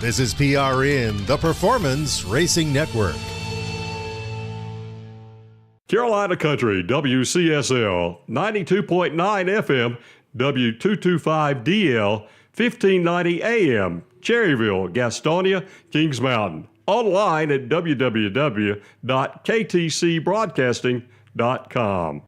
This is PRN, the Performance Racing Network. Carolina Country, WCSL, 92.9 FM, W225DL, 1590 AM, Cherryville, Gastonia, Kings Mountain. Online at www.ktcbroadcasting.com.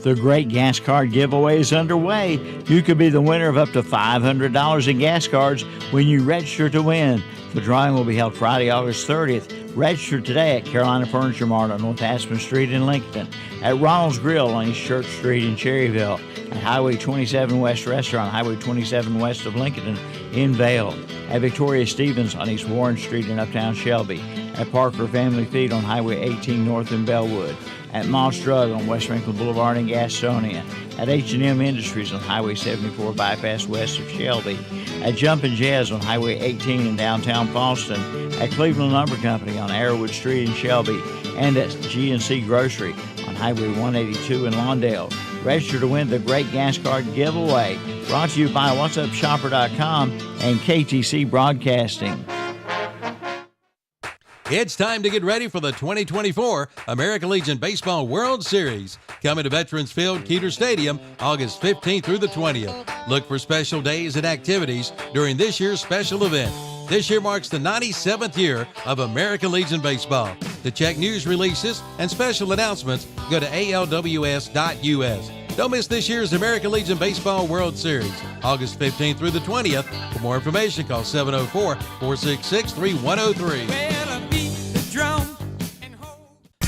The Great Gas Card Giveaway is underway. You could be the winner of up to $500 in gas cards when you register to win. The drawing will be held Friday, August 30th. Register today at Carolina Furniture Mart on North Aspen Street in Lincoln, at Ronald's Grill on East Church Street in Cherryville, at Highway 27 West Restaurant, Highway 27 west of Lincoln in Vale, at Victoria Stevens on East Warren Street in Uptown Shelby, at Parker Family Feed on Highway 18 north in Bellwood, at Moss Drug on West Wrinkle Boulevard in Gastonia, at H&M Industries on Highway 74 bypass west of Shelby, at Jumpin' Jazz on Highway 18 in downtown Boston, at Cleveland Lumber Company on Arrowwood Street in Shelby, and at GNC Grocery on Highway 182 in Lawndale. Register to win the Great Gas Card Giveaway. Brought to you by What'sUpShopper.com and KTC Broadcasting. It's time to get ready for the 2024 American Legion Baseball World Series. Coming to Veterans Field, Keeter Stadium, August 15th through the 20th. Look for special days and activities during this year's special event. This year marks the 97th year of American Legion Baseball. To check news releases and special announcements, go to alws.us. Don't miss this year's American Legion Baseball World Series, August 15th through the 20th. For more information, call 704-466-3103.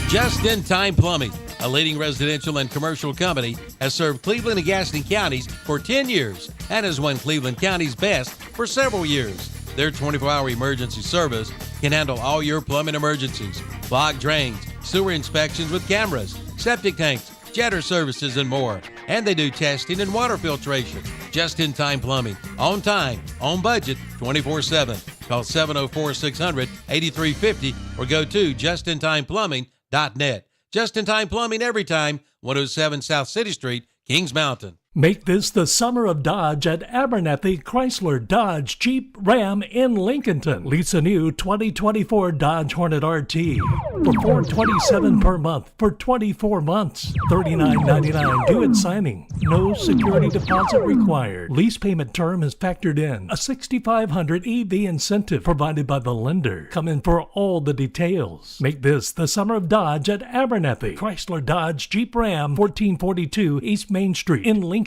Just in Time Plumbing, a leading residential and commercial company, has served Cleveland and Gaston counties for 10 years and has won Cleveland County's Best for several years. Their 24-hour emergency service can handle all your plumbing emergencies, clogged drains, sewer inspections with cameras, septic tanks, jetter services, and more. And they do testing and water filtration. Just in Time Plumbing, on time, on budget, 24/7. Call 704-600-8350 or go to justintimeplumbing.net. Just in Time Plumbing every time, 107 South City Street, Kings Mountain. Make this the summer of Dodge at Abernathy Chrysler Dodge Jeep Ram in Lincolnton. Lease a new 2024 Dodge Hornet RT for $427 per month for 24 months. $39.99 due at signing. No security deposit required. Lease payment term is factored in. A $6,500 EV incentive provided by the lender. Come in for all the details. Make this the summer of Dodge at Abernathy Chrysler Dodge Jeep Ram, 1442 East Main Street in Lincolnton.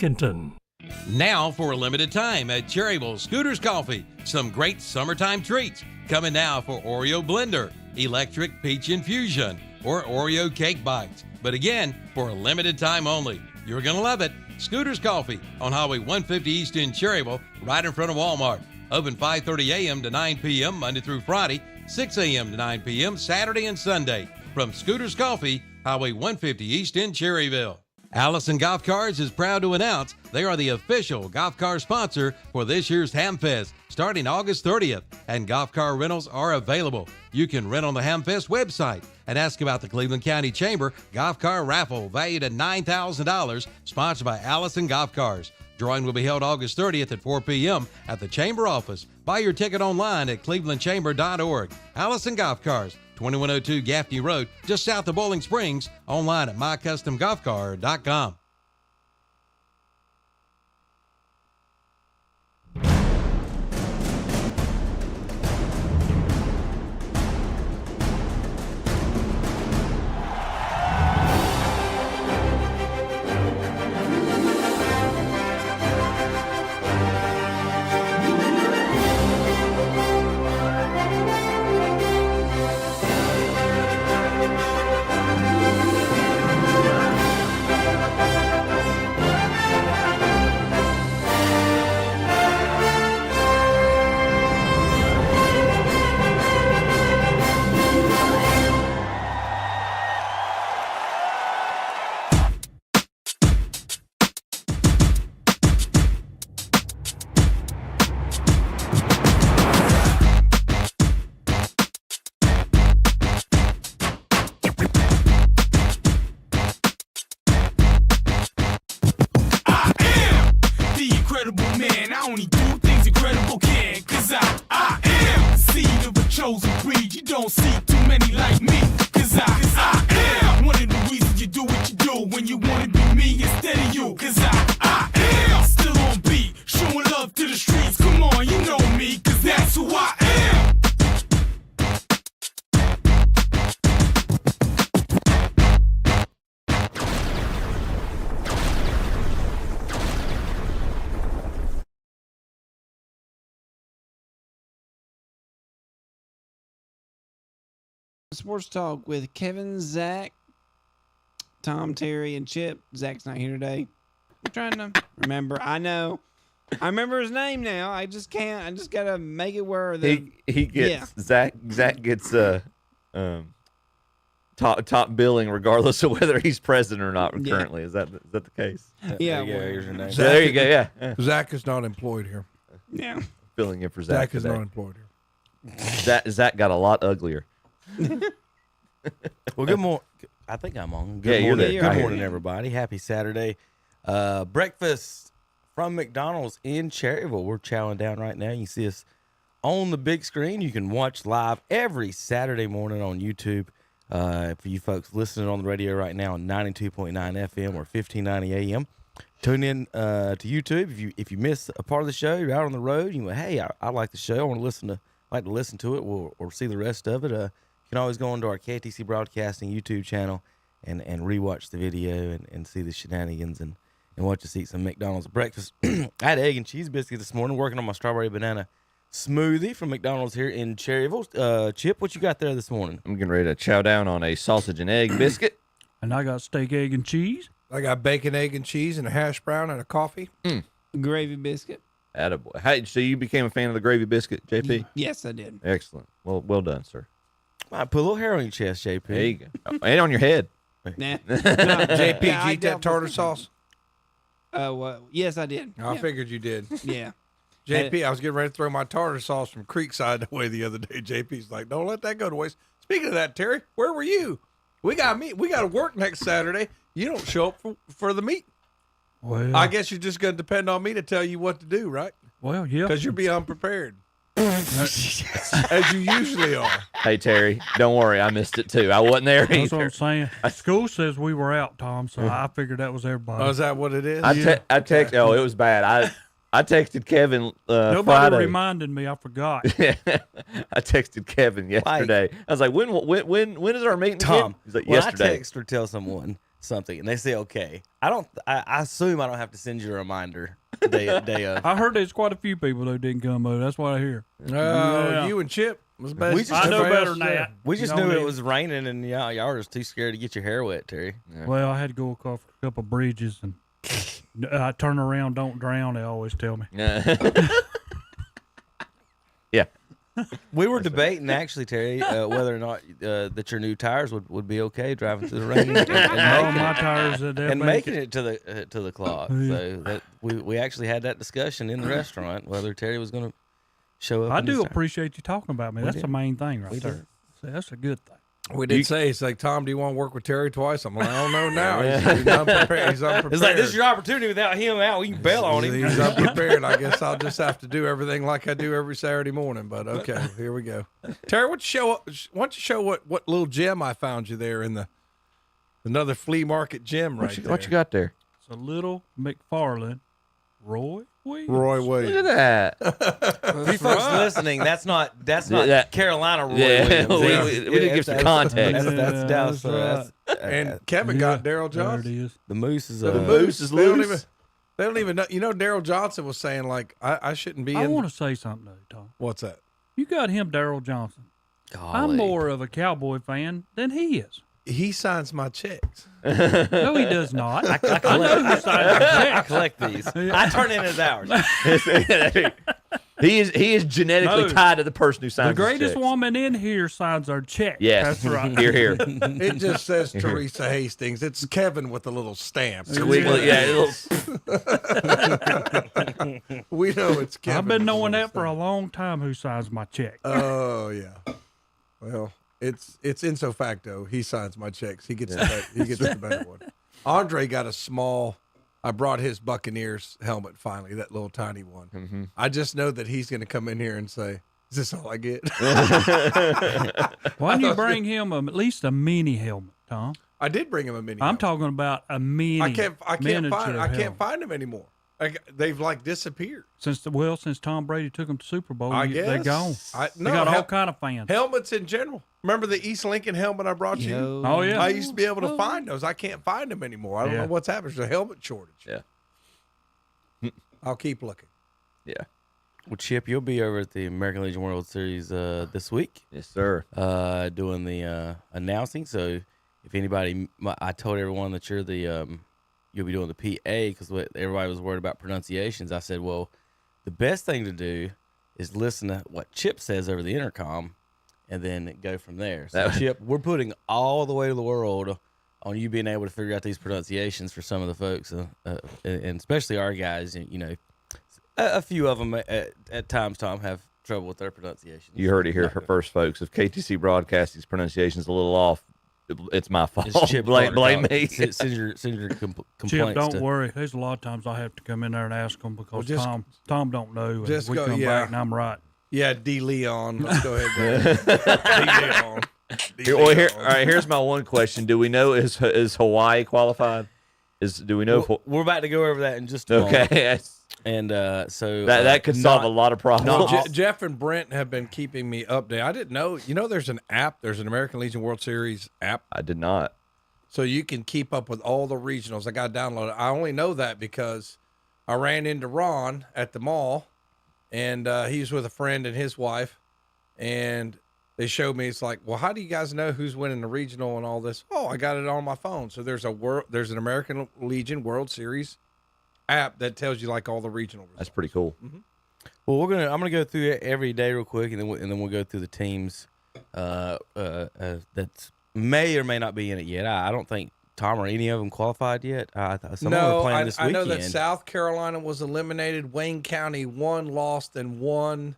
Now for a limited time at Cherryville Scooters Coffee. Some great summertime treats. Coming now for Oreo Blender, Electric Peach Infusion, or Oreo Cake Bites. But again, for a limited time only. You're going to love it. Scooters Coffee on Highway 150 East in Cherryville, right in front of Walmart. Open 5:30 a.m. to 9 p.m. Monday through Friday, 6 a.m. to 9 p.m. Saturday and Sunday. From Scooters Coffee, Highway 150 East in Cherryville. Allison Golf Cars is proud to announce they are the official golf car sponsor for this year's Hamfest, starting August 30th, and golf car rentals are available. You can rent on the Hamfest website and ask about the Cleveland County Chamber golf car raffle valued at $9,000, sponsored by Allison Golf Cars. Drawing will be held August 30th at 4 p.m. at the Chamber office. Buy your ticket online at clevelandchamber.org. Allison Golf Cars, 2102 Gaffney Road, just south of Bowling Springs. Online at mycustomgolfcar.com. a man. I only do things incredible can. Cause I am the seed of a chosen breed. You don't see too many like me. Cause I am one of the reasons you do what you do. When you wanna be me instead of you. Cause I am still on beat. Showing love to the streets. Come on, you know me. Cause that's who I am. Sports Talk with Kevin, Zach, Tom, Terry, and Chip. Zach's not here today. I'm trying to remember. I know. I remember his name now. I just can't. I just gotta make it where the he gets Zach gets top billing regardless of whether he's president or not currently. Is that the case? Yeah. Here's your name. So there you go. Yeah. Zach is not employed here. Yeah. Filling in for Zach. Zach is not employed here. Zach got a lot uglier. Well, good morning. I think I'm on. Good You're morning. there. Good morning, everybody. Happy Saturday. Breakfast from McDonald's in Cherryville. We're chowing down right now. You can see us on the big screen. You can watch live every Saturday morning on YouTube. For you folks listening on the radio right now on 92.9 FM or 1590 AM, tune in to YouTube. If you miss a part of the show, you're out on the road, you go, hey, I like the show. I want to listen to it or see the rest of it. You can always go onto our KTC Broadcasting YouTube channel and rewatch the video and see the shenanigans and watch us eat some McDonald's breakfast. I had egg and cheese biscuit this morning, working on my strawberry banana smoothie from McDonald's here in Cherryville. Chip, what you got there this morning? I'm getting ready to chow down on a sausage and egg biscuit. And I got steak, egg, and cheese. I got bacon, egg, and cheese, and a hash brown and a coffee. Gravy biscuit. Attaboy. Hey, so you became a fan of the gravy biscuit, JP? Yes, I did. Excellent. Well done, sir. I put a little hair on your chest, JP. There you go. And on your head. Nah. JP, Yeah, did you eat that tartar sauce? Well, yes, I did. I figured you did. Yeah. JP, I was getting ready to throw my tartar sauce from Creekside away the other day. JP's like, don't let that go to waste. Speaking of that, Terry, where were you? We got to work next Saturday. You don't show up for the meet. Well, I guess you're just going to depend on me to tell you what to do, right? Well, yeah. Because you'll be unprepared. As you usually are. Hey, Terry, don't worry. I missed it, too. I wasn't there That's either. what I'm saying. School says we were out, Tom, so I figured that was everybody. Oh, is that what it is? I texted. Oh, it was bad. I texted Kevin Nobody Friday. reminded me. I forgot. I texted Kevin yesterday. I was like, when is our meeting? Tom, again? He's like, when yesterday. I text or tell someone something and they say okay, I assume I don't have to send you a reminder day of. I heard there's quite a few people who didn't come over. That's what I hear. Oh, you and Chip was best. I know better than that. We just You know knew what I it mean? was raining and y'all were just too scared to get your hair wet, Terry. Yeah. Well, I had to go across a couple of bridges and I turn around, don't drown. They always tell me. Yeah. We were debating actually, Terry, whether or not that your new tires would be okay driving through the rain and making it to the clock. So that we actually had that discussion in the restaurant whether Terry was going to show up. I do appreciate you talking about me. That's the main thing right We there. did. See, that's a good thing. We did say, it's like, Tom, do you want to work with Terry twice? I'm like, I don't know now. He's unprepared. He's unprepared. It's like, this is your opportunity. Without him out, we can bail on him. He's unprepared. I guess I'll just have to do everything like I do every Saturday morning. But okay, here we go. Terry, why don't you show what little gem I found you there in another flea market gem right there. What you got there? It's a little McFarland Roy Williams. Roy Williams. Look at that. For you folks listening, that's not Carolina Roy Yeah, Williams. we didn't give some context. That's Dallas. That's And Kevin got Daryl There it Johnson. is. The Moose is The Moose is They don't loose. They don't even know. You know, Daryl Johnson was saying, like, I shouldn't be I in. want to say something though, Tom. What's that? You got him, Daryl Johnson. I'm Golly. more of a Cowboy fan than he is. He signs my checks. No, he does not. I collect these. I turn in his hours. He is genetically No. tied to the person who signs The greatest his checks. woman in here signs our check. Yes. That's right. Here, here. It just says Teresa Hastings. It's Kevin with a little stamp. Squiggly, yeah, We know it's Kevin. I've been with a knowing little that for a long time who signs my check. Oh yeah. Well, it's ipso facto. He signs my checks. He gets the better one. Andre got a small I brought his Buccaneers helmet finally, that little tiny one. Mm-hmm. I just know that he's going to come in here and say, "Is this all I get?" Why don't you bring him at least a mini helmet, Tom? I did bring him a mini. I'm helmet. talking about a mini. I can't miniature find helmet. them anymore. They've like disappeared. Since Tom Brady took them to Super Bowl, I they're guess. gone. They got all kind of fans. Helmets in general. Remember the East Lincoln helmet I brought you? Oh, yeah. I used to be able to find those. I can't find them anymore. I don't know what's happened. There's a helmet shortage. Yeah. I'll keep looking. Yeah. Well, Chip, you'll be over at the American Legion World Series this week. Yes, sir. Doing the announcing. So if anybody, I told everyone that you're the you'll be doing the PA because everybody was worried about pronunciations. I said, well, the best thing to do is listen to what Chip says over the intercom and then go from there. So, Chip, we're putting all the way to the world on you being able to figure out these pronunciations for some of the folks, and especially our guys. You know, a few of them at times, Tom, have trouble with their pronunciations. You heard it here first, folks. If KTC Broadcasting's pronunciation's a little off, it's my fault. It's Chip blame me. Send your complaints. Chip, don't worry. There's a lot of times I have to come in there and ask them because Tom don't know. And Just we go, come yeah. back and I'm right. Yeah, D. Leon. Let's go ahead. D. Leon. All right. Here's my one question: do we know is Hawaii qualified? Do we know? We're about to go over that in just a moment. Okay. And so that could solve a lot of problems. No, Jeff and Brent have been keeping me updated. I didn't know. You know, there's an app. There's an American Legion World Series app. I did not. So you can keep up with all the regionals. I got to download it. I only know that because I ran into Ron at the mall, and he was with a friend and his wife, and they showed me. It's like, well, how do you guys know who's winning the regional and all this? Oh, I got it on my phone. So there's an American Legion World Series app that tells you like all the regional results. That's pretty cool. Mm-hmm. Well, I'm gonna go through it every day real quick, and then we'll go through the teams that may or may not be in it yet. I don't think Tom or any of them qualified yet. Some of them are playing this I know weekend. that South Carolina was eliminated. Wayne County won, lost, and won.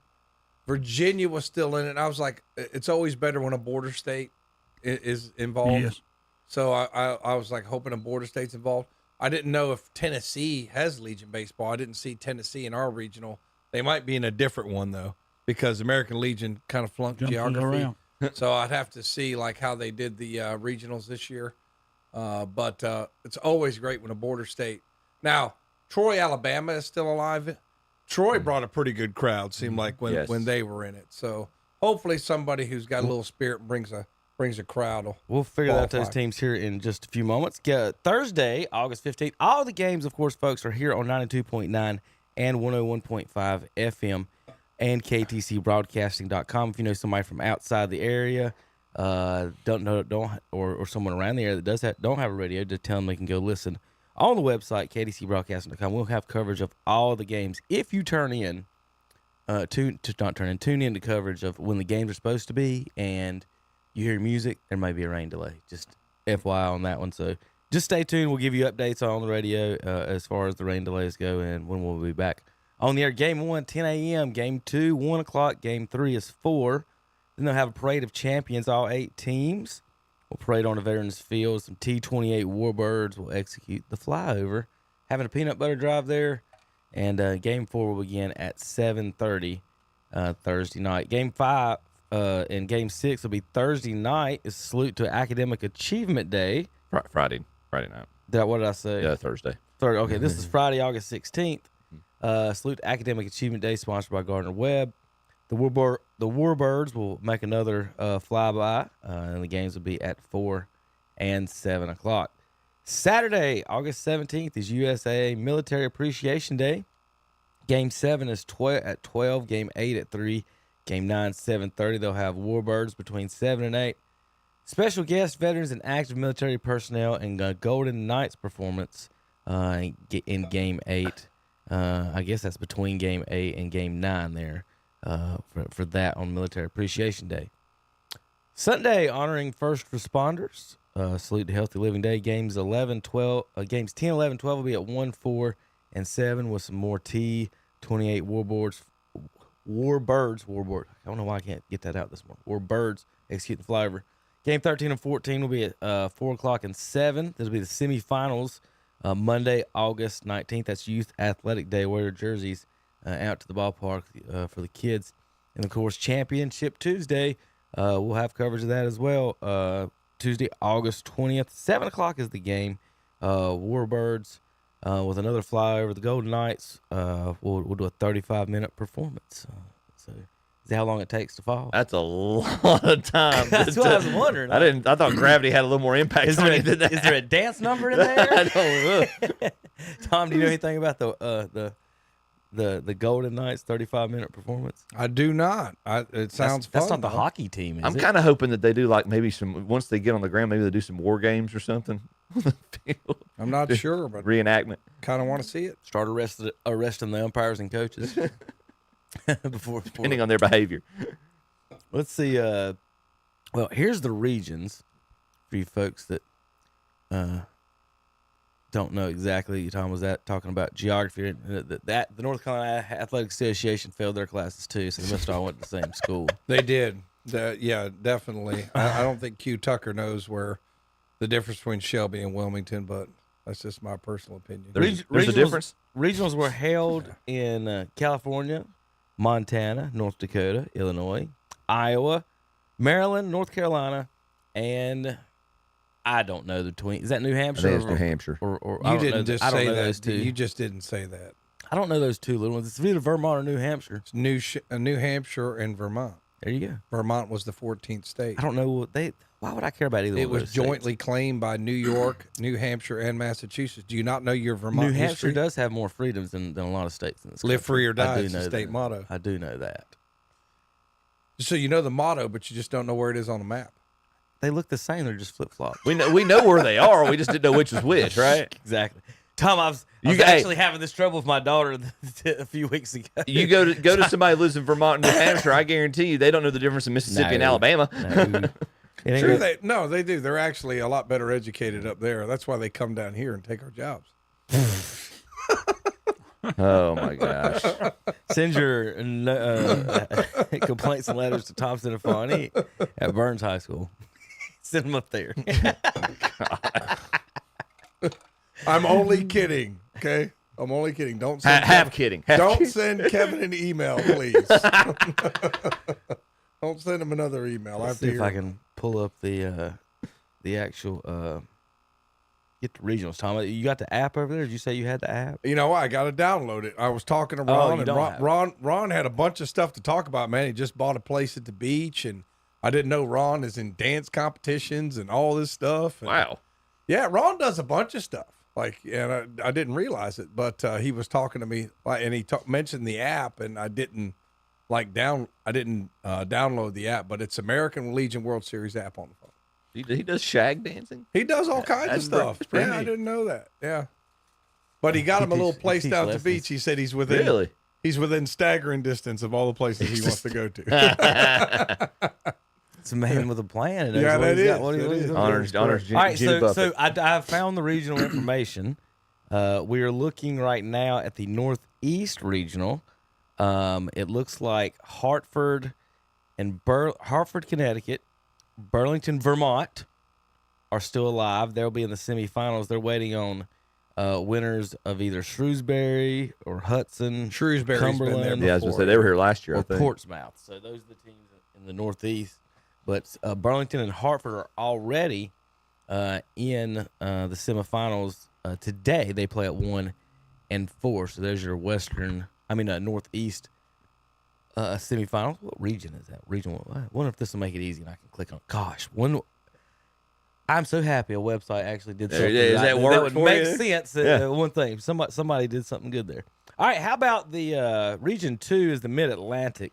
Virginia was still in it. And I was like, it's always better when a border state is involved. Yes. So I was like hoping a border state's involved. I didn't know if Tennessee has Legion baseball. I didn't see Tennessee in our regional. They might be in a different one though, because American Legion kind of flunked geography. So I'd have to see like how they did the regionals this year. But it's always great when a border state. Now Troy, Alabama is still alive. Troy brought a pretty good crowd. Seemed like when they were in it. So hopefully somebody who's got a little spirit brings a crowd. We'll figure out those teams here in just a few moments. Thursday, August 15th. All the games, of course, folks, are here on 92.9 and 101.5 FM and KTCBroadcasting.com. If you know somebody from outside the area, or someone around the area that don't have a radio, just tell them they can go listen on the website, KTCBroadcasting.com. We'll have coverage of all the games. If you tune in to coverage of when the games are supposed to be, and you hear music, there may be a rain delay. Just FYI on that one. So just stay tuned. We'll give you updates on the radio as far as the rain delays go and when we'll be back on the air. Game 1, 10 a.m. Game 2, 1 o'clock. Game 3 is 4. Then they'll have a parade of champions, all 8 teams. We'll parade on the Veterans Field. Some T-28 Warbirds will execute the flyover. Having a peanut butter drive there. And Game 4 will begin at 7:30 Thursday night. Game 5 and Game 6 will be Thursday night. It's a salute to Academic Achievement Day. Friday night. What did I say? Yeah, Thursday. Okay, this is Friday, August 16th. Salute to Academic Achievement Day, sponsored by Gardner Webb. The Warbirds will make another flyby, and the games will be at 4 and 7 o'clock. Saturday, August 17th, is USA Military Appreciation Day. Game 7 is at 12, Game 8 at 3, Game 9, 7:30. They'll have Warbirds between 7 and 8. Special guest veterans and active military personnel and Golden Knights performance in Game 8. I guess that's between Game 8 and Game 9 there for that on Military Appreciation Day. Sunday, honoring first responders. Salute to Healthy Living Day. Games 10, 11, 12 will be at 1, 4, and 7 with some more T-28 Warbirds. I don't know why I can't get that out this morning. Warbirds execute the flyover. Game 13 and 14 will be at 4 o'clock and 7. This will be the semifinals Monday, August 19th, that's Youth Athletic Day. Wear your jerseys out to the ballpark for the kids. And, of course, Championship Tuesday, we'll have coverage of that as well. Tuesday, August 20th, 7 o'clock is the game. Warbirds with another fly over the Golden Knights. We'll do a 35-minute performance. So is that how long it takes to fall? That's a lot of time. That's what I was wondering. I thought gravity had a little more impact on you than that. Is there a dance number in there? I don't know. Tom, do you know anything about the Golden Knights 35-minute performance? I do not. It sounds fun. That's not the hockey team, is I'm it? kind of hoping that they do like maybe some, once they get on the ground, maybe they do some war games or something. I'm not sure, but reenactment. Kind of want to see it. Start arresting the umpires and coaches before Depending on their behavior. Let's see. Well, here's the regions for you folks that don't know exactly. Tom was talking about geography. The North Carolina Athletic Association failed their classes too, so they must all went to the same school. They did. Yeah, definitely. I don't think Q Tucker knows where the difference between Shelby and Wilmington, but that's just my personal opinion. There's a difference. Regionals were held in California, Montana, North Dakota, Illinois, Iowa, Maryland, North Carolina, and I don't know the between. Is that New Hampshire? I think it's New Hampshire. Or You didn't just say those that. two. You just didn't say that. I don't know those two little ones. It's either Vermont or New Hampshire. It's New Hampshire and Vermont. There you go. Vermont was the 14th state. I don't know what they. Why would I care about either? It one of was those jointly states? claimed by New York, New Hampshire, and Massachusetts. Do you not know your Vermont New Hampshire history? does have more freedoms than a lot of states in this country. Live free or die I do is the know state that. motto. I do know that. So you know the motto, but you just don't know where it is on the map. They look the same. They're just flip flops. We know where they are. We just didn't know which was which, right? Exactly. Tom, I was actually having this trouble with my daughter a few weeks ago. You go to somebody who lives in Vermont and New Hampshire, I guarantee you they don't know the difference in Mississippi and Alabama. No. Sure, they do. They're actually a lot better educated up there. That's why they come down here and take our jobs. Oh my gosh! Send your complaints and letters to Thompson and Fawny at Burns High School. Send them up there. I'm only kidding. Okay, I'm only kidding. Don't send kidding. Don't send Kevin an email, please. Don't send him another email. Let's see if I can pull up the actual get the regionals. Tom, you got the app over there? Did you say you had the app? You know, I got to download it. I was talking to Ron, you and Ron had a bunch of stuff to talk about, man. He just bought a place at the beach, and I didn't know Ron is in dance competitions and all this stuff. And Wow. Yeah, Ron does a bunch of stuff. And I didn't realize it, but he was talking to me, and he mentioned the app, and I didn't download the app, but it's American Legion World Series app on the phone. He does shag dancing. He does all kinds of stuff. pretty I neat. didn't know that. Yeah, but he got him a little place down at the beach. He said he's within. Really? He's within staggering distance of all the places he wants to go to. It's a man with a plan. Yeah, that is. Honors. All right, Jimmy so Buffett. I found the regional information. We are looking right now at the Northeast Regional. It looks like Hartford and Hartford, Connecticut, Burlington, Vermont are still alive. They'll be in the semifinals. They're waiting on winners of either Shrewsbury or Hudson, Shrewsbury's been there Cumberland, before. Yeah, I was gonna say they were here last year. I or think. Portsmouth. So those are the teams in the Northeast. But Burlington and Hartford are already in the semifinals today. They play at 1 and 4. So there's your Northeast semifinals. What region is that? Region. I wonder if this will make it easy and I can click on it. Gosh, I'm so happy a website actually did something. That would make sense. One thing. Somebody did something good there. All right, how about the Region 2 is the Mid-Atlantic.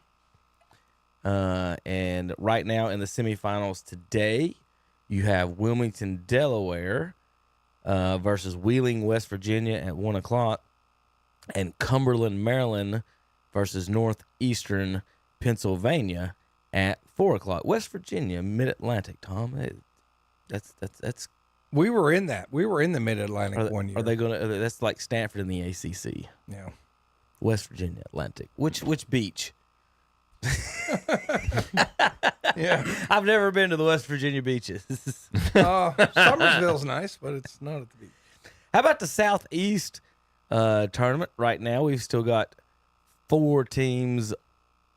And right now in the semifinals today, you have Wilmington, Delaware versus Wheeling, West Virginia at 1 o'clock, and Cumberland, Maryland versus Northeastern Pennsylvania at 4 o'clock. West Virginia, Mid-Atlantic, Tom. That's. We were in that. We were in the Mid-Atlantic one year. Are they going to? That's like Stanford in the ACC. Yeah. West Virginia, Atlantic. Which beach? Yeah. I've never been to the West Virginia beaches. Summersville's nice, but it's not at the beach. How about the Southeast tournament right now? We've still got 4 teams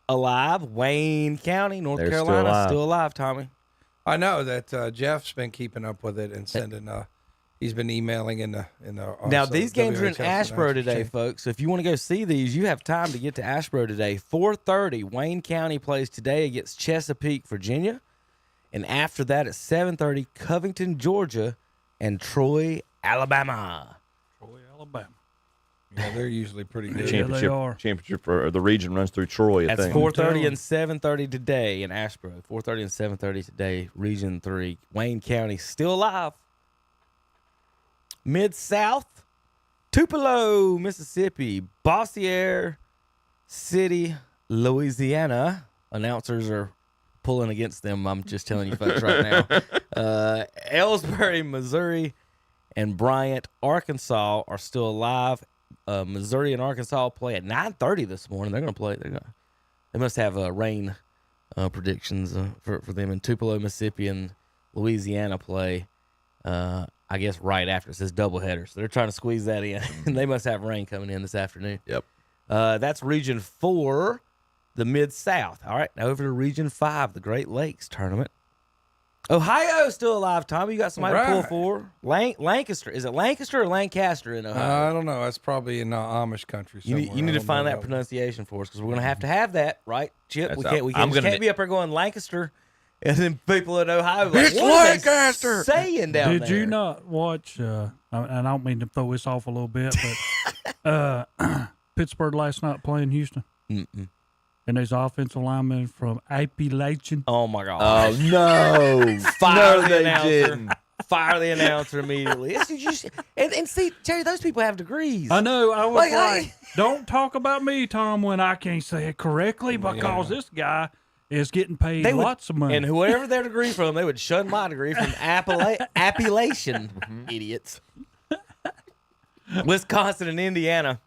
alive. Wayne County, North They're Carolina, still alive, Tommy. I know that Jeff's been keeping up with it and sending. He's been emailing in the. Now these games are in WHS Asheboro today, folks. So if you want to go see these, you have time to get to Asheboro today. 4:30, Wayne County plays today against Chesapeake, Virginia, and after that at 7:30, Covington, Georgia, and Troy, Alabama. Troy, Alabama. Yeah, they're usually pretty good. Championship for the region runs through Troy. I That's think 4:30 and 7:30 today in Asheboro. 4:30 and 7:30 today, Region 3. Wayne County still alive. Mid-South, Tupelo, Mississippi, Bossier City, Louisiana. Announcers are pulling against them. I'm just telling you folks right now. Ellsbury, Missouri, and Bryant, Arkansas are still alive. Missouri and Arkansas play at 9:30 this morning. They're going to play. They must have rain predictions for them. In Tupelo, Mississippi, and Louisiana play. I guess right after. It says doubleheader, so they're trying to squeeze that in. They must have rain coming in this afternoon. Yep. That's Region 4, the Mid-South. All right, now over to Region 5, the Great Lakes Tournament. Ohio's still alive, Tommy. You got somebody to pull for? Lancaster. Is it Lancaster or Lancaster in Ohio? I don't know. That's probably in Amish country somewhere. You need to find that pronunciation for us because we're going to have that, right, Chip? We can't be up there going Lancaster. And then people in Ohio like, it's what Lancaster saying down there? Did you not watch, and I don't mean to throw this off a little bit, but Pittsburgh last night playing Houston? Mm-mm. And there's offensive linemen from Appalachian. Oh, my God. Oh, no. Fire the announcer. Fire the announcer immediately. And see, Terry, those people have degrees. I know. I was like don't talk about me, Tom, when I can't say it correctly because this guy is getting paid lots of money. And whoever their degree from, they would shun my degree from Appalachian. Idiots. Wisconsin and Indiana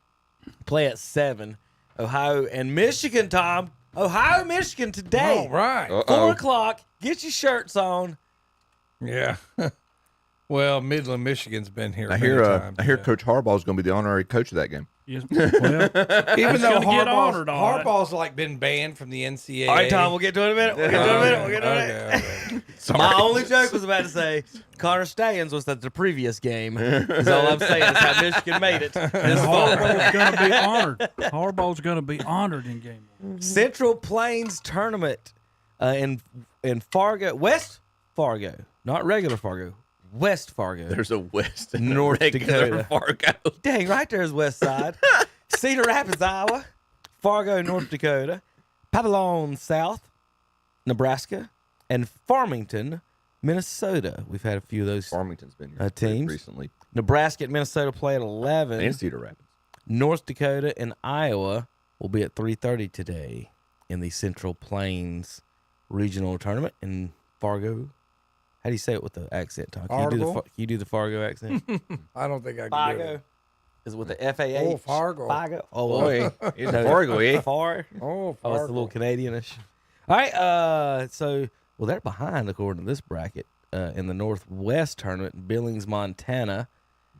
play at 7. Ohio and Michigan, Tom. Ohio, Michigan today. All right. 4 o'clock. Get your shirts on. Yeah. Well, Midland, Michigan's been here. I hear Coach Harbaugh is going to be the honorary coach of that game. Yes. Well, even though Harbaugh's like been banned from the NCAA. All right, Tom, we'll get to it in a minute. Okay. My only joke was about to say Connor Stalions was at the previous game. That's all I'm saying is how Michigan made it. And Harbaugh's going to be honored. Harbaugh's going to be honored in game 1. Central Plains Tournament in Fargo, West Fargo, not regular Fargo. West Fargo. There's a West and North regular Dakota. Fargo. Dang, right there's West Side. Cedar Rapids, Iowa. Fargo, North Dakota. Papillon, South, Nebraska. And Farmington, Minnesota. We've had a few of those Farmington's been here teams recently. Nebraska and Minnesota play at 11. And Cedar Rapids. North Dakota and Iowa will be at 3:30 today in the Central Plains Regional Tournament in Fargo. How do you say it with the accent, Tom? Can you do the Fargo accent? I don't think I can do Fargo. it. Is it with the F-A-H? Oh, Fargo. Fargo. Oh, Boy, it's Fargo, eh? Far. Oh, Oh, it's a little Canadianish. All right, they're behind according to this bracket in the Northwest Tournament, Billings, Montana.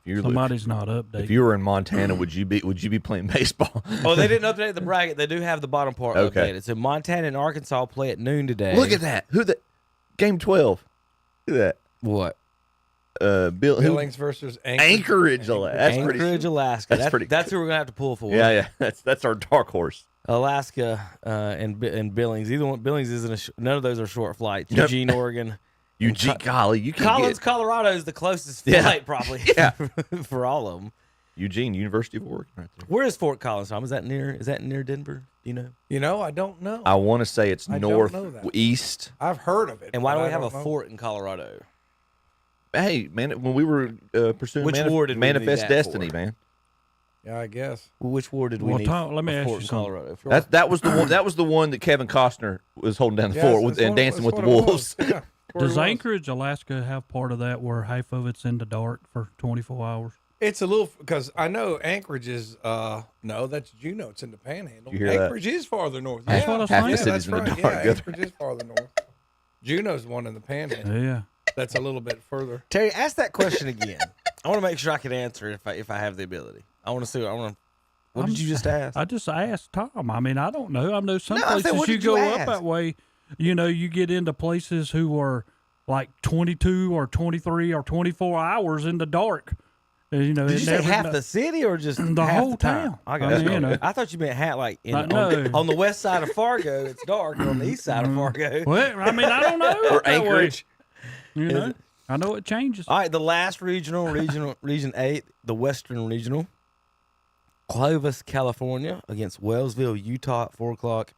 Somebody's not updated. If you were in Montana, would you be playing baseball? Oh, they didn't update the bracket. They do have the bottom part updated. So Montana and Arkansas play at noon today. Look at that. Game 12. Look at that. What? Billings versus Anchorage, Alaska. Anchorage, Alaska. That's who we're gonna have to pull for. Yeah. That's our dark horse. Alaska and Billings. Either one. Billings isn't. None of those are short flights. Yep. Eugene, Oregon. Golly, you can Collins, Colorado is the closest flight probably. Yeah. For all of them. Eugene, University of Oregon, right there. Where is Fort Collins, Tom? Is that near Denver? Do you know? You know, I don't know. I want to say it's northeast. I've heard of it. And why do we have a fort in Colorado? Hey, man, when we were pursuing Manifest Destiny, man. Yeah, I guess. Well, which war did we need? Tom, let me ask Fort you in Colorado. That was the one. That was the one that Kevin Costner was holding down the fort with and dancing with the wolves. Yeah, does Anchorage, Alaska, have part of that where half of it's in the dark for 24 hours? It's a little because I know Anchorage is no, that's Juneau. It's in the Panhandle. You hear Anchorage is farther north. That's what I was half saying. the city's in the right. dark. Yeah, Anchorage is farther north. Juneau's one in the Panhandle. Yeah. That's a little bit further. Terry, ask that question again. I want to make sure I can answer if I have the ability. I want to see. What did you just ask? I just asked Tom. I mean, I don't know. I know some No, I said, places what you did you go ask? up that way. You know, you get into places who are like 22 or 23 or 24 hours in the dark. And, you know, Did you say half the city or just the half whole the time? town? I got I mean, you know. I thought you meant like No. on the west side of Fargo, it's dark, and on the east side of Fargo. Well, I mean, I don't know. Or that way. Anchorage. You know, I know it changes. All right, the last region 8, the Western Regional. Clovis, California against Wellsville, Utah at 4 o'clock.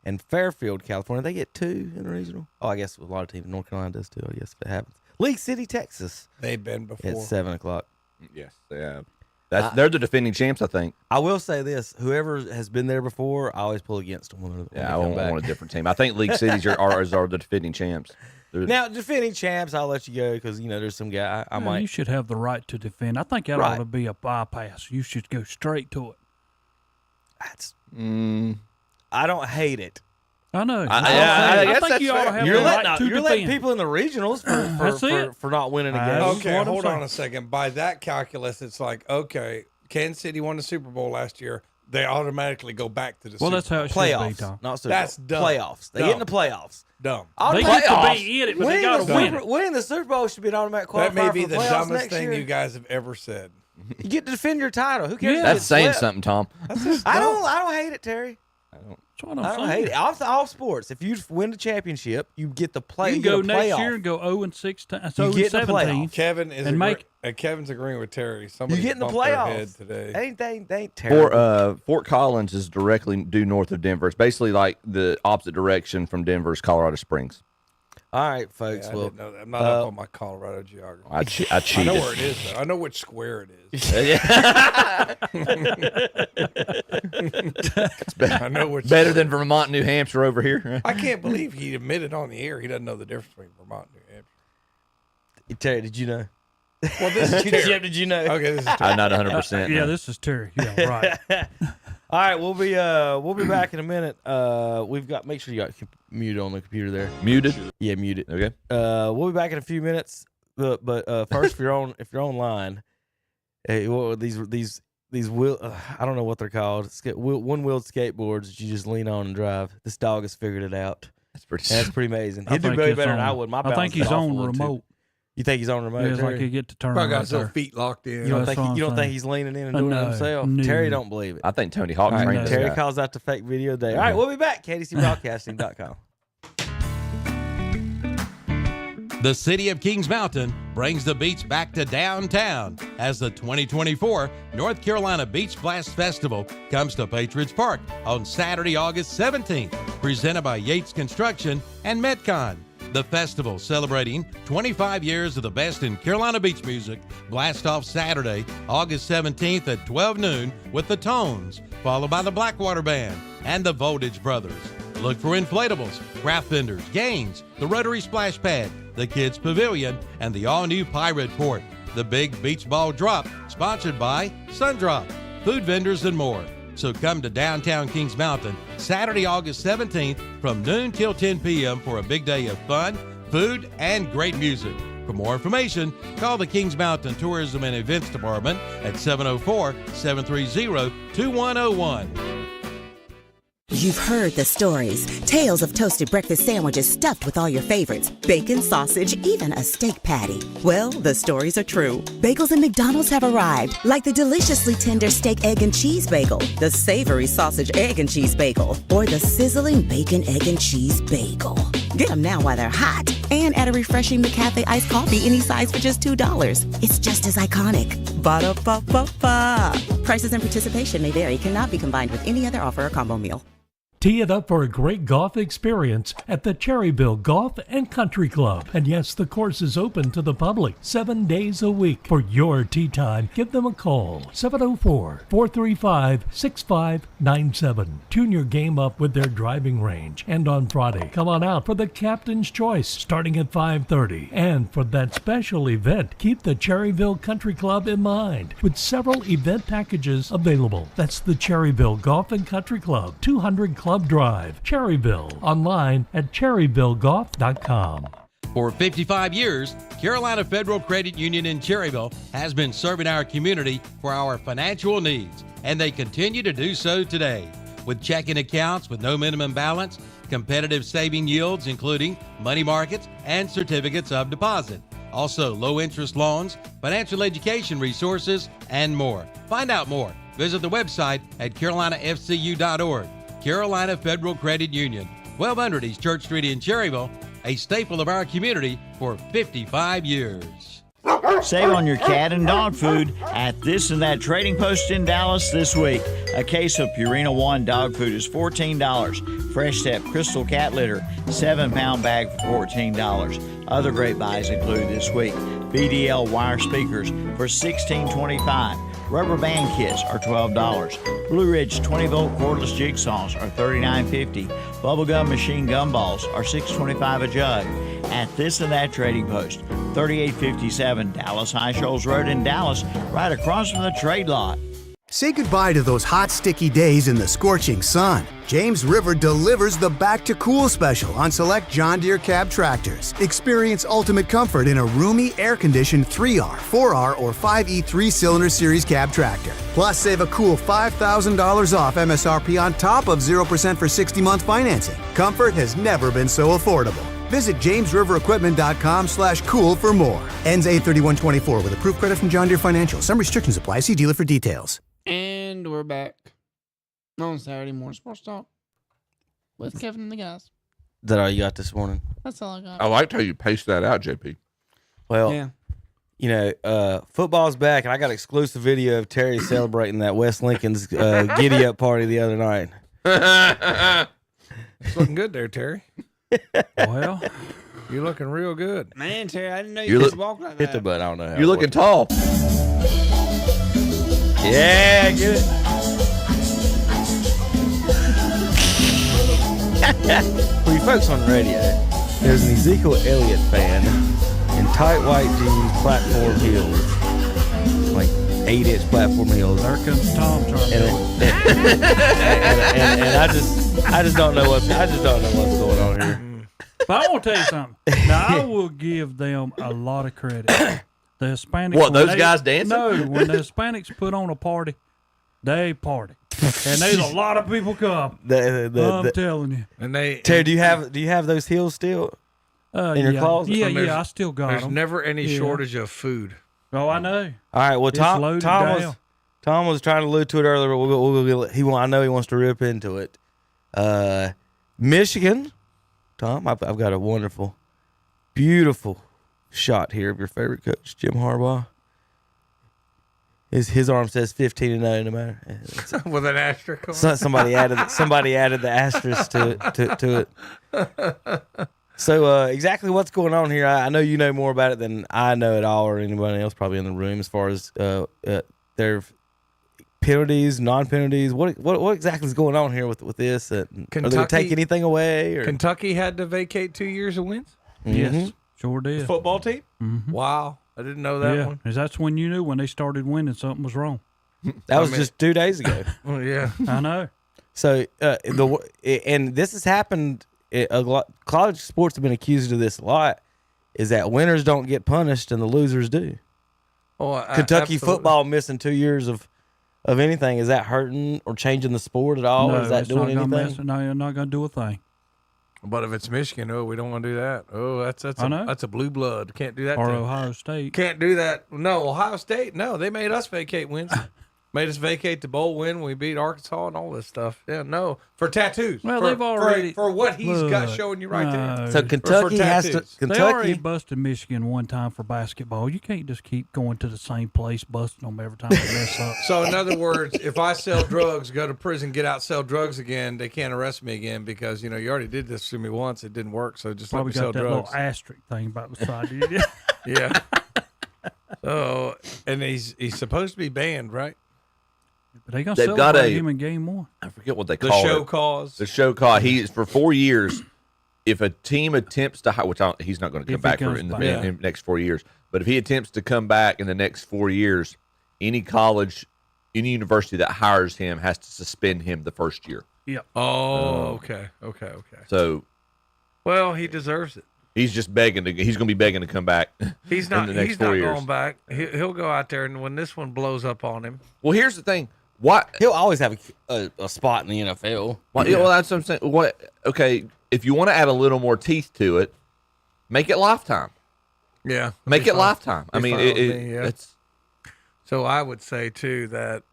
And Fairfield, California. They get 2 in the regional. Oh, I guess a lot of teams in North Carolina does too, I guess, if it happens. League City, Texas. They've been before. At 7 o'clock. Yes, they have. They're the defending champs, I think. I will say this: whoever has been there before, I always pull against them. When I want a different team. I think League Cities are the defending champs. Now, defending champs, I'll let you go because there's some guy I might. You should have the right to defend. I think that ought to be a bypass. You should go straight to it. That's. I don't hate it. I know. I think you ought to have the right to You're defend. letting people in the regionals for not winning a game. Okay, hold on a second. By that calculus, it's like, okay, Kansas City won the Super Bowl last year. They automatically go back to the Super Bowl. That's how it should playoffs, be, Tom. not Super Bowl. That's dumb. Playoffs. They get in the playoffs. Dumb. They get to be in it, but they got to win it. Winning the Super Bowl should be an automatic qualifier. That may be for the playoffs dumbest next thing year. you guys have ever said. You get to defend your title. Who cares? Yeah. if That's it's saying swept? something, Tom. I don't hate it, Terry. That's what I I'm don't saying. hate it. All sports. If you win the championship, you get the play. You can go get a next playoff. year and go 0-16, You get in the 0-17. playoff. Kevin is And make- Kevin's agreeing with Terry. Somebody You get in the bumped their head playoffs today. They ain't terrible. Fort Collins is directly due north of Denver. It's basically like the opposite direction from Denver's Colorado Springs. All right, folks. Yeah, I well, didn't know that. I'm not up on my Colorado geography. I I cheated. know where it is, though. I know which square it is. I know which. Better than Vermont, New Hampshire over here. I can't believe he admitted on the air he doesn't know the difference between Vermont and New Hampshire. Terry, did you know? Well, this is Terry. Jim, did you know? Okay, this is Terry. I'm not 100%. Yeah, no. this is Terry. Yeah, right. All right, we'll be back in a minute. We've got make sure you got mute on the computer there. Muted? Yeah, mute it. Okay. We'll be back in a few minutes. But first, if you're online, these wheel I don't know what they're called. One-wheeled skateboards that you just lean on and drive. This dog has figured it out. That's pretty amazing. I He'd do think way it's better than on- I would. My I think balance he's is on awful, too. remote. You think he's on remote? Yeah, it's Terry? like you get to turn Probably got right his little there. feet locked in. You don't That's what I'm think saying. he's leaning in and doing it No, himself? no. Terry don't believe it. I think Tony Hawk All right, trained this Terry guy. calls out the fake video day. All right, we'll be back. KDCBroadcasting.com. The city of Kings Mountain brings the beach back to downtown as the 2024 North Carolina Beach Blast Festival comes to Patriots Park on Saturday, August 17th, presented by Yates Construction and Metcon. The festival, celebrating 25 years of the best in Carolina beach music, blast off Saturday, August 17th at 12 noon with the Tones, followed by the Blackwater Band and the Voltage Brothers. Look for inflatables, craft vendors, games, the Rotary Splash Pad, the Kids Pavilion, and the all-new Pirate Port. The Big Beach Ball Drop, sponsored by Sundrop, food vendors, and more. So come to downtown Kings Mountain Saturday, August 17th from noon till 10 p.m. for a big day of fun, food, and great music. For more information, call the Kings Mountain Tourism and Events Department at 704-730-2101. You've heard the stories, tales of toasted breakfast sandwiches stuffed with all your favorites, bacon, sausage, even a steak patty. Well, the stories are true. Bagels and McDonald's have arrived, like the deliciously tender steak, egg, and cheese bagel, the savory sausage, egg, and cheese bagel, or the sizzling bacon, egg, and cheese bagel. Get them now while they're hot, and at a refreshing McCafe iced coffee any size for just $2. It's just as iconic. Ba-da-ba-ba-ba. Prices and participation may vary, cannot be combined with any other offer or combo meal. Tee it up for a great golf experience at the Cherryville Golf and Country Club. And yes, the course is open to the public 7 days a week. For your tee time, give them a call, 704-435-6597. Tune your game up with their driving range. And on Friday, come on out for the Captain's Choice, starting at 5:30. And for that special event, keep the Cherryville Country Club in mind, with several event packages available. That's the Cherryville Golf and Country Club, 200 Club Drive, Cherryville. Online at cherryvillegolf.com. For 55 years, Carolina Federal Credit Union in Cherryville has been serving our community for our financial needs, and they continue to do so today. With checking accounts with no minimum balance, competitive saving yields including money markets and certificates of deposit. Also, low interest loans, financial education resources, and more. Find out more. Visit the website at carolinafcu.org. Carolina Federal Credit Union, 1200 East Church Street in Cherryville, a staple of our community for 55 years. Save on your cat and dog food at This and That Trading Post in Dallas this week. A case of Purina One dog food is $14. Fresh Step Crystal Cat Litter, 7-pound bag for $14. Other great buys include this week BDL wire speakers for $16.25. Rubber band kits are $12. Blue Ridge 20-volt cordless jigsaws are $39.50. Bubblegum machine gumballs are $6.25 a jug. At This and That Trading Post, 3857 Dallas High Shoals Road in Dallas, right across from the trade lot. Say goodbye to those hot, sticky days in the scorching sun. James River delivers the Back to Cool special on select John Deere cab tractors. Experience ultimate comfort in a roomy, air-conditioned 3R, 4R, or 5E 3-cylinder series cab tractor. Plus, save a cool $5,000 off MSRP on top of 0% for 60-month financing. Comfort has never been so affordable. Visit jamesriverequipment.com/cool for more. Ends 8/31/24 with approved credit from John Deere Financial. Some restrictions apply. See dealer for details. And we're back on Saturday Morning Sports Talk with Kevin and the guys. Is that all you got this morning? That's all I got. I liked how you paced that out, JP. Well, Yeah. you know, football's back, and I got exclusive video of Terry celebrating that West Lincoln's giddy up party the other night. It's looking good there, Terry. Well, you're looking real good. Man, Terry, I didn't know you could walk like Hit the that. butt. I don't know how. You're looking tall. Yeah, get it. For you folks on the radio, there's an Ezekiel Elliott fan in tight white jeans, platform heels, like 8-inch platform heels. There comes Tom trying to and I just don't know what's going on here. But I want to tell you something. Now, I will give them a lot of credit. The Hispanics. What, when those guys dancing? No, when the Hispanics put on a party, they party. And there's a lot of people come. I'm telling you. And they, Terry, do you have those heels still in your closet? Yeah, I still got them. There's never any shortage of food. Oh, I know. All right. Well, It's Tom loaded was trying to allude to it earlier. I know he wants to rip into it. Michigan, Tom, I've got a wonderful, beautiful shot here of your favorite coach, Jim Harbaugh. His arm says 15-0, no matter. With an asterisk on it. Somebody added the asterisk to it. So exactly what's going on here? I know you know more about it than I know at all, or anybody else probably in the room, as far as their penalties, non-penalties. What exactly is going on here with this? Are they going to take anything away? Or? Kentucky had to vacate 2 years of wins? Yes, sure did. The football team? Mm-hmm. Wow. I didn't know that one. Because that's when you knew when they started winning something was wrong. That was just 2 days ago. Oh, yeah. I know. So and this has happened a lot. College sports have been accused of this a lot. Is that winners don't get punished and the losers do? Oh, Kentucky absolutely. football missing 2 years of anything, is that hurting or changing the sport at all? No, or is that it's doing not gonna anything? no, you're not going to do a thing. But if it's Michigan, we don't want to do that. Oh, that's a blue blood. Can't do that. Or to Ohio State. Can't do that. No, Ohio State. No, they made us vacate wins. Made us vacate the bowl win when we beat Arkansas and all this stuff. Yeah, no, for tattoos. Well, for, they've already for what he's got showing you right there. So Kentucky has to. They already busted Michigan one time for basketball. You can't just keep going to the same place, busting them every time they mess up. So in other words, if I sell drugs, go to prison, get out, sell drugs again, they can't arrest me again because you already did this to me once. It didn't work, so just Probably let me sell got that drugs. little asterisk thing about beside you. Yeah. So and he's supposed to be banned, right? But they gonna They've celebrate got him in game one. I forget what they The call it. show cause. The show cause. He's for 4 years. If a team attempts to, which he's not going to come back for in the next 4 years, but if he attempts to come back in the next 4 years, any college, any university that hires him has to suspend him the first year. Yep. Oh, okay. So, well, he deserves it. He's just begging to. He's going to be begging to come back. He's not. In the next He's 4 not years. going back. He'll go out there, and when this one blows up on him, Well, here's the thing. What He'll always have a spot in the NFL. Well, yeah, well, that's what I'm saying. What? Okay, if you want to add a little more teeth to it, make it lifetime. yeah, Make it lifetime. I mean, yeah. it's. So I would say too that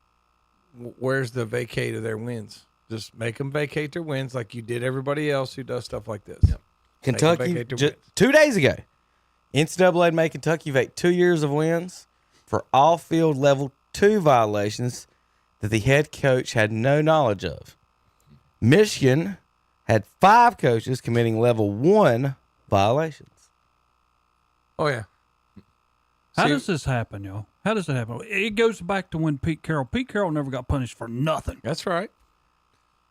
where's the vacate of their wins? Just make them vacate their wins like you did everybody else who does stuff like this. Yep. Kentucky, vacate their wins. 2 days ago, NCAA made Kentucky vacate 2 years of wins for all-field level 2 violations that the head coach had no knowledge of. Michigan had 5 coaches committing level 1 violations. Oh yeah. How See- does this happen, y'all? How does it happen? It goes back to when Pete Carroll never got punished for nothing. That's right.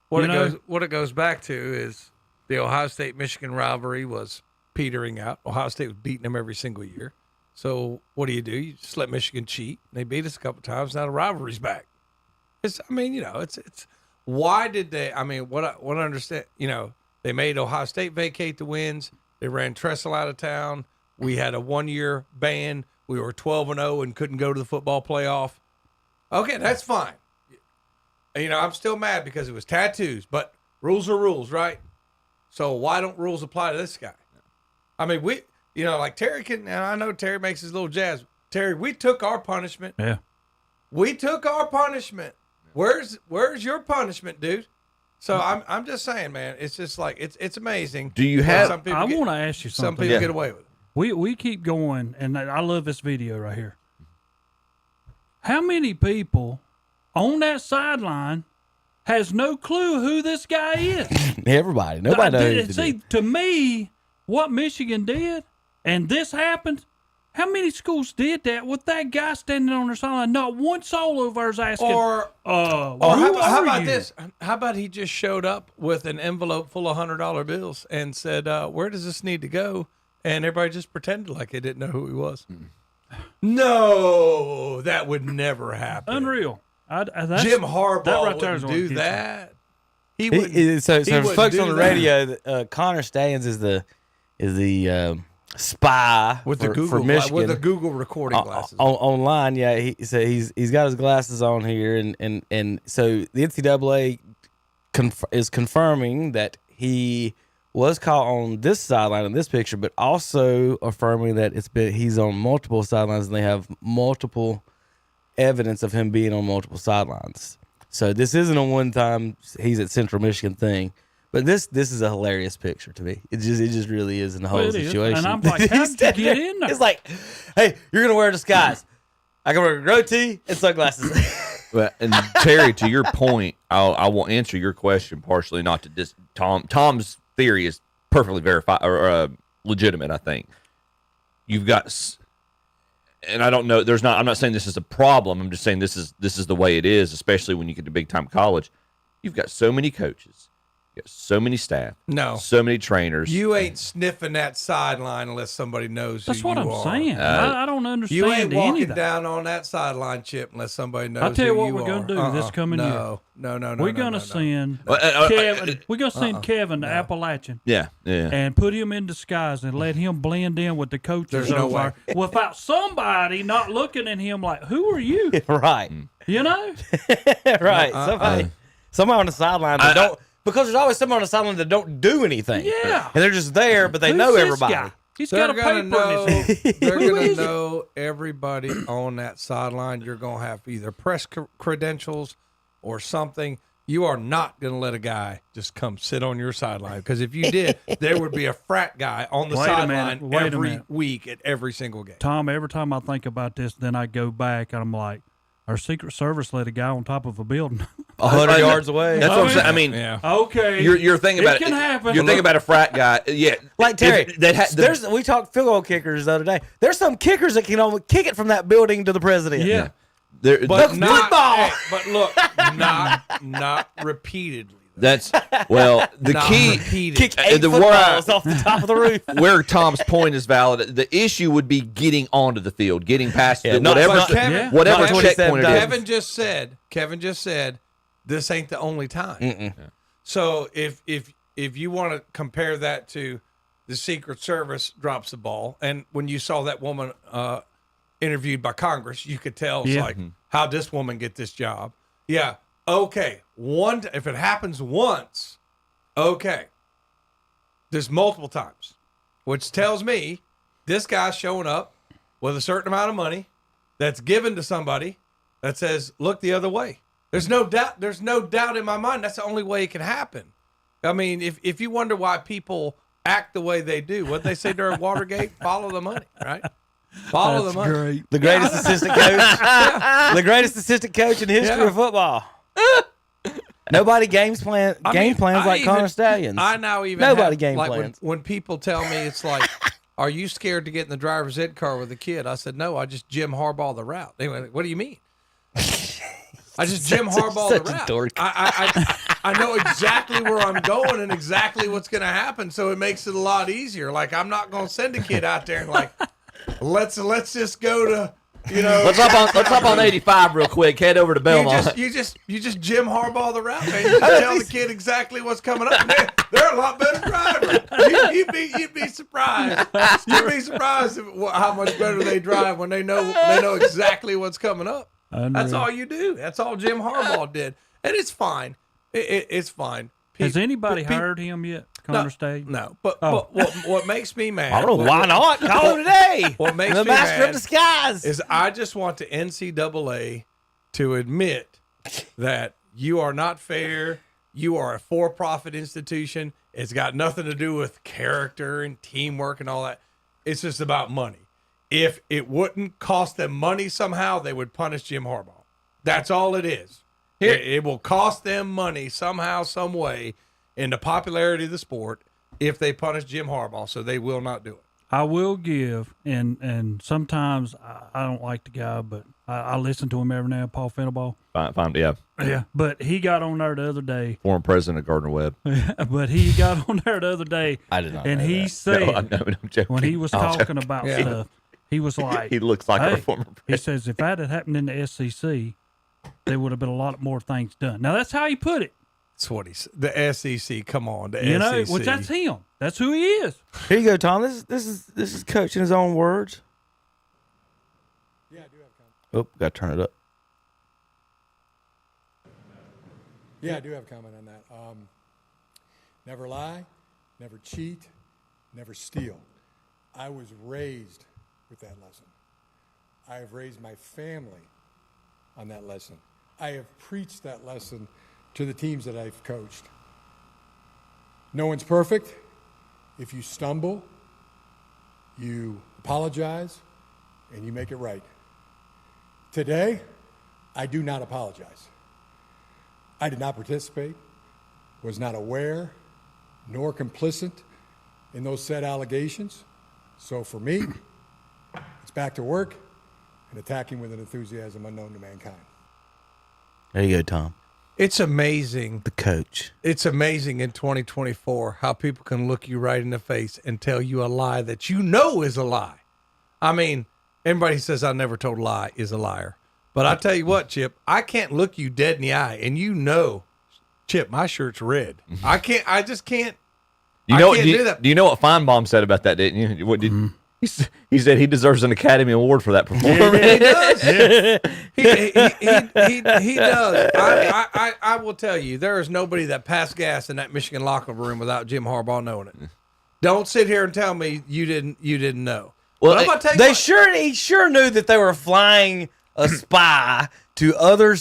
What You know? it goes back to is the Ohio State-Michigan rivalry was petering out. Ohio State was beating them every single year. So what do? You just let Michigan cheat. They beat us a couple times. Now the rivalry's back. It's why did they? I mean, what I understand, they made Ohio State vacate the wins. They ran Tressel out of town. We had a 1-year ban. We were 12-0 and couldn't go to the football playoff. Okay, that's fine. I'm still mad because it was tattoos, but rules are rules, right? So why don't rules apply to this guy? I mean, like Terry and I know Terry makes his little jazz. Terry, we took our punishment. Yeah. We took our punishment. Where's your punishment, dude? So I'm just saying, man, it's just like it's amazing. Do you have? I want to ask you something. Some people get away with it. We keep going, and I love this video right here. How many people on that sideline has no clue who this guy is? Everybody. Nobody knows. See, to me, what Michigan did, and this happened, how many schools did that with that guy standing on their sideline? Not one soul of ours asking. Or how how about this? How about he just showed up with an envelope full of $100 bills and said, "Where does this need to go?" And everybody just pretended like they didn't know who he was. No, that would never happen. Unreal. Jim Harbaugh that right there is wouldn't what do gets that. So he wouldn't folks do on the that. radio, Connor Stans is the spy with for, the Google for Michigan with the Google recording glasses online. Yeah, he's got his glasses on here, and so the NCAA is confirming that he was caught on this sideline in this picture, but also affirming that he's on multiple sidelines and they have multiple evidence of him being on multiple sidelines. So this isn't a one-time he's at Central Michigan thing, but this is a hilarious picture to me. It just really is in the whole situation. And I'm like, how did you get in there? It's like, hey, you're gonna wear a disguise. I can wear a goatee and sunglasses. Well, and Terry, to your point, I will answer your question partially. Not to dis Tom's theory is perfectly verified or legitimate. I think you've got, and I don't know. I'm not saying this is a problem. I'm just saying this is the way it is, especially when you get to big time college. You've got so many coaches, you got so many staff, so many trainers. You ain't sniffing that sideline unless somebody knows That's who what you I'm are. saying. I don't understand You ain't walking anything. down on that sideline, Chip, unless somebody knows. I'll tell you who what we're going to do this coming year. No. We're going to send Kevin. We're going to send Kevin to Appalachian. Yeah. And put him in disguise and let him blend in with the coaches There's no over there without somebody not looking at him like, who are you? Right. You know? Right. Somebody on the sideline that don't, because there's always someone on the sideline that don't do anything. Yeah. And they're just there, but they Who's know this everybody. guy? He's They're got a gonna paper in his hand. They're Who going is to it? know everybody on that sideline. You're going to have either press credentials or something. You are not going to let a guy just come sit on your sideline, because if you did, there would be a frat guy on the sideline every week at every single game. Tom, every time I think about this, then I go back and I'm like, our Secret Service let a guy on top of a building 100 yards away. That's what I'm saying. I mean, okay, you're thinking about it. Can happen. You're thinking about a frat guy. Yeah, like Terry. We talked field goal kickers the other day. There's some kickers that can only kick it from that building to the president. Yeah. But not football. Hey, but look, not repeatedly. That's the key. Kick 8 footballs off the top of the roof. Where Tom's point is valid. The issue would be getting onto the field, getting past whatever checkpoint it is. Kevin just said, this ain't the only time. So if you want to compare that to the Secret Service drops the ball. And when you saw that woman interviewed by Congress, you could tell it's like, how'd this woman get this job? Yeah, okay. If it happens once, okay. There's multiple times, which tells me this guy's showing up with a certain amount of money that's given to somebody that says, look the other way. There's no doubt in my mind that's the only way it can happen. I mean, if you wonder why people act the way they do, what they say during Watergate, follow the money, right? Follow the money. Great. The greatest assistant coach. The greatest assistant coach in the history of football. Nobody game plans like Connor Stallions. I now even nobody have, game like plans. When people tell me it's like, are you scared to get in the driver's ed car with a kid? I said, no, I just Jim Harbaugh the route. Anyway, what do you mean? I just Jim Harbaugh the route. Dork. I know exactly where I'm going and exactly what's going to happen, so it makes it a lot easier. Like, I'm not going to send a kid out there and like, let's just go to, let's hop on 85 real quick. Head over to Belmont. You just Jim Harbaugh the route, man. You just tell the kid exactly what's coming up. They're a lot better drivers. You'd be surprised. You'd be surprised how much better they drive when they know exactly what's coming up. That's all you do. That's all Jim Harbaugh did, and it's fine. It's fine. Has anybody hired him yet? Connor State? No, but what makes me mad? I don't know why not. Call him today. What makes the me master mad of disguise is I just want the NCAA to admit that you are not fair. You are a for-profit institution. It's got nothing to do with character and teamwork and all that. It's just about money. If it wouldn't cost them money somehow, they would punish Jim Harbaugh. That's all it is. It will cost them money somehow, some way, in the popularity of the sport if they punish Jim Harbaugh, so they will not do it. I will give, and sometimes I don't like the guy, but I listen to him every now and then, Paul Fennebaugh. Fine, yeah. Yeah, but he got on there the other day. Former president of Gardner Webb. But he got on there the other day. I did not and know he that. said, No, I'm joking. when he was talking about stuff, he was like, he looks like hey, a former president. He says, if that had happened in the SEC, there would have been a lot more things done. Now, that's how he put it. That's what he said. The SEC, come on, the SEC. Which that's him. That's who he is. Here you go, Tom. This is Coach in his own words. Yeah, I do have comment. Oh, got to turn it up. Yeah, I do have a comment on that. Never lie, never cheat, never steal. I was raised with that lesson. I have raised my family on that lesson. I have preached that lesson to the teams that I've coached. No one's perfect. If you stumble, you apologize, and you make it right. Today, I do not apologize. I did not participate, was not aware, nor complicit in those said allegations. So for me, it's back to work and attacking with an enthusiasm unknown to mankind. There you go, Tom. It's amazing. The coach. It's amazing in 2024 how people can look you right in the face and tell you a lie that you know is a lie. I mean, everybody says I never told a lie is a liar. But I tell you what, Chip, I can't look you dead in the eye and you know, Chip, my shirt's red. I just can't. Do you know what Feinbaum said about that, didn't you? What did he said he deserves an Academy Award for that performance. He does. He does. I will tell you, there is nobody that passed gas in that Michigan locker room without Jim Harbaugh knowing it. Don't sit here and tell me you didn't know. Well, he sure knew that they were flying a spy to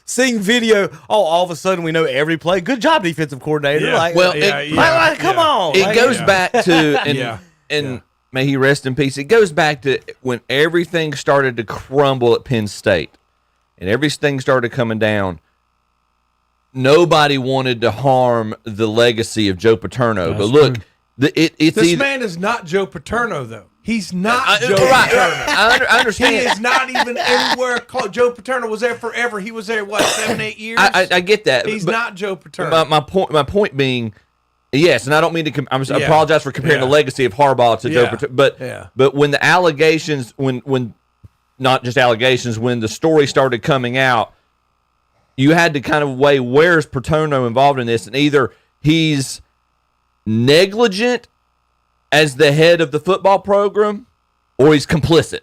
seeing video. Oh, all of a sudden we know every play. Good job, defensive coordinator. Yeah. Come on. It goes back to and may he rest in peace. It goes back to when everything started to crumble at Penn State, and everything started coming down. Nobody wanted to harm the legacy of Joe Paterno, but look, this man is not Joe Paterno though. He's not Joe Paterno. I understand. He is not even anywhere close. Joe Paterno was there forever. He was there, 7-8 years? I get that. He's not Joe Paterno. My point being, yes, and I don't mean to. I apologize for comparing the legacy of Harbaugh to Joe Paterno. But when the allegations, when not just allegations, when the story started coming out, you had to kind of weigh where's Paterno involved in this, and either he's negligent as the head of the football program, or he's complicit.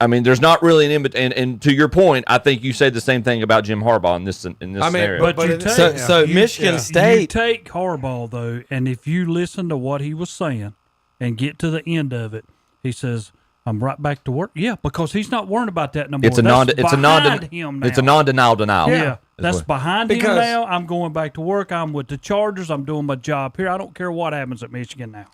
I mean, there's not really an and to your point, I think you said the same thing about Jim Harbaugh in this scenario. But you take, Michigan State. You take Harbaugh though, and if you listen to what he was saying and get to the end of it, he says, "I'm right back to work." Yeah, because he's not worrying about that no more. It's a non-denial denial. Yeah, that's behind him now. I'm going back to work. I'm with the Chargers. I'm doing my job here. I don't care what happens at Michigan now.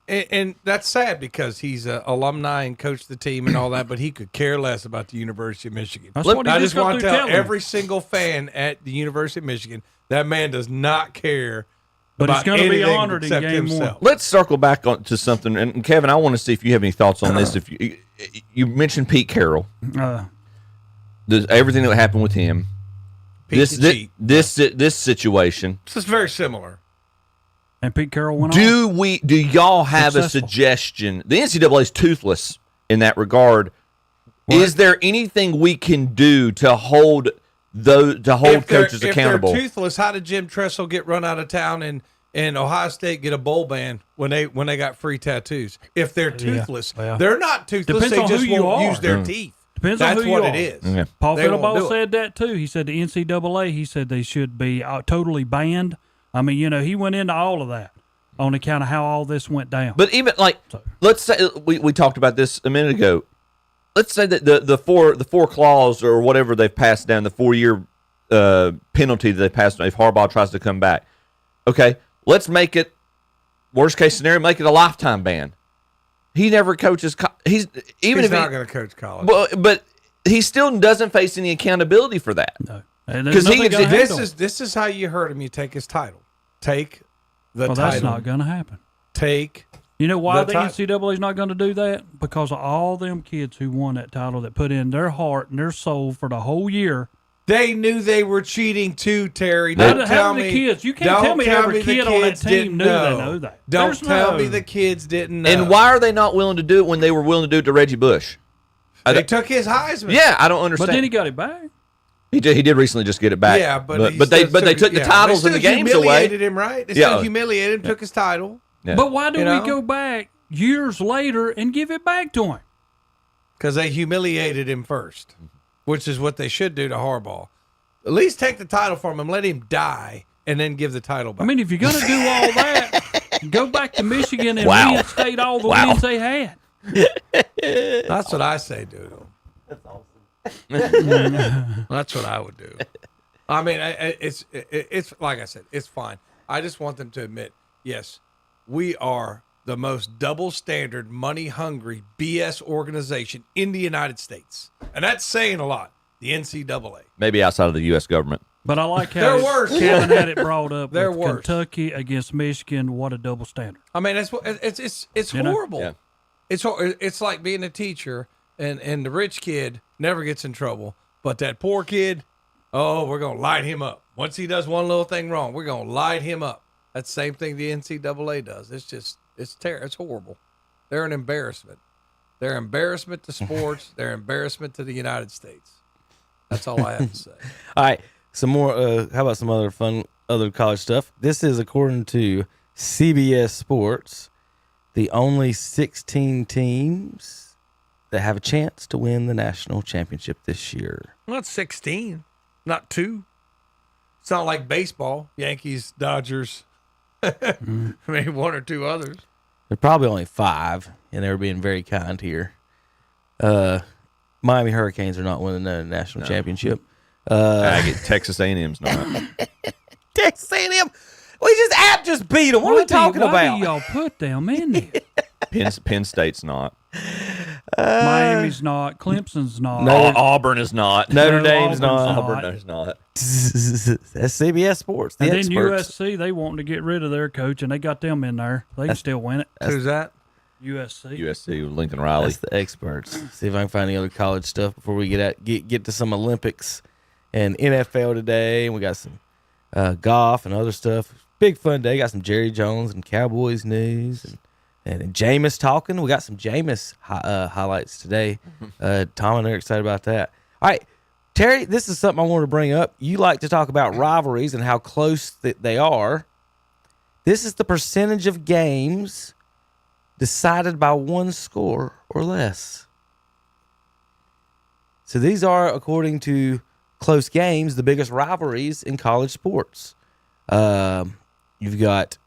And that's sad because he's an alumni and coached the team and all that, but he could care less about the University of Michigan. That's what he I just just want got to through tell telling. every single fan at the University of Michigan that man does not care. But he's about going to be anything honored in except game himself. one. Let's circle back on to something, and Kevin, I want to see if you have any thoughts on this. If you mentioned Pete Carroll, everything that happened with him, this situation, This is very similar. And Pete Carroll went Do y'all have Successful. a suggestion? The NCAA is toothless in that regard. Is there anything we can do to hold coaches accountable? If they're toothless, how did Jim Tressel get run out of town and Ohio State get a bowl ban when they got free tattoos? If they're toothless, they're not toothless. Depends They on just who you won't are. use their teeth. Depends That's on who what you it are. is. Yeah. Paul They won't Fiddleball do it. said that too. He said the NCAA, he said they should be totally banned. I mean, he went into all of that on account of how all this went down. But even let's say we talked about this a minute ago. Let's say that the four clause or whatever they've passed down, the 4-year penalty that they passed if Harbaugh tries to come back. Okay, let's make it worst case scenario, make it a lifetime ban. He never coaches. He's not going to coach college. But he still doesn't face any accountability for that. No, because this is how you hurt him. You take his title. Take the title. That's not going to happen. Take. You know why the the title. NCAA is not going to do that? Because of all them kids who won that title that put in their heart and their soul for the whole year. They knew they were cheating too, Terry. How Don't tell did me the kids? You can't tell me every the kid on that kids team didn't knew they know that. Don't There's tell me no- the kids didn't know. And why are they not willing to do it when they were willing to do it to Reggie Bush? They took his Heisman. Yeah, I don't understand. But then he got it back. He did recently just get it back. Yeah, but they took the titles and the games away. Humiliated him, right? They still humiliated him. Took his title. Yeah. But why do You we know? go back years later and give it back to him? Because they humiliated him first, which is what they should do to Harbaugh. At least take the title from him, let him die, and then give the title back. I mean, if you're going to do all that, go back to Michigan and Wow. reinstate all the Wow. wins they had. That's what I say, dude. That's awesome. That's what I would do. I mean, it's like I said, it's fine. I just want them to admit, yes, we are the most double standard, money hungry BS organization in the United States, and that's saying a lot. The NCAA. Maybe outside of the U.S. government. But I like how They're worse. Kevin had it brought up They're with worse. Kentucky against Michigan. What a double standard. I mean, it's You know? horrible. Yeah. It's like being a teacher, and the rich kid never gets in trouble, but that poor kid, oh, we're gonna light him up. Once he does one little thing wrong, we're gonna light him up. That's the same thing the NCAA does. It's terrible. It's horrible. They're an embarrassment. They're embarrassment to sports. They're embarrassment to the United States. That's all I have to say. All right, some more. How about some other fun, other college stuff? This is according to CBS Sports, the only 16 teams that have a chance to win the national championship this year. Well, it's 16, not 2. It's not like baseball. Yankees, Dodgers, maybe 1 or 2 others. They're probably only 5, and they're being very kind here. Miami Hurricanes are not winning the national championship. I get Texas A&M's not. Texas A&M. We just beat them. What are we talking why about? do y'all put them in there? Penn State's not. Miami's not. Clemson's not. Auburn is not. Notre No, Dame's not. Auburn is not. That's CBS Sports. The And then experts. USC, they wanting to get rid of their coach, and they got them in there. They can still win it. Who's that? USC. USC, Lincoln Riley. That's the experts. See if I can find any other college stuff before we get to some Olympics and NFL today. And we got some golf and other stuff. Big fun day. Got some Jerry Jones and Cowboys news and Jameis talking. We got some Jameis highlights today. Tom and I are excited about that. All right, Terry, this is something I want to bring up. You like to talk about rivalries and how close that they are. This is the percentage of games decided by one score or less. So these are, according to close games, the biggest rivalries in college sports. You've got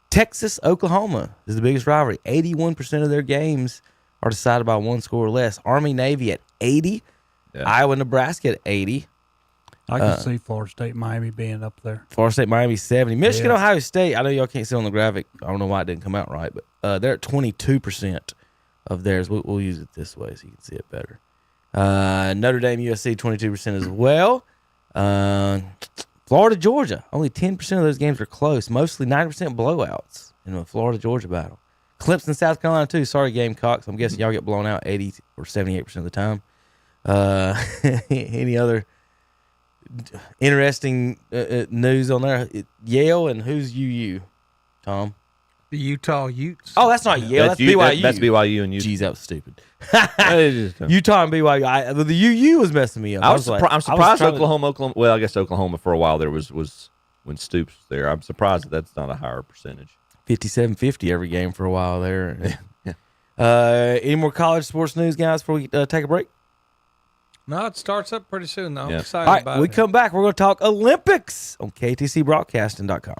Texas, Oklahoma is the biggest rivalry. 81% of their games are decided by one score or less. Army, Navy at 80. Yeah. Iowa, Nebraska at 80. I can see Florida State, Miami being up there. Florida State, Miami 70. Michigan, Ohio State. I know y'all can't see on the graphic. I don't know why it didn't come out right, but they're at 22% of theirs. We'll use it this way so you can see it better. Notre Dame, USC, 22% as well. Florida, Georgia, only 10% of those games are close. Mostly 90% blowouts in a Florida, Georgia battle. Clemson, South Carolina, too. Sorry, Gamecocks. I'm guessing y'all get blown out 80 or 78% of the time. Any other interesting news on there? Yale and who's UU, Tom? The Utah Utes. Oh, that's not Yale. That's BYU. That's BYU and Utah. Jeez, that was stupid. Utah and BYU. The UU was messing me up. I'm surprised Oklahoma. Well, I guess Oklahoma for a while there was when Stoops was there. I'm surprised that's not a higher percentage. 57-50 every game for a while there. Any more college sports news, guys, before we take a break? No, it starts up pretty soon, though. I'm excited All right, about it. we come back. We're going to talk Olympics on KTCBroadcasting.com.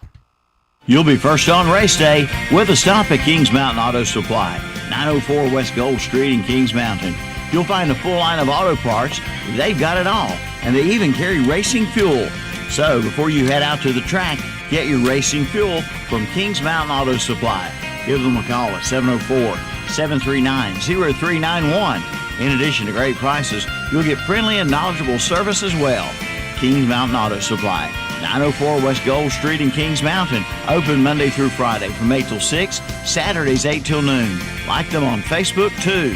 You'll be first on race day with a stop at Kings Mountain Auto Supply, 904 West Gold Street in Kings Mountain. You'll find a full line of auto parts. They've got it all, and they even carry racing fuel. So before you head out to the track, get your racing fuel from Kings Mountain Auto Supply. Give them a call at 704-739-0391. In addition to great prices, you'll get friendly and knowledgeable service as well. Kings Mountain Auto Supply, 904 West Gold Street in Kings Mountain. Open Monday through Friday from 8 till 6, Saturdays 8 till noon. Like them on Facebook, too.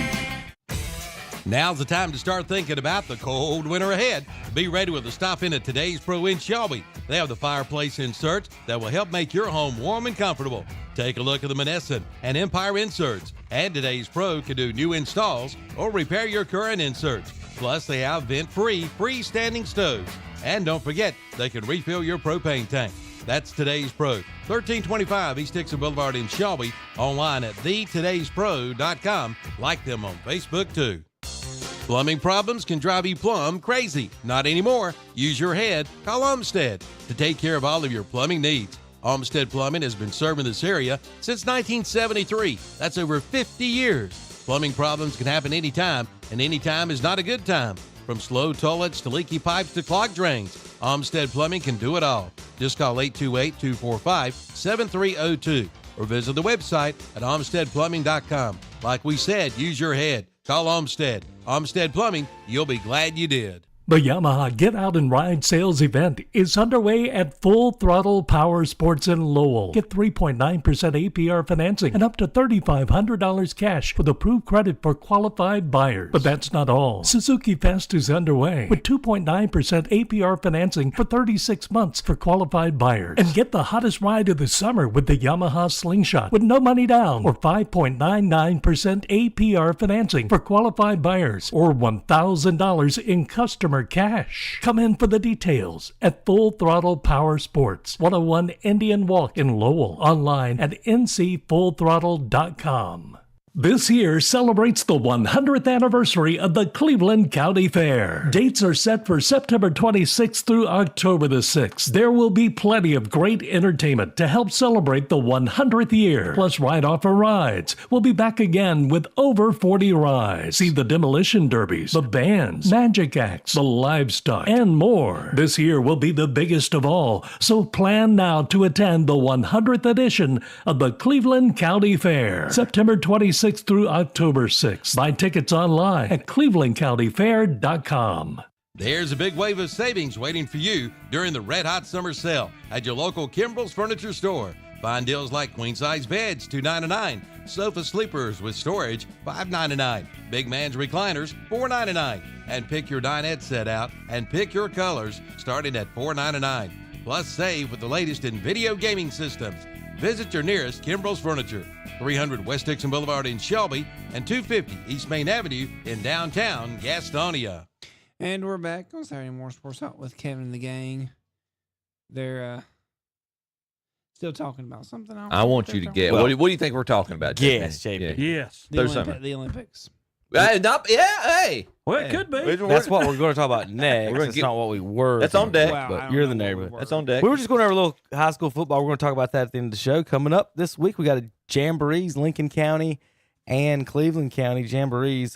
Now's the time to start thinking about the cold winter ahead. Be ready with a stop in at Today's Pro in Shelby. They have the fireplace inserts that will help make your home warm and comfortable. Take a look at the Monessen and Empire inserts. And Today's Pro can do new installs or repair your current inserts. Plus, they have vent-free, freestanding stoves. And don't forget, they can refill your propane tank. That's Today's Pro, 1325 East Dixon Boulevard in Shelby. Online at thetodayspro.com. Like them on Facebook, too. Plumbing problems can drive you plumb crazy. Not anymore. Use your head. Call Olmsted to take care of all of your plumbing needs. Olmsted Plumbing has been serving this area since 1973. That's over 50 years. Plumbing problems can happen anytime, and anytime is not a good time. From slow toilets to leaky pipes to clogged drains, Olmsted Plumbing can do it all. Just call 828-245-7302 or visit the website at olmstedplumbing.com. Like we said, use your head. Call Olmsted. Olmsted Plumbing, you'll be glad you did. The Yamaha Get Out and Ride sales event is underway at Full Throttle Power Sports in Lowell. Get 3.9% APR financing and up to $3,500 cash with approved credit for qualified buyers. But that's not all. Suzuki Fest is underway with 2.9% APR financing for 36 months for qualified buyers. And get the hottest ride of the summer with the Yamaha Slingshot with no money down or 5.99% APR financing for qualified buyers or $1,000 in customer cash. Come in for the details at Full Throttle Power Sports, 101 Indian Walk in Lowell. Online at ncfullthrottle.com. This year celebrates the 100th anniversary of the Cleveland County Fair. Dates are set for September 26th through October the 6th. There will be plenty of great entertainment to help celebrate the 100th year. Plus ride-offer rides. We'll be back again with over 40 rides. See the demolition derbies, the bands, magic acts, the livestock, and more. This year will be the biggest of all, so plan now to attend the 100th edition of the Cleveland County Fair. September 26th through October 6th. Buy tickets online at clevelandcountyfair.com. There's a big wave of savings waiting for you during the Red Hot Summer Sale at your local Kimbrell's Furniture Store. Find deals like queen-size beds, $299, sofa sleepers with storage, $599, big man's recliners, $499, and pick your dinette set out and pick your colors starting at $499. Plus, save with the latest in video gaming systems. Visit your nearest Kimbrell's Furniture, 300 West Dixon Boulevard in Shelby and 250 East Main Avenue in downtown Gastonia. And we're back on Saturday Morning Sports Talk with Kevin and the gang. They're Still talking about something else? I want you to guess. Well, What do you think we're talking about? Yes, JP? JP. Yes. The Olympics. Hey. Well, it could be. That's what we're going to talk about next. gonna It's get- not what we were. That's on deck. Wow, I But don't you're know in the what we neighborhood. were. That's on deck. We were just going over a little high school football. We're going to talk about that at the end of the show. Coming up this week, we got a Jamborees, Lincoln County and Cleveland County Jamborees.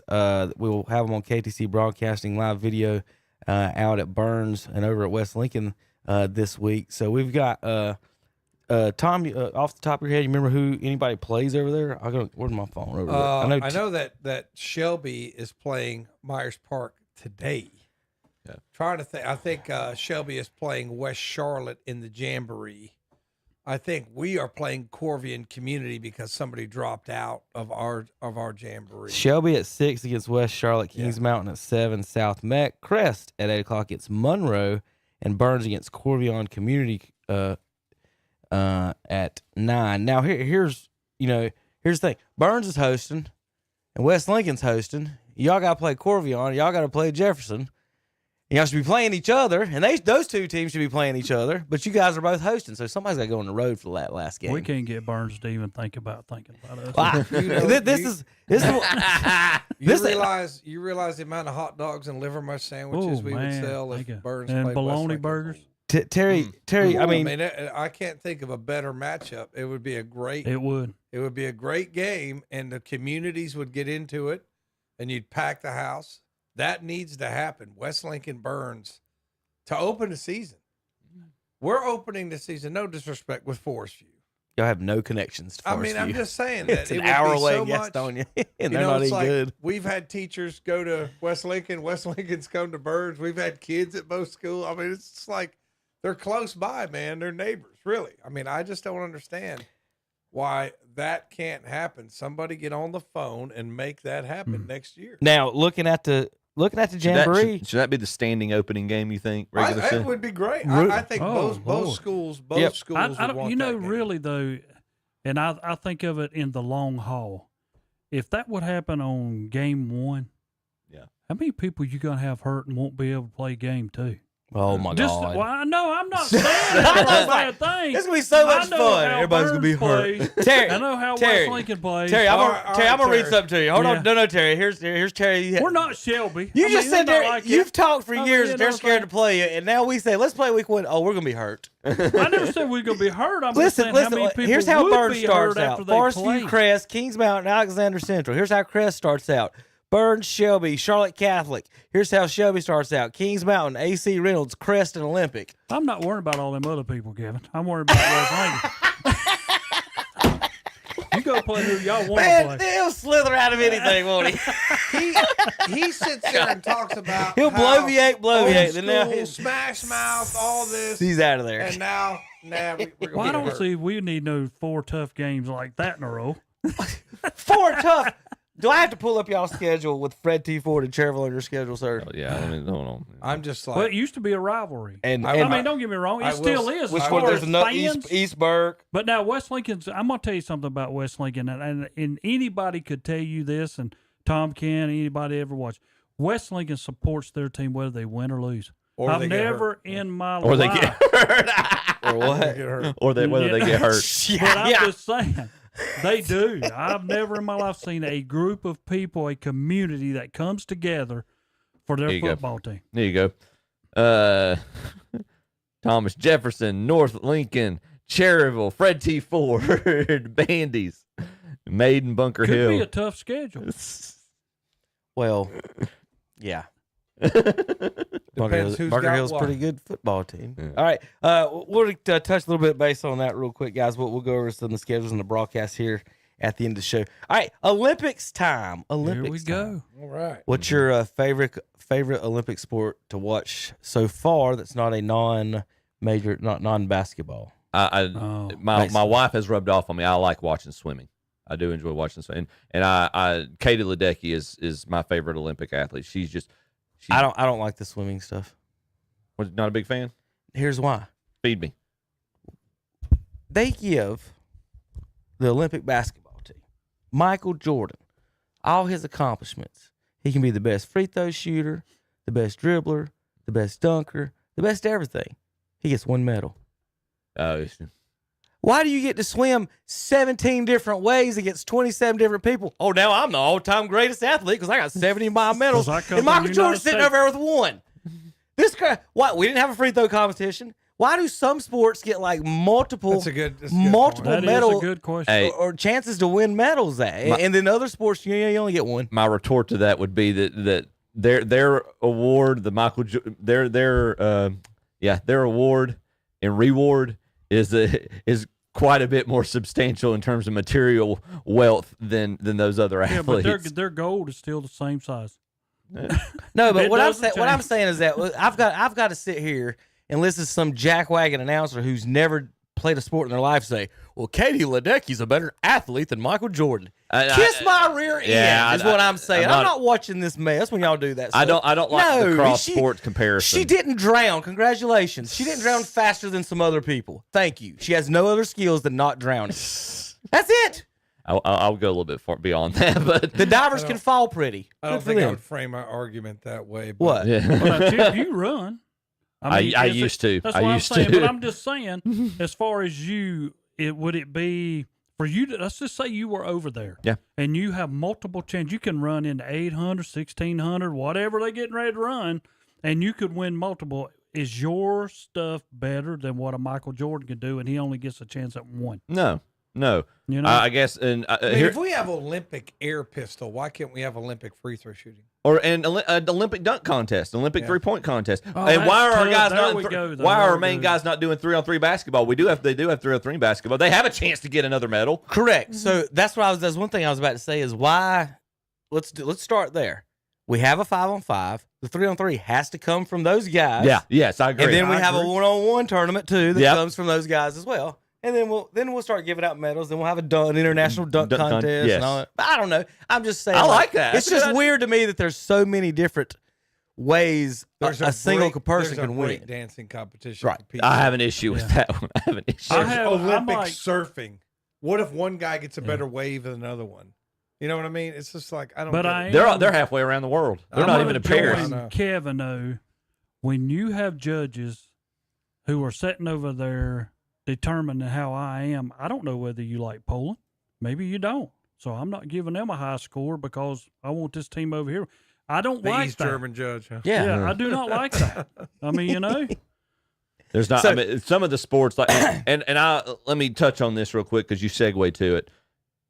We'll have them on KTC Broadcasting live video out at Burns and over at West Lincoln this week. So we've got Tom, off the top of your head, you remember who anybody plays over there? Where's my phone over there? I know that Shelby is playing Myers Park today. Yeah. Trying to think. I think Shelby is playing West Charlotte in the Jamboree. I think we are playing Corvian Community because somebody dropped out of our Jamboree. Shelby at 6 against West Charlotte, Kings Mountain at 7, South Meck, Crest at 8 o'clock against Monroe, and Burns against Corvion Community at 9. Now here's the thing. Burns is hosting, and West Lincoln's hosting. Y'all got to play Corvion. Y'all got to play Jefferson. Y'all should be playing each other, and those two teams should be playing each other. But you guys are both hosting, so somebody's got to go on the road for that last game. We can't get Burns to even think about us. You realize the amount of hot dogs and liver mush sandwiches we would sell if Burns and played bologna burgers. Terry. I can't think of a better matchup. It would be a great. It would be a great game, and the communities would get into it, and you'd pack the house. That needs to happen. West Lincoln Burns to open the season. We're opening the season. No disrespect with Forest View. Y'all have no connections to Forest View. I'm just saying that it's an hour away in Gastonia, and they're not even good. We've had teachers go to West Lincoln. West Lincoln's come to Burns. We've had kids at both schools. I mean, it's just like they're close by, man. They're neighbors, really. I mean, I just don't understand why that can't happen. Somebody get on the phone and make that happen next year. Now, looking at the Jamboree. Should that be the standing opening game, you think? It would be great. I think both schools would want you know, that game. really, though, and I think of it in the long haul. If that would happen on game 1, how many people you going to have hurt and won't be able to play game 2? Oh, my God. Well, I know. I'm not saying that's a bad thing. It's going to be so much fun. Everybody's going to be hurt. Terry, I know how West Lincoln plays. Terry, I'm going to read something to you. Hold on. No, Terry. Here's Terry. We're not Shelby. You just said there, like you've talked for years that they're scared to play you, and now we say, let's play week 1. Oh, we're going to be hurt. I never said we're going to be hurt. I'm just saying how many people here's how would Burns be starts hurt out. after they Forest play. View, Crest, Kings Mountain, Alexander Central. Here's how Crest starts out. Burns, Shelby, Charlotte Catholic. Here's how Shelby starts out. Kings Mountain, AC Reynolds, Crest, and Olympic. I'm not worried about all them other people, Kevin. I'm worried about West Lincoln. You go play who y'all want to play. He'll slither out of anything, won't he? He sits there and talks about He'll bloviate. Then now smash mouth, all this. He's out of there. And now we're going Well, I don't see we need no 4 tough games like that in a row. 4 tough. Do I have to pull up y'all's schedule with Fred T. Ford and Cherville on your schedule, sir? Oh, yeah, I mean, hold on. I'm just like. Well, it used to be a rivalry. And I mean, don't get me wrong, it still is. Which as one? far There's as another fans. East Burke. But now West Lincoln's. I'm gonna tell you something about West Lincoln, and anybody could tell you this, and Tom can. Anybody ever watch? West Lincoln supports their team whether they win or lose. Or I've they get never hurt. in my Or they life. get hurt. Or what? Or whether they get hurt. But I'm just saying. They do. I've never in my life seen a group of people, a community that comes together for their football team. There you go. Thomas Jefferson, North Lincoln, Cherryville, Fred T. Ford, Bandies, Maiden, Bunker Hill. Could be a tough schedule. Well, yeah. Depends who's Bunker got Hill's a what. pretty good football team. Yeah. All right. We'll touch a little bit based on that real quick, guys. We'll go over some of the schedules and the broadcast here at the end of the show. All right. Olympics time. Here we go. All right. What's your favorite Olympic sport to watch so far that's not a non-major, not non-basketball? My wife has rubbed off on me. I like watching swimming. I do enjoy watching swimming. And Katie Ledecky is my favorite Olympic athlete. I don't like the swimming stuff. Was not a big fan? Here's why. Feed me. They give the Olympic basketball team Michael Jordan all his accomplishments. He can be the best free throw shooter, the best dribbler, the best dunker, the best everything. He gets 1 medal. Why do you get to swim 17 different ways against 27 different people? Oh, now I'm the all-time greatest athlete because I got 70-mile medals, and Michael Jordan's sitting over there with one. This guy, what? We didn't have a free throw competition. Why do some sports get like multiple medals That is a good question. or chances to win medals and then other sports you only get one? My retort to that would be that their award, the their award and reward is quite a bit more substantial in terms of material wealth than those other athletes. Yeah, but their gold is still the same size. No, but what I'm saying is that I've got to sit here and listen to some jackwagon announcer who's never played a sport in their life say, "Well, Katie Ledecky's a better athlete than Michael Jordan." Kiss my rear end is what I'm saying. I'm not watching this mess when y'all do that stuff. I don't like the cross sports comparison. She didn't drown. Congratulations. She didn't drown faster than some other people. Thank you. She has no other skills than not drowning. That's it. I'll go a little bit far beyond that, but the divers can fall pretty. I don't think I would frame my argument that way. But What? Well, you run. I used to. That's what I'm saying. But I'm just saying, as far as would it be for you to, let's just say you were over there. Yeah. And you have multiple chances. You can run into 800, 1600, whatever they're getting ready to run, and you could win multiple. Is your stuff better than what a Michael Jordan could do, and he only gets a chance at one? No. You know? I guess. And if we have Olympic air pistol, why can't we have Olympic free throw shooting? Or an Olympic dunk contest, Olympic 3-point contest. Oh, and why are our guys why are our main guys not doing 3-on-3 basketball? They do have 3-on-3 basketball. They have a chance to get another medal. Correct. So that's what that's one thing I was about to say is why. Let's start there. We have a 5-on-5. The 3-on-3 has to come from those guys. Yeah. Yes, I agree. And then we have a 1-on-1 tournament too that comes from those guys as well. And then we'll start giving out medals. Then we'll have an international dunk contest. Yes. And all that. But I don't know. I'm just saying. I like that. It's just weird to me that there's so many different ways a single person can win. Break dancing competition. Right. I have an issue with that one. I have an issue. Olympic surfing. What if one guy gets a better wave than another one? You know what I mean? It's just like I don't. But they're halfway around the world. They're not even in Paris. Kevin, though, when you have judges who are sitting over there determining how I am, I don't know whether you like Poland. Maybe you don't. So I'm not giving them a high score because I want this team over here. I don't like East that. German judge. Huh? Yeah, I do not like that. I mean, There's not. I mean, some of the sports like, and let me touch on this real quick because you segue to it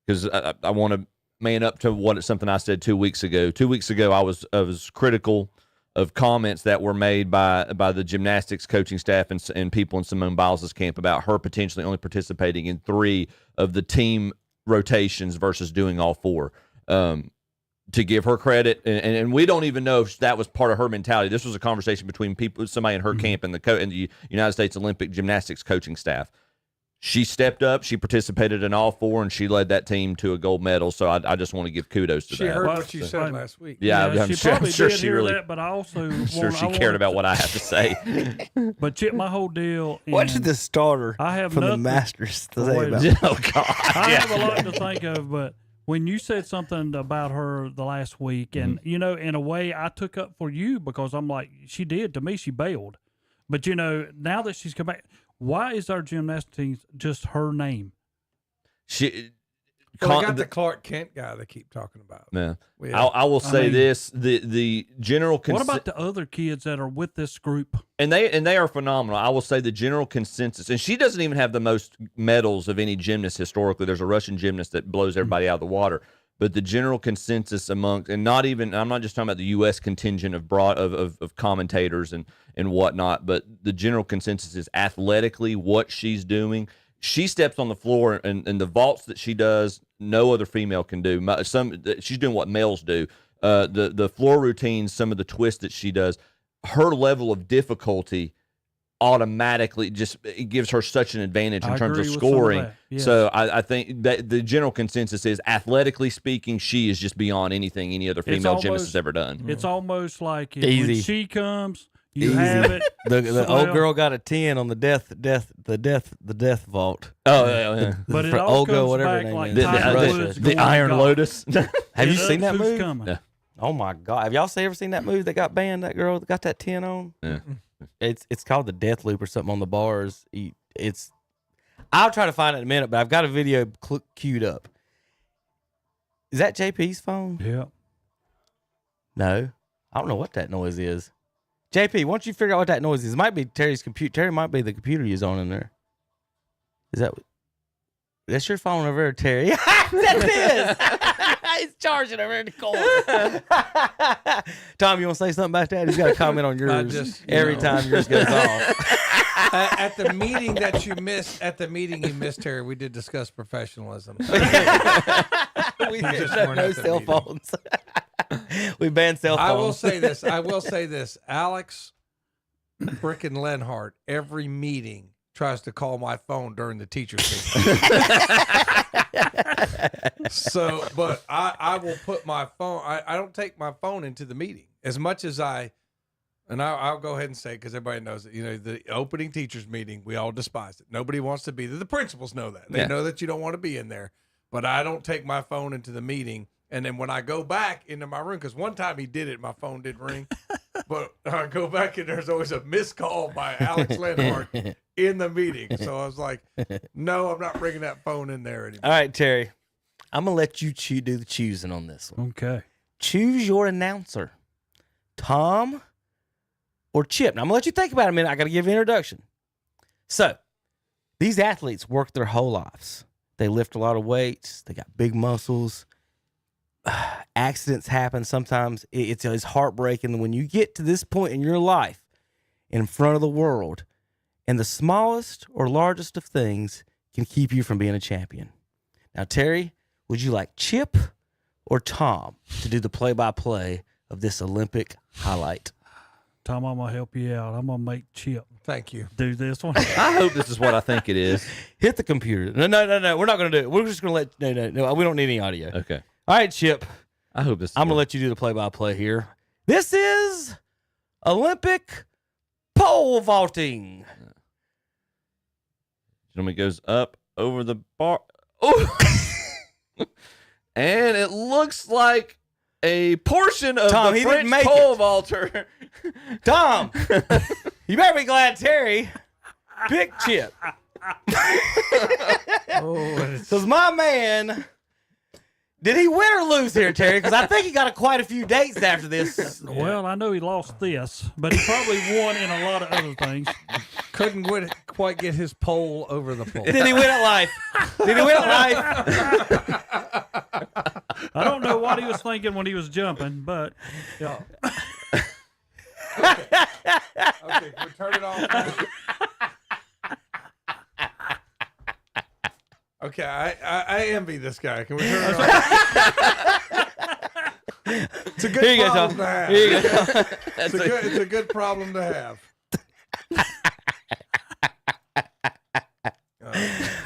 because I want to man up to something I said 2 weeks ago. 2 weeks ago, I was critical of comments that were made by the gymnastics coaching staff and people in Simone Biles' camp about her potentially only participating in 3 of the team rotations versus doing all 4. To give her credit, and we don't even know if that was part of her mentality. This was a conversation between somebody in her camp and the United States Olympic gymnastics coaching staff. She stepped up, she participated in all 4, and she led that team to a gold medal. So I just want to give kudos to that. She heard what you said last week. Yeah, I'm sure she really. That, but I also she cared about what I have to say. But Chip, my whole deal. What's the starter I have from nothing, the Masters to say about? Oh God, I have a lot to think of, but when you said something about her the last week, and in a way, I took up for you because I'm like, she did to me, she bailed. But now that she's come back. Why is our gymnastics team just her name? They got the Clark Kent guy they keep talking about. Yeah. I will say this: the general. What about the other kids that are with this group? And they are phenomenal. I will say the general consensus, and she doesn't even have the most medals of any gymnast historically. There's a Russian gymnast that blows everybody out of the water. But the general consensus among, and I'm not just talking about the U.S. contingent of commentators and whatnot, but the general consensus is athletically what she's doing. She steps on the floor and the vaults that she does, no other female can do. She's doing what males do. The floor routines, some of the twists that she does, her level of difficulty automatically it gives her such an advantage in terms of scoring. Yes. So I think that the general consensus is athletically speaking, she is just beyond anything any other female gymnast has ever done. It's almost like when she comes, you have it. The old girl got a 10 on the death vault. Oh yeah. But it all comes back like the Iron Lotus. Have you seen that move? Yeah. Oh my God! Have y'all ever seen that move that got banned? That girl that got that 10 on. Yeah. It's called the death loop or something on the bars. I'll try to find it in a minute, but I've got a video queued up. Is that JP's phone? Yeah. No. I don't know what that noise is. JP, why don't you figure out what that noise is? It might be Terry's computer. Terry might be the computer he's on in there. Is that's your phone over there, Terry? That is. He's charging over in the corner. Tom, you want to say something about that? He's got a comment on yours every time yours goes off. At the meeting that you missed, you missed, Terry, we did discuss professionalism. We just no cell phones. We banned cell phones. I will say this. Alex frickin' Lenhart, every meeting tries to call my phone during the teacher's meeting. So, but I will put my phone, I don't take my phone into the meeting as much as I'll go ahead and say, because everybody knows it, the opening teachers meeting, we all despise it. Nobody wants to be there. The principals know that. They know that you don't want to be in there. But I don't take my phone into the meeting. And then when I go back into my room, because one time he did it, my phone did ring. But I go back and there's always a missed call by Alex Lenhart in the meeting. So I was like, no, I'm not bringing that phone in there anymore. All right, Terry. I'm going to let you do the choosing on this one. Okay. Choose your announcer. Tom or Chip. Now, I'm going to let you think about it a minute. I got to give you an introduction. So, these athletes work their whole lives. They lift a lot of weights. They got big muscles. Accidents happen. Sometimes it's heartbreaking when you get to this point in your life in front of the world, and the smallest or largest of things can keep you from being a champion. Now, Terry, would you like Chip or Tom to do the play-by-play of this Olympic highlight? Tom, I'm going to help you out. I'm going to make Chip. Thank you. Do this one. I hope this is what I think it is. Hit the computer. No. We're not going to do it. We're just going to let... No. We don't need any audio. Okay. All right, Chip. I hope this is I'm going to let you do the play-by-play here. This is Olympic pole vaulting. Gentleman goes up over the bar. Oh! And it looks like a portion of Tom, the he French didn't make pole it. vaulter. Tom, you better be glad Terry picked Chip. Because my man, did he win or lose here, Terry? Because I think he got quite a few dates after this. Well, I know he lost this, but he probably won in a lot of other things. Couldn't quite get his pole over the pole. Did he win at life? Did he win at life? I don't know what he was thinking when he was jumping, but yeah. Okay, can we turn it off? Okay, I envy this guy. Can we turn it off? It's a good problem to have. Here you go. It's a good problem to have.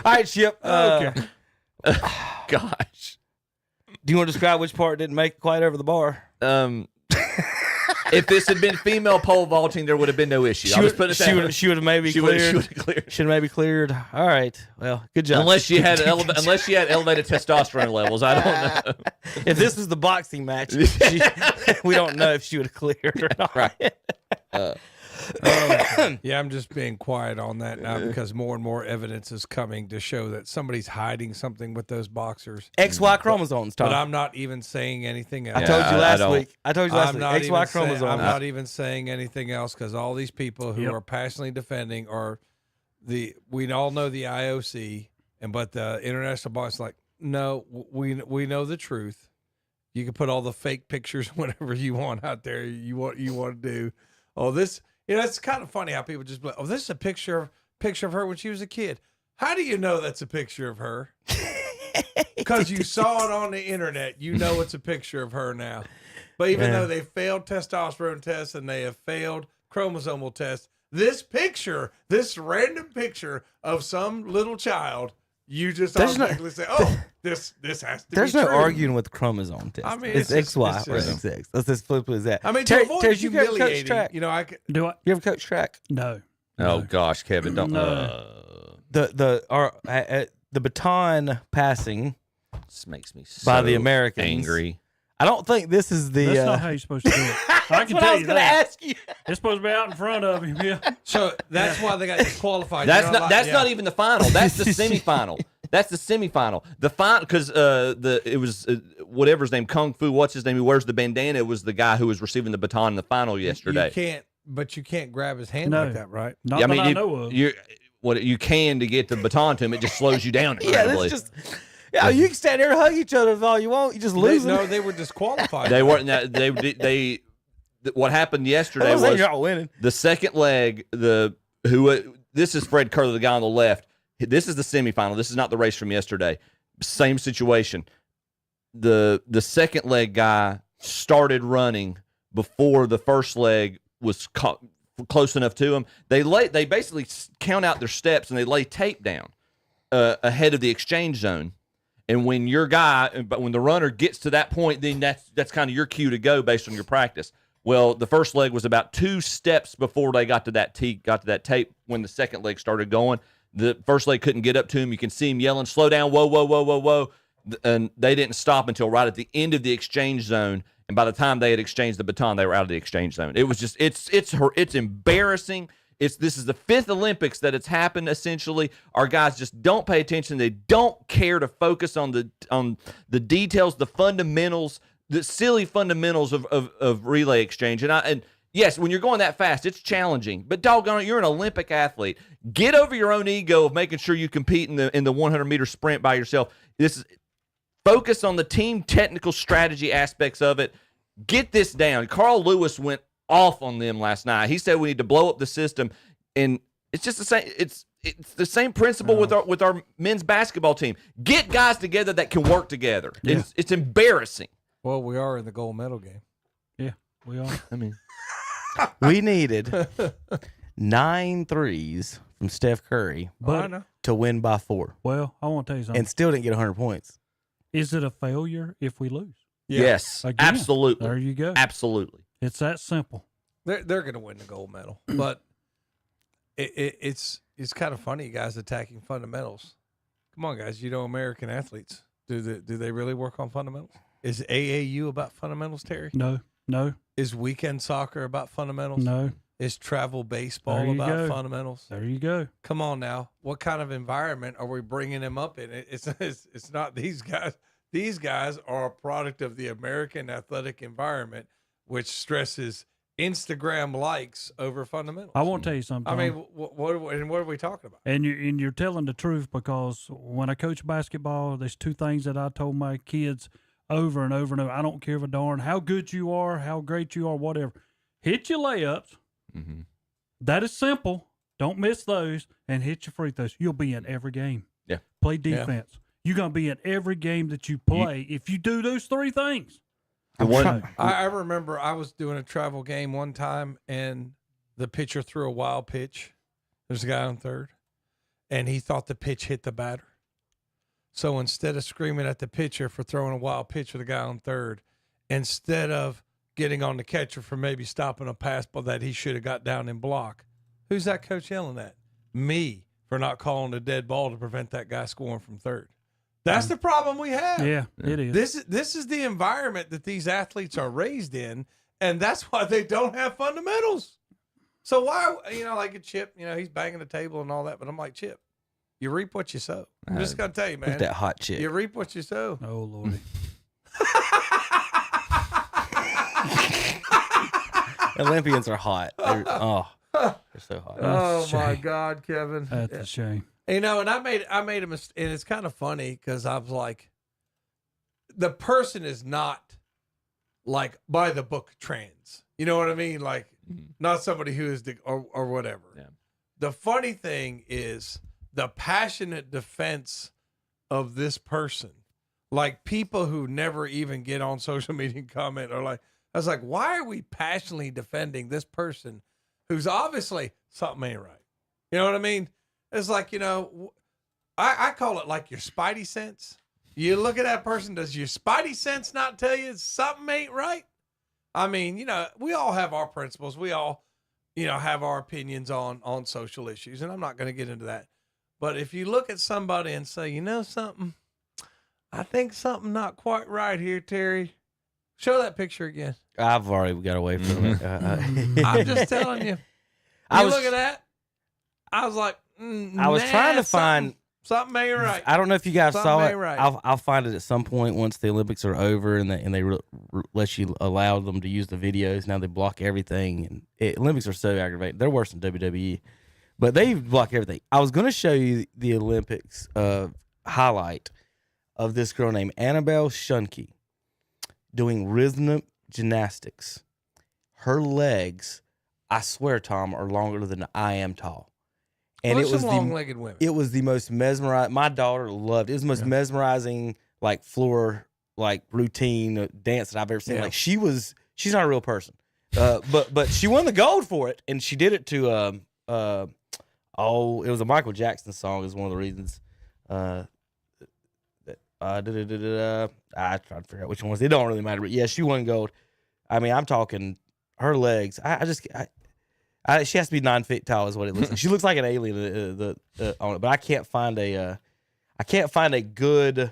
All right, Chip. Okay. Gosh. Do you want to describe which part didn't make it quite over the bar? If this had been female pole vaulting, there would have been no issue. She would have maybe cleared. Should have maybe cleared. All right. Well, good job. Unless she had elevated testosterone levels, I don't know. If this was the boxing match, we don't know if she would have cleared or not. Right. Yeah, I'm just being quiet on that now because more and more evidence is coming to show that somebody's hiding something with those boxers. XY chromosomes, Tom. But I'm not even saying anything else. I told you last week. XY chromosomes. I'm not even saying anything else because all these people who are passionately defending are we all know the IOC, but the international box like, no, we know the truth. You can put all the fake pictures, whatever you want out there. You want to do. Oh, this. It's kind of funny how people just be like, oh, this is a picture of her when she was a kid. How do you know that's a picture of her? Because you saw it on the internet. You know it's a picture of her now. But even though they failed testosterone tests and they have failed chromosomal tests, this random picture of some little child, you just automatically say, oh, this has to be There's true. no arguing with chromosome tests. I mean, it's XY or XX. That's as simple as that. I mean, Terry, to avoid humiliating, track. you know, Do I? You ever coach track? No. Oh gosh, Kevin, don't. The baton passing This makes me by the Americans angry. I don't think this is the. That's not how you're supposed to do it. I can what tell I was you going to that. ask you. It's supposed to be out in front of him. Yeah. So that's why they got disqualified. That's not even the final. That's the semifinal. That's the semifinal. The final, because it was whatever his name, Kung Fu. What's his name? Who wears the bandana? It was the guy who was receiving the baton in the final yesterday. You can't grab his hand like that, right? Not that I know of. You can to get the baton to him. It just slows you down incredibly. You can stand there and hug each other all you want. You just lose. No, they were disqualified. They weren't. They what happened yesterday was y'all winning. The second leg. This is Fred Curley, the guy on the left. This is the semifinal. This is not the race from yesterday. Same situation. The second leg guy started running before the first leg was close enough to him. They basically count out their steps and they lay tape down ahead of the exchange zone. And when when the runner gets to that point, then that's kind of your cue to go based on your practice. Well, the first leg was about 2 steps before they got to that tape. When the second leg started going, the first leg couldn't get up to him. You can see him yelling, "Slow down! Whoa, whoa, whoa, whoa, whoa!" And they didn't stop until right at the end of the exchange zone. And by the time they had exchanged the baton, they were out of the exchange zone. It was just it's embarrassing. This is the 5th Olympics that it's happened. Essentially, our guys just don't pay attention. They don't care to focus on the details, the fundamentals, the silly fundamentals of relay exchange. And yes, when you're going that fast, it's challenging. But doggone it, you're an Olympic athlete. Get over your own ego of making sure you compete in the 100-meter sprint by yourself. Focus on the team technical strategy aspects of it. Get this down. Carl Lewis went off on them last night. He said we need to blow up the system, and it's just the same. It's the same principle with our men's basketball team. Get guys together that can work together. Yeah. It's embarrassing. Well, we are in the gold medal game. Yeah, we are. I mean, we needed 9 threes from Steph Curry to win by 4. Well, I want to tell you something. And still didn't get 100 points. Is it a failure if we lose? Yeah. Yes, Again, absolutely. There you go. Absolutely. It's that simple. They're going to win the gold medal, but it's kind of funny, guys, attacking fundamentals. Come on, guys, American athletes. Do they really work on fundamentals? Is AAU about fundamentals, Terry? No. Is weekend soccer about fundamentals? No. Is travel baseball about fundamentals? There you go. Come on now. What kind of environment are we bringing them up in? It's not these guys. These guys are a product of the American athletic environment, which stresses Instagram likes over fundamentals. I want to tell you something. I mean, what are we talking about? And you're telling the truth, because when I coach basketball, there's 2 things that I told my kids over and over and over. I don't care a darn how good you are, how great you are, whatever. Hit your layups. Mm-hmm. That is simple. Don't miss those, and hit your free throws. You'll be in every game. Yeah. Play defense. Yeah. You're going to be in every game that you play if you do those 3 things. I remember I was doing a travel game one time, and the pitcher threw a wild pitch. There's a guy on third, and he thought the pitch hit the batter. So instead of screaming at the pitcher for throwing a wild pitch with a guy on third, instead of getting on the catcher for maybe stopping a pass ball that he should have got down and block, who's that coach yelling at? Me, for not calling a dead ball to prevent that guy scoring from third. That's the problem we have. Yeah, it is. This is the environment that these athletes are raised in, and that's why they don't have fundamentals. So why, like a Chip, he's banging the table and all that, but I'm like, Chip, you reap what you sow. I'm just gonna tell you, man. Who's that hot chick? You reap what you sow. Oh Lordy. Olympians are hot. They're so hot. Oh my God, Kevin. That's a shame. And I made a mistake, and it's kind of funny because I was like, the person is not like by the book trans. You know what I mean? Like, not somebody who is or whatever. Yeah. The funny thing is the passionate defense of this person. Like, people who never even get on social media and comment are like, I was like, why are we passionately defending this person who's obviously something ain't right? You know what I mean? It's like, I call it like your spidey sense. You look at that person, does your spidey sense not tell you something ain't right? I mean, we all have our principles. We all, have our opinions on social issues, and I'm not going to get into that. But if you look at somebody and say, something, I think something not quite right here, Terry. Show that picture again. I've already got away from it. I'm just telling you. Look at that. I was like, I was trying to find something ain't right. I don't know if you guys saw it. Right. I'll find it at some point once the Olympics are over and they let you allow them to use the videos. Now they block everything, and Olympics are so aggravating. They're worse than WWE, but they block everything. I was going to show you the Olympics highlight of this girl named Annabelle Shunke doing rhythmic gymnastics. Her legs, I swear, Tom, are longer than I am tall. And it was long-legged women. It was the most mesmerizing. My daughter loved it. It was the most mesmerizing, like floor, like routine dance that I've ever seen. Yeah. Like she's not a real person, but she won the gold for it, and she did it to it was a Michael Jackson song. Is one of the reasons. I tried to figure out which one was. It don't really matter, but yeah, she won gold. I mean, I'm talking her legs. She has to be 9 feet tall, is what it looks like. She looks like an alien on it, but I can't find a good.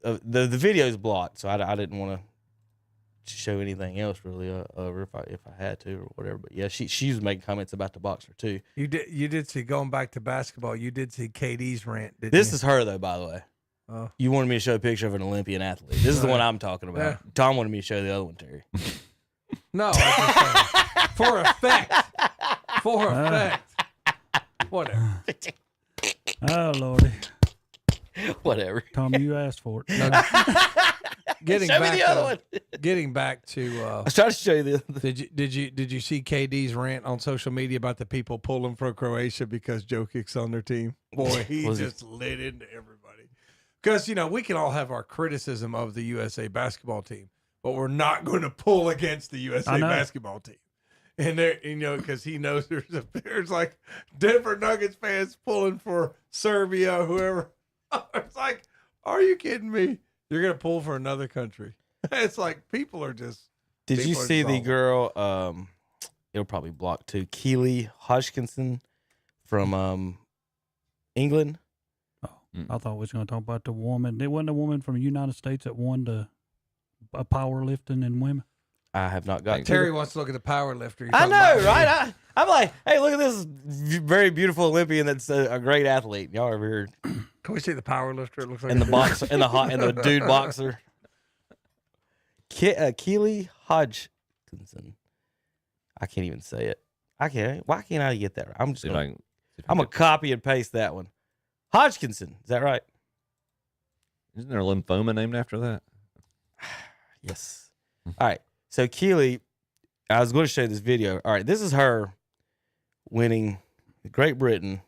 The video's blocked, so I didn't want to show anything else really over if I had to or whatever. But yeah, she was making comments about the boxer too. You did see, going back to basketball, you did see KD's rant. Didn't This you? is her though, by the way. Oh. You wanted me to show a picture of an Olympian athlete. This is the one I'm talking about. Yeah. Tom wanted me to show the other one, Terry. No, for effect. For effect. Whatever. Oh, Lordy. Whatever. Tom, you asked for it. Getting Show back me the other one. Getting back to I was trying to show you the Did you see KD's rant on social media about the people pulling for Croatia because Jokic's on their team? Boy, he just lit into everybody. Because we can all have our criticism of the USA basketball team, but we're not going to pull against the USA basketball team. And there, because he knows there's like Denver Nuggets fans pulling for Serbia, whoever. It's like, are you kidding me? You're gonna pull for another country. It's like people are just. Did you see the girl? It'll probably block too. Keely Hodgkinson from England. Oh, I thought we was going to talk about the woman. There wasn't a woman from the United States that won the powerlifting in women. I have not got. Terry wants to look at the power lifter. I know, right? I'm like, hey, look at this very beautiful Olympian that's a great athlete. Y'all are here. Can we see the power lifter? It looks like And the boxer, and the dude boxer. Keely Hodgkinson. I can't even say it. Why can't I get that right? I'm gonna copy and paste that one. Hodgkinson. Is that right? Isn't there a lymphoma named after that? Yes. All right. So Keely, I was going to show you this video. All right, this is her winning Great Britain.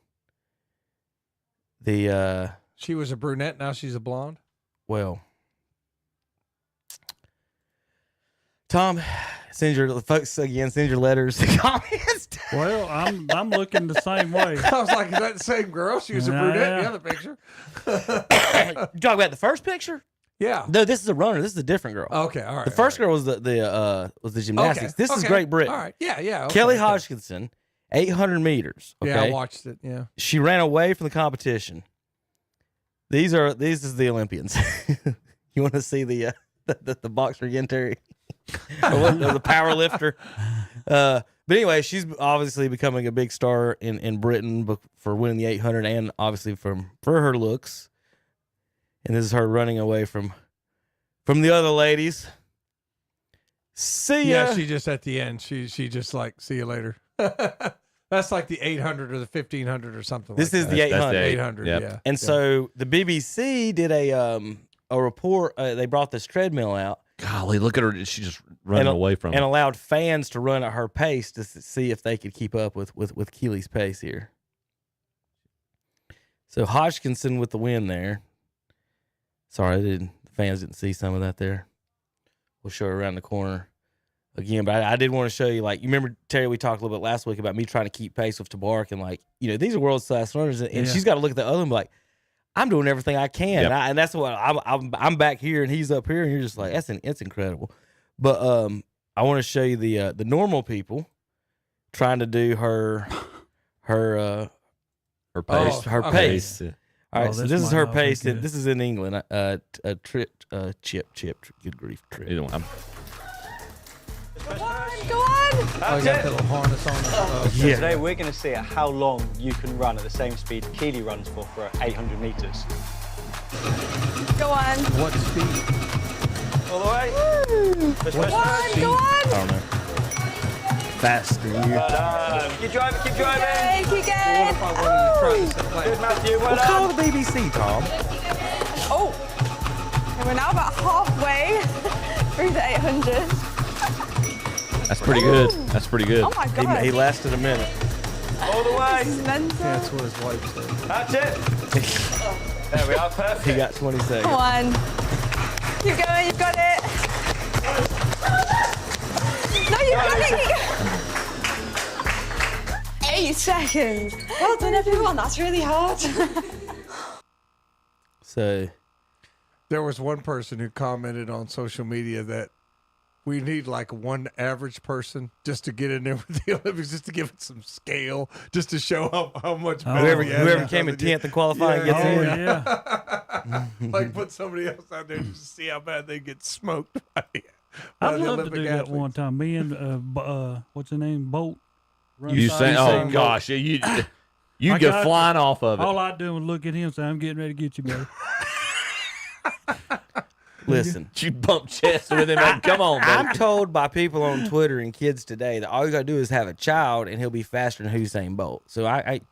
She was a brunette, now she's a blonde. Well, Tom, send your letters, comments. Well, I'm looking the same way. I was like, is that the same girl? She was a brunette in the other picture. You talking about the first picture? Yeah. No, this is a runner. This is a different girl. Okay, all right. The first girl was the gymnastics. Okay, This is Great Britain. All right. Yeah. Okay, Kelly Hodgkinson, 800 meters. Okay? Yeah, I watched it. Yeah. She ran away from the competition. These is the Olympians. You want to see the boxer again, Terry? Or the power lifter. But anyway, she's obviously becoming a big star in Britain for winning the 800 and obviously for her looks. And this is her running away from the other ladies. See ya. Yeah, she just at the end. She just like, see you later. That's like the 800 or the 1500 or something. This is the 800. 800. Yep. Yeah. And so the BBC did a report. They brought this treadmill out. Golly, look at her. She's just running away from and it. allowed fans to run at her pace to see if they could keep up with Keely's pace here. So Hodgkinson with the win there. Sorry, the fans didn't see some of that there. We'll show her around the corner again, but I did want to show you, like, you remember, Terry, we talked a little bit last week about me trying to keep pace with Tabark, and, like, these are world-class runners, and she's got to look at the other one and be like, I'm doing everything I can, and that's what I'm back here, and he's up here, and you're just like, it's incredible. But I want to show you the normal people trying to do her pace. Her pace. All right, so this is her pace. This is in England. Chip. Good grief, Trip. Go on! Oh, you got the little harness on. So today we're going to see how long you can run at the same speed Keely runs for 800 meters. Go on! What speed? All the way. Woo. Go on! Go on! I don't know. Faster. Keep driving, keep driving. Keep going! What if I wanted to try this at Good, Matthew, well We'll call done. the BBC, Tom. Oh! And we're now about halfway through the 800. That's pretty good. That's pretty good. Oh my god. He lasted a minute. All the way. This is mental. That's what his wife said. That's it. There we are, perfect. He got 20 seconds. Come on. Keep going, you've got it. No, you've got it. 8 seconds. Well done, everyone. That's really hard. So There was one person who commented on social media that we need like one average person just to get in there with the Olympics, just to give it some scale, just to show how much better. whoever came in 10th in qualifying gets in. Like put somebody else out there just to see how bad they get smoked by the I'd love to Olympic do that athletes. one time. Me and what's his name, Bolt. You say, oh gosh, you go flying off of it. All I do is look at him and say, "I'm getting ready to get you, buddy." Listen, you bump chest with him. Man. Come on, buddy. I'm told by people on Twitter and kids today that all you gotta do is have a child and he'll be faster than Usain Bolt. So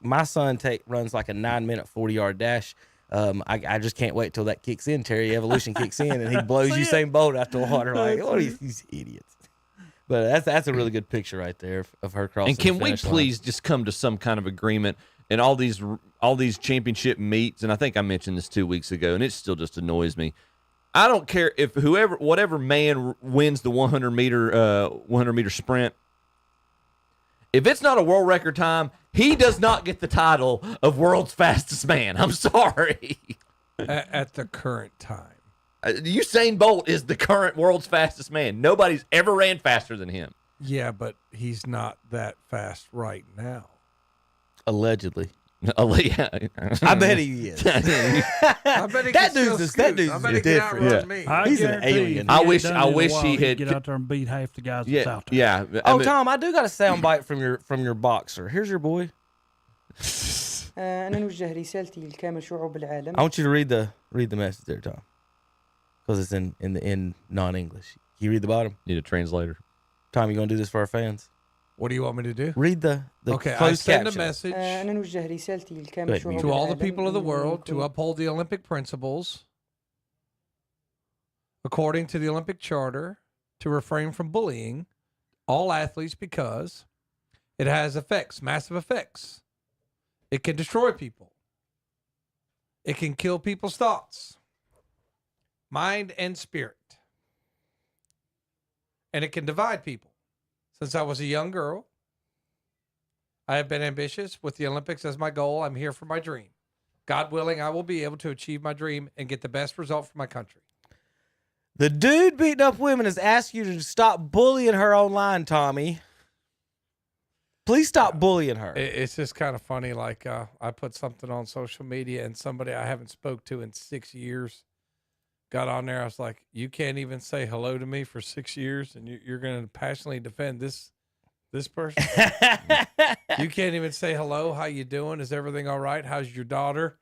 my son runs like a 9-minute 40-yard dash. I just can't wait till that kicks in, Terry. Evolution kicks in and he blows Usain Bolt out the water. Like, what are these idiots? But that's a really good picture right there of her crossing. And can the we finish line. please just come to some kind of agreement in all these championship meets? And I think I mentioned this 2 weeks ago, and it still just annoys me. I don't care if whatever man wins the 100 meter sprint. If it's not a world record time, he does not get the title of world's fastest man. I'm sorry. At the current time. Usain Bolt is the current world's fastest man. Nobody's ever ran faster than him. Yeah, but he's not that fast right now. Allegedly. Yeah. I bet he is. I bet he That can dude's still that dude's scoot. I bet he can different. outrun me. He's an alien. I wish he had get out there and beat half the guys Yeah, that's out there. yeah. Oh, Tom, I do got a sound bite from your boxer. Here's your boy. أنا نوجه رسالتي لكامل شعوب العالم. I want you to read the message there, Tom, because it's in non-English. Can you read the bottom? Need a translator. Tom, you gonna do this for our fans? What do you want me to do? Read the okay, I closed send caption. a message أنا نوجه رسالتي لكامل شعوب to all the العالم people of the إنه world to يكون- uphold the Olympic principles according to the Olympic Charter, to refrain from bullying all athletes because it has effects, massive effects. It can destroy people. It can kill people's thoughts, mind, and spirit. And it can divide people. Since I was a young girl, I have been ambitious with the Olympics as my goal. I'm here for my dream. God willing, I will be able to achieve my dream and get the best result for my country. The dude beating up women has asked you to stop bullying her online, Tommy. Please stop bullying her. It's just kind of funny. Like I put something on social media and somebody I haven't spoke to in 6 years got on there. I was like, you can't even say hello to me for 6 years and you're going to passionately defend this person? You can't even say hello. How you doing? Is everything all right? How's your daughter?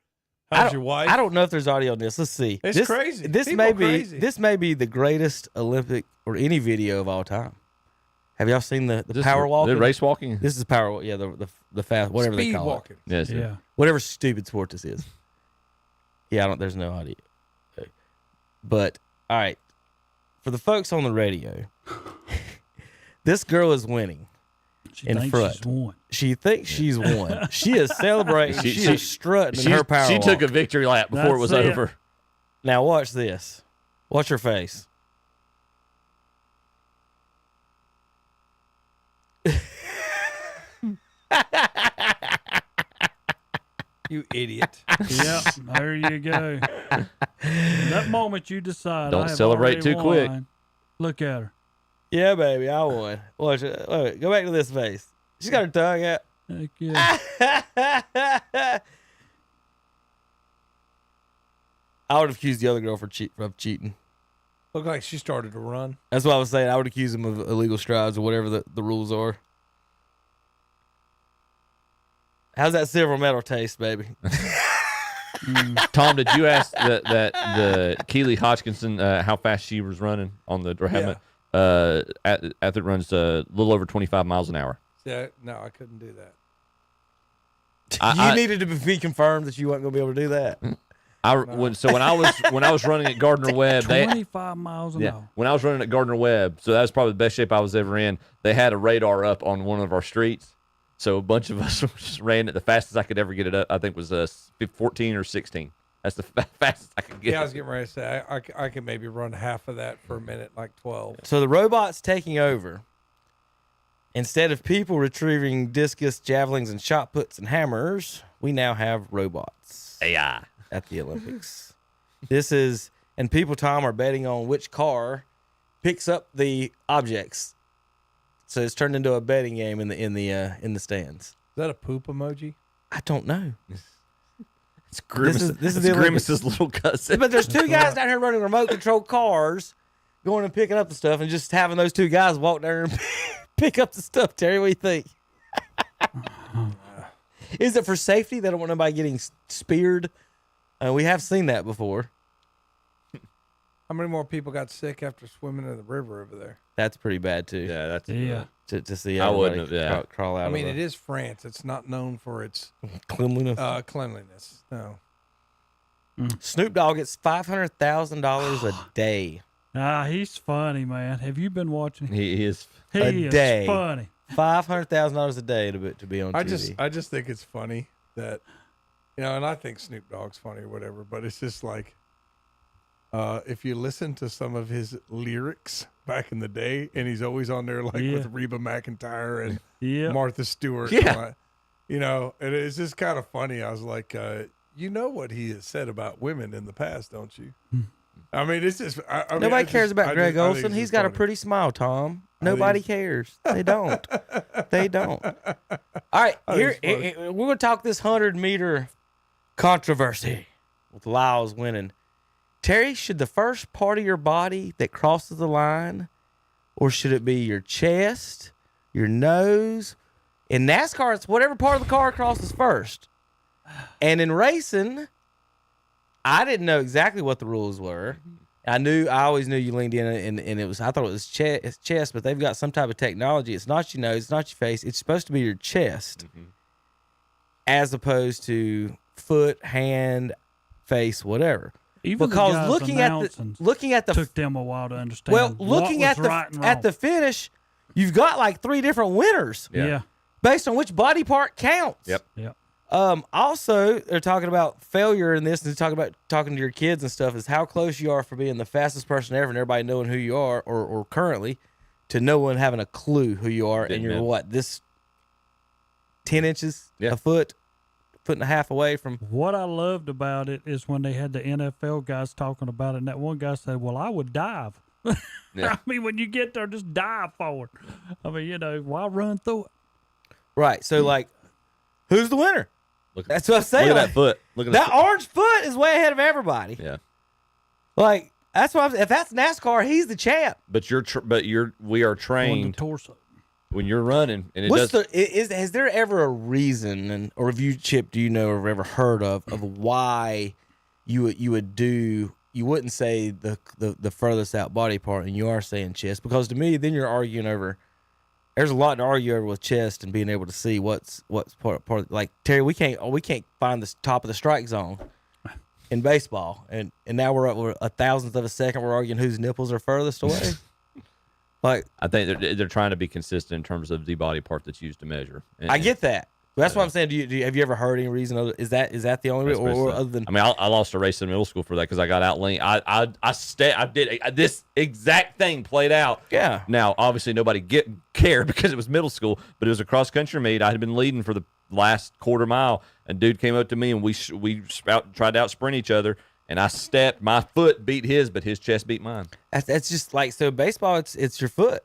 How's your wife? I don't know if there's audio on this. Let's see. It's this, crazy. This People may are be crazy. this may be the greatest Olympic or any video of all time. Have y'all seen the power walking? The race walking? This is power walk. Yeah, the fast, whatever they Speed call walking. it. Yes, Yeah. Whatever stupid sport this is. Yeah, there's no audio. But all right, for the folks on the radio, this girl is winning. She in thinks front. she's won. She thinks she's won. She is celebrating. She is strutting in her power She took walk. a victory lap before it was That's it. over. Now watch this. Watch her face. You idiot. Yep, there you go. That moment you decide. Don't I have celebrate already too quick. won. Look at her. Yeah, baby, I won. Watch it. Wait, go back to this face. She's got her tongue out. Heck yeah. I would have accused the other girl of cheating. Looked like she started to run. That's what I was saying. I would accuse him of illegal strides or whatever the rules are. How's that silver medal taste, baby? Tom, did you ask the Keely Hodgkinson how fast she was running on the helmet? Athlete runs a little over 25 miles an hour. Yeah, no, I couldn't do that. You needed to be confirmed that you weren't going to be able to do that. When I was running at Gardner Webb, 25 miles an hour. When I was running at Gardner Webb, so that was probably the best shape I was ever in. They had a radar up on one of our streets, so a bunch of us just ran it the fastest I could ever get it up. I think was 14 or 16. That's the fastest I could get. Yeah, I was getting ready to say I could maybe run half of that for a minute, like 12. So the robot's taking over. Instead of people retrieving discus, javelins, and shot puts and hammers, we now have robots. AI. At the Olympics. And people, Tom, are betting on which car picks up the objects. So it's turned into a betting game in the stands. Is that a poop emoji? I don't know. It's Grimace. This is Grimace's little cousin. But there's two guys down here running remote control cars, going and picking up the stuff, and just having those two guys walk there and pick up the stuff. Terry, what do you think? Is it for safety? They don't want nobody getting speared. We have seen that before. How many more people got sick after swimming in the river over there? That's pretty bad too. Yeah, that's to see. I wouldn't have. Crawl out. I mean, it is France. It's not known for its cleanliness. Cleanliness. No. Snoop Dogg gets $500,000 a day. He's funny, man. Have you been watching? He is. He is funny. $500,000 a day to be on TV. I just think it's funny that, and I think Snoop Dogg's funny or whatever, but it's just like, if you listen to some of his lyrics back in the day, and he's always on there with Reba McEntire and Martha Stewart. Yeah. And it's just kind of funny. I was like, you know what he has said about women in the past, don't you? I mean, it's just nobody cares about Greg Olson. He's got a pretty smile, Tom. Nobody cares. They don't. They don't. All right, here we're going to talk this 100-meter controversy with Lyles winning. Terry, should the first part of your body that crosses the line, or should it be your chest, your nose? In NASCAR, it's whatever part of the car crosses first. And in racing, I didn't know exactly what the rules were. I always knew you leaned in and it was, I thought it was chest, but they've got some type of technology. It's not your nose, it's not your face. It's supposed to be your chest, as opposed to foot, hand, face, whatever. Even because the looking at the took them a while to understand. Well, looking at the finish, you've got like 3 different winners. Yeah. Based on which body part counts. Yep. Also, they're talking about failure in this, and they're talking to your kids and stuff, is how close you are for being the fastest person ever and everybody knowing who you are, or currently, to no one having a clue who you are, and you're this 10 inches, a foot and a half away from. What I loved about it is when they had the NFL guys talking about it, and that one guy said, well, I would dive. I mean, when you get there, just dive forward. I mean, why run through it? Right. So, who's the winner? That's what I'm saying. Look at that foot. Look at that orange foot is way ahead of everybody. Yeah. That's what if that's NASCAR, he's the champ. But we are trained on the torso when you're running, and has there ever a reason, or have you, Chip, do you know or ever heard of why you wouldn't say the furthest out body part and you are saying chest? Because to me, then you're arguing over. There's a lot to argue over with chest and being able to see what's part like Terry. We can't find the top of the strike zone in baseball, and now we're a thousandth of a second. We're arguing whose nipples are furthest away. I think they're trying to be consistent in terms of the body part that's used to measure. I get that. That's what I'm saying. Have you ever heard any reason? Is that the only reason, or other than? I mean, I lost a race in middle school for that because I got out lean. I did this exact thing played out. Yeah. Now, obviously, nobody cared because it was middle school, but it was a cross country meet. I had been leading for the last quarter mile, and dude came up to me and we tried to out sprint each other, and I stepped. My foot beat his, but his chest beat mine. That's just so baseball. It's your foot.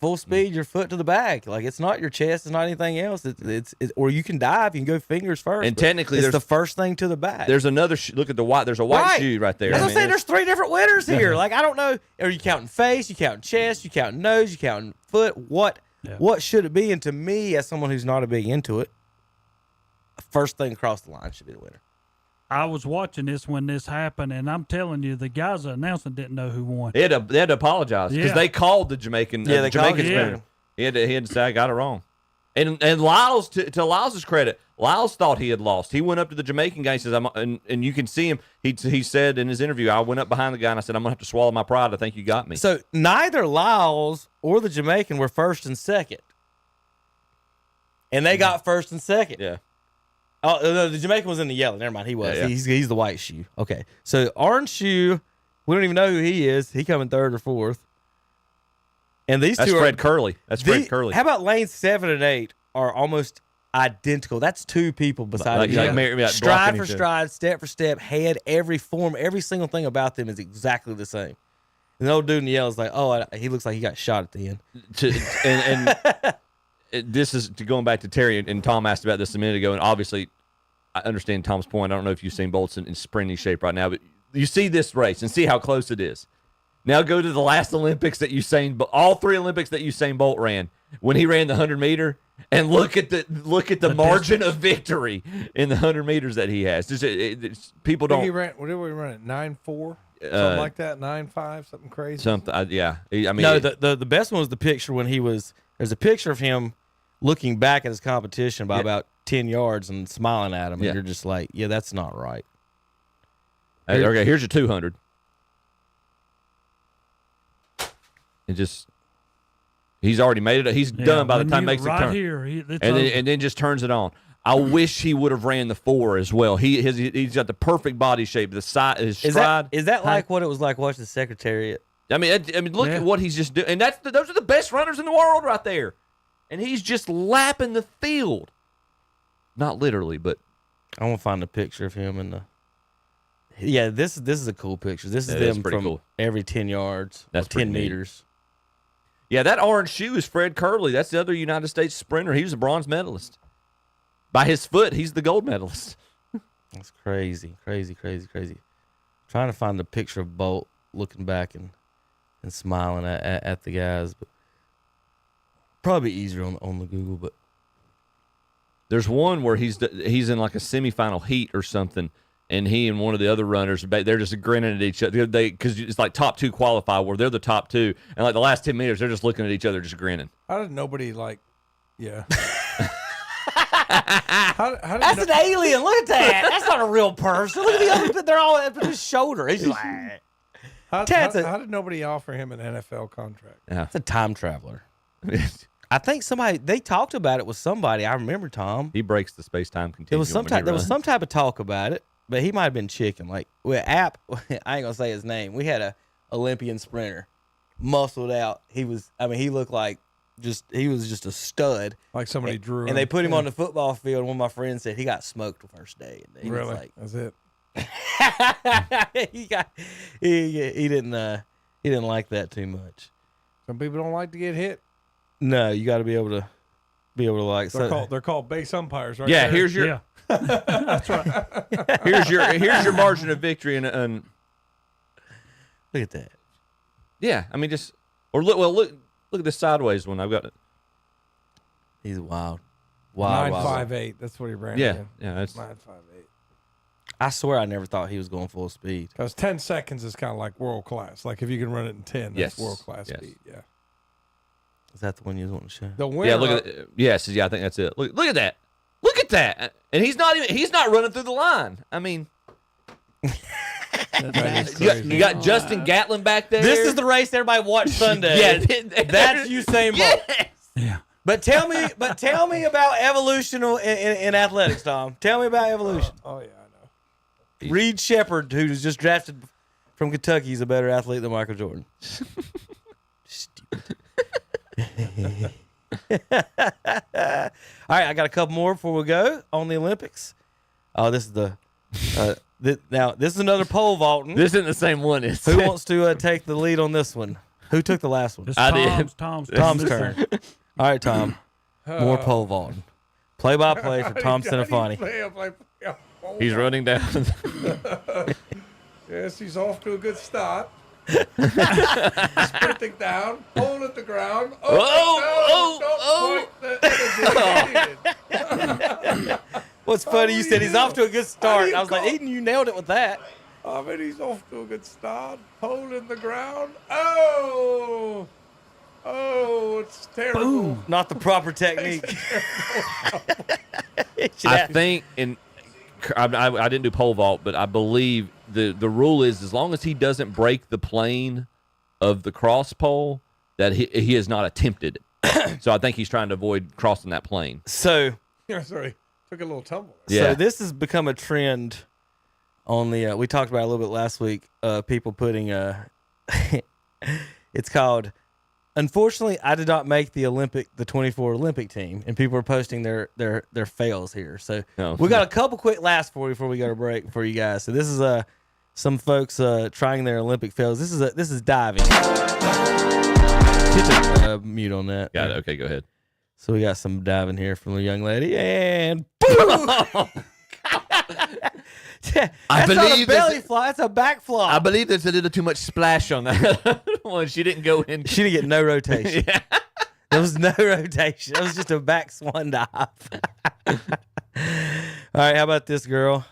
full speed, your foot to the back. Like, it's not your chest, it's not anything else. It's or you can dive, you can go fingers first. And technically, it's there's the first thing to the back. There's another. Look at the white. There's a white shoe right there. As I'm saying, there's 3 different winners here. Like, I don't know. Are you counting face? You counting chest? You counting nose? You counting foot? What should it be? And to me, as someone who's not a big into it, first thing across the line should be the winner. I was watching this when this happened, and I'm telling you, the guys announcing didn't know who won. They had to apologize because they called the Jamaican. Yeah, they Jamaican called spinner. He had to say I got it wrong. And Lyles, to Lyles' credit, Lyles thought he had lost. He went up to the Jamaican guy and says, and you can see him. He said in his interview, I went up behind the guy and I said, I'm gonna have to swallow my pride. I think you got me. So neither Lyles or the Jamaican were first and second, and they got first and second. Yeah. Oh, no, the Jamaican was in the yellow. Never mind, he was. Yeah. He's the white shoe. Okay, so orange shoe, we don't even know who he is. He coming third or fourth. And these That's two Fred Curley. That's Fred Curley. How about lanes 7 and 8 are almost identical? That's 2 people beside each other. Stride for stride, step for step, head, every form, every single thing about them is exactly the same. And the old dude in the yellow is like, oh, he looks like he got shot at the end. This is going back to Terry, and Tom asked about this a minute ago, and obviously I understand Tom's point. I don't know if you've seen Bolt's in sprinting shape right now, but you see this race and see how close it is. Now go to the last Olympics that all 3 Olympics that Usain Bolt ran, when he ran the 100-meter, and look at the margin of victory in the 100 meters that he has. People don't. What did we run at 9.4? Something like that, 9.5, something crazy. Yeah. I mean, no, the best one was the picture when he was. There's a picture of him looking back at his competition by about 10 yards and smiling at him, and you're just like, yeah, that's not right. Okay, here's your 200. He's already made it. He's done by the time he makes the turn. Here, and then just turns it on. I wish he would have ran the 4 as well. He's got the perfect body shape. The side, his stride. Is that like what it was like watching the Secretariat? I mean, look at what he's just doing, and those are the best runners in the world right there, and he's just lapping the field. Not literally, but I want to find a picture of him in the. Yeah, this is a cool picture. This is them from every 10 yards. That's 10 meters. Yeah, that orange shoe is Fred Curley. That's the other United States sprinter. He was a bronze medalist. By his foot, he's the gold medalist. That's crazy. Trying to find a picture of Bolt looking back and smiling at the guys, but probably easier on the Google. But there's one where he's in like a semifinal heat or something, and he and one of the other runners, they're just grinning at each other. Because it's like top 2 qualify, where they're the top 2, and like the last 10 meters, they're just looking at each other, just grinning. How did nobody yeah? That's an alien. Look at that. That's not a real person. Look at the other. They're all at his shoulder. He's like, how did nobody offer him an NFL contract? Yeah, it's a time traveler. I think they talked about it with somebody. I remember Tom. He breaks the space-time continuum. There was some type of talk about it, but he might have been chicken. Like with App, I ain't gonna say his name. We had a Olympian sprinter, muscled out. He looked like he was just a stud. Like somebody drew him. And they put him on the football field. And one of my friends said he got smoked the first day. And he really? was like, that's it. he didn't like that too much. Some people don't like to get hit. No, you got to be able to like. They're called base umpires, right? Yeah, there. here's your. That's right. Here's your margin of victory and look at that. Yeah, I mean look at this sideways one. I've got it. He's wild. 9.58. That's what he ran. Yeah, that's 9.58. I swear I never thought he was going full speed. Because 10 seconds is kind of like world class. Like if you can run it in 10, that's world class speed. Yeah. Is that the one you want to show? The winner. Yeah, look at it. Yes, I think that's it. Look at that. Look at that. And he's not running through the line. I mean, you got Justin Gatlin back there. This is the race everybody watched Sunday. Yeah, that's Usain Bolt. Yes. Yeah. But tell me about evolution in athletics, Tom. Tell me about evolution. Oh yeah, I know. Reed Shepherd, who was just drafted from Kentucky, is a better athlete than Michael Jordan. Stupid. All right, I got a couple more before we go on the Olympics. Oh, this is now this is another pole vaulting. This isn't the same one. Who wants to take the lead on this one? Who took the last one? I did. Tom's turn. All right, Tom. More pole vaulting. Play-by-play for Tom Cinefani. He's running down. Yes, he's off to a good start. Sprinting down, pole at the ground. What's funny, you said he's off to a good start. I was like, Eden, you nailed it with that. I mean, he's off to a good start. Pole in the ground. Oh, it's terrible. Boom. Not the proper technique. I think, and I didn't do pole vault, but I believe the rule is as long as he doesn't break the plane of the cross pole, that he has not attempted it. So I think he's trying to avoid crossing that plane. So, yeah, sorry, took a little tumble. So this has become a trend on the. We talked about it a little bit last week. People putting it's called. Unfortunately, I did not make the 24 Olympic team, and people are posting their fails here. So we got a couple quick laughs for you before we go to break for you guys. So this is some folks trying their Olympic fails. This is diving. Hit the mute on that. Got it. Okay, go ahead. So we got some diving here from the young lady, and boom! That's not a belly flop. That's a back flop. I believe there's a little too much splash on that one. She didn't go in. She didn't get no rotation. Yeah. There was no rotation. It was just a back swan dive. All right, how about this girl?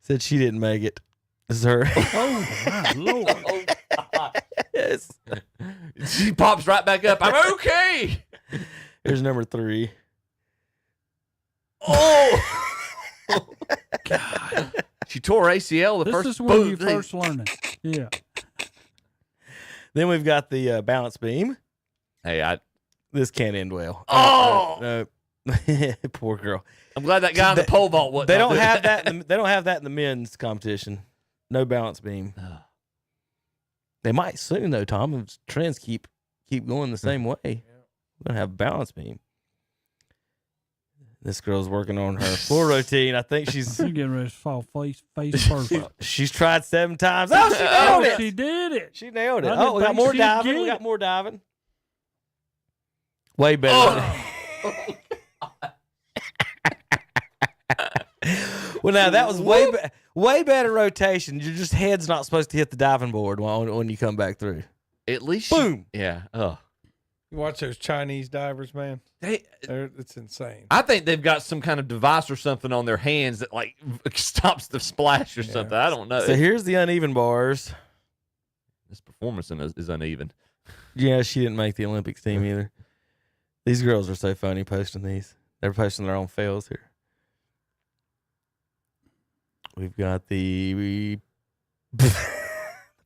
Said she didn't make it. This is her. Oh, my Lord. Oh, yes. She pops right back up. I'm okay. Here's number 3. Oh. God. She tore ACL This is when you first learn it. Yeah. Then we've got the balance beam. Hey, this can't end well. Oh, no. Poor girl. I'm glad that guy on the pole vault wasn't. They don't have that. They don't have that in the men's competition. No balance beam. They might soon though, Tom. If trends keep going the same way. We're gonna have balance beam. This girl's working on her floor routine. I think she's getting ready to fall face first. She's tried 7 times. Oh, she nailed it. She did it. She nailed it. Oh, we got more diving. We got more diving. Way better. Oh. Well, now that was way better rotation. Your just head's not supposed to hit the diving board when you come back through. At least, boom. Yeah. Oh. You watch those Chinese divers, man. It's insane. I think they've got some kind of device or something on their hands that like stops the splash or something. I don't know. So here's the uneven bars. This performance is uneven. Yeah, she didn't make the Olympics team either. These girls are so funny posting these. They're posting their own fails here. We've got the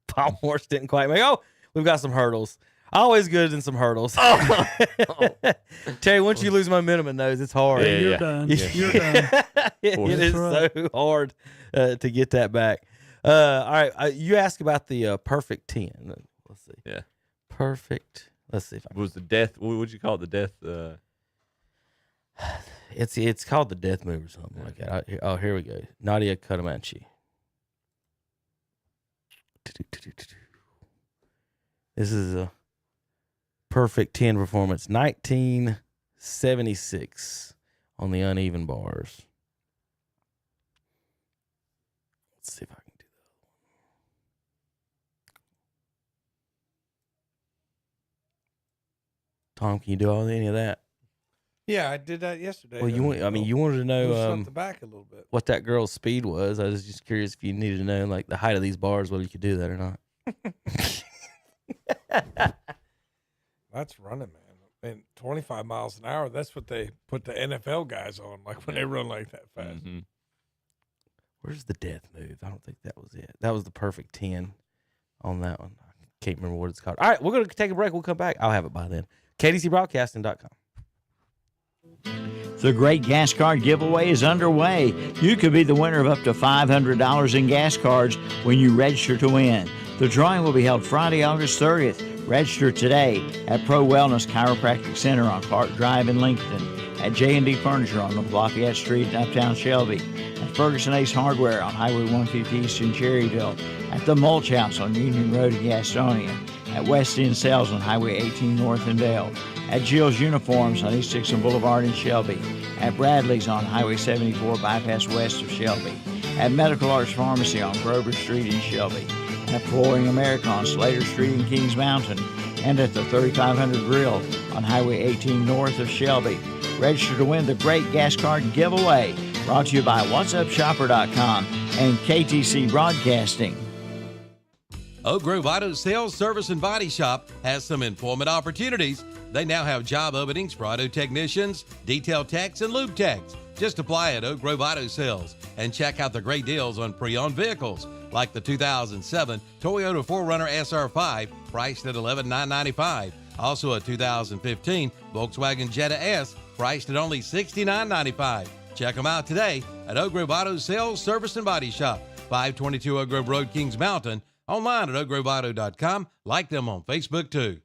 palm horse didn't quite make. Oh, we've got some hurdles. Always good in some hurdles. Oh. Terry, once you lose momentum in those, it's hard. Yeah, you're done. You're done. It is so hard to get that back. All right, you asked about the perfect 10. Let's see. Yeah. Perfect. Let's see if I was the death. What would you call it? The death? It's called the death move or something like that. Oh, here we go. Nadia Comaneci. This is a perfect 10 performance. 1976 on the uneven bars. Let's see if I can do that. Tom, can you do any of that? Yeah, I did that yesterday. Well, you wanted to know the back a little bit. What that girl's speed was. I was just curious if you needed to know like the height of these bars, whether you could do that or not. That's running, man. And 25 miles an hour, that's what they put the NFL guys on, like when they run like that fast. Mm-hmm. Where's the death move? I don't think that was it. That was the perfect 10 on that one. I can't remember what it's called. All right, we're going to take a break. We'll come back. I'll have it by then. KDCBroadcasting.com. The great gas card giveaway is underway. You could be the winner of up to $500 in gas cards when you register to win. The drawing will be held Friday, August 30th. Register today at Pro Wellness Chiropractic Center on Clark Drive in Lincoln, at J&D Furniture on North Lafayette Street in Uptown Shelby, at Ferguson Ace Hardware on Highway 150 East in Cherryville, at the Mulch House on Union Road in Gastonia, at West End Sales on Highway 18 North in Dale, at Jill's Uniforms on East Dixon Boulevard in Shelby, at Bradley's on Highway 74 bypass west of Shelby, at Medical Arts Pharmacy on Grover Street in Shelby, at Flooring America on Slater Street in Kings Mountain, and at the 3500 Grill on Highway 18 north of Shelby. Register to win the great gas card giveaway, brought to you by What'sUpShopper.com and KTC Broadcasting. Oak Grove Auto Sales, Service, and Body Shop has some employment opportunities. They now have job openings for auto technicians, detail techs, and lube techs. Just apply at Oak Grove Auto Sales and check out the great deals on pre-owned vehicles, like the 2007 Toyota 4Runner SR5, priced at $11,995. Also a 2015 Volkswagen Jetta S, priced at only $69,995. Check them out today at Oak Grove Auto Sales, Service, and Body Shop, 522 Oak Grove Road, Kings Mountain. Online at oakgroveauto.com. Like them on Facebook, too.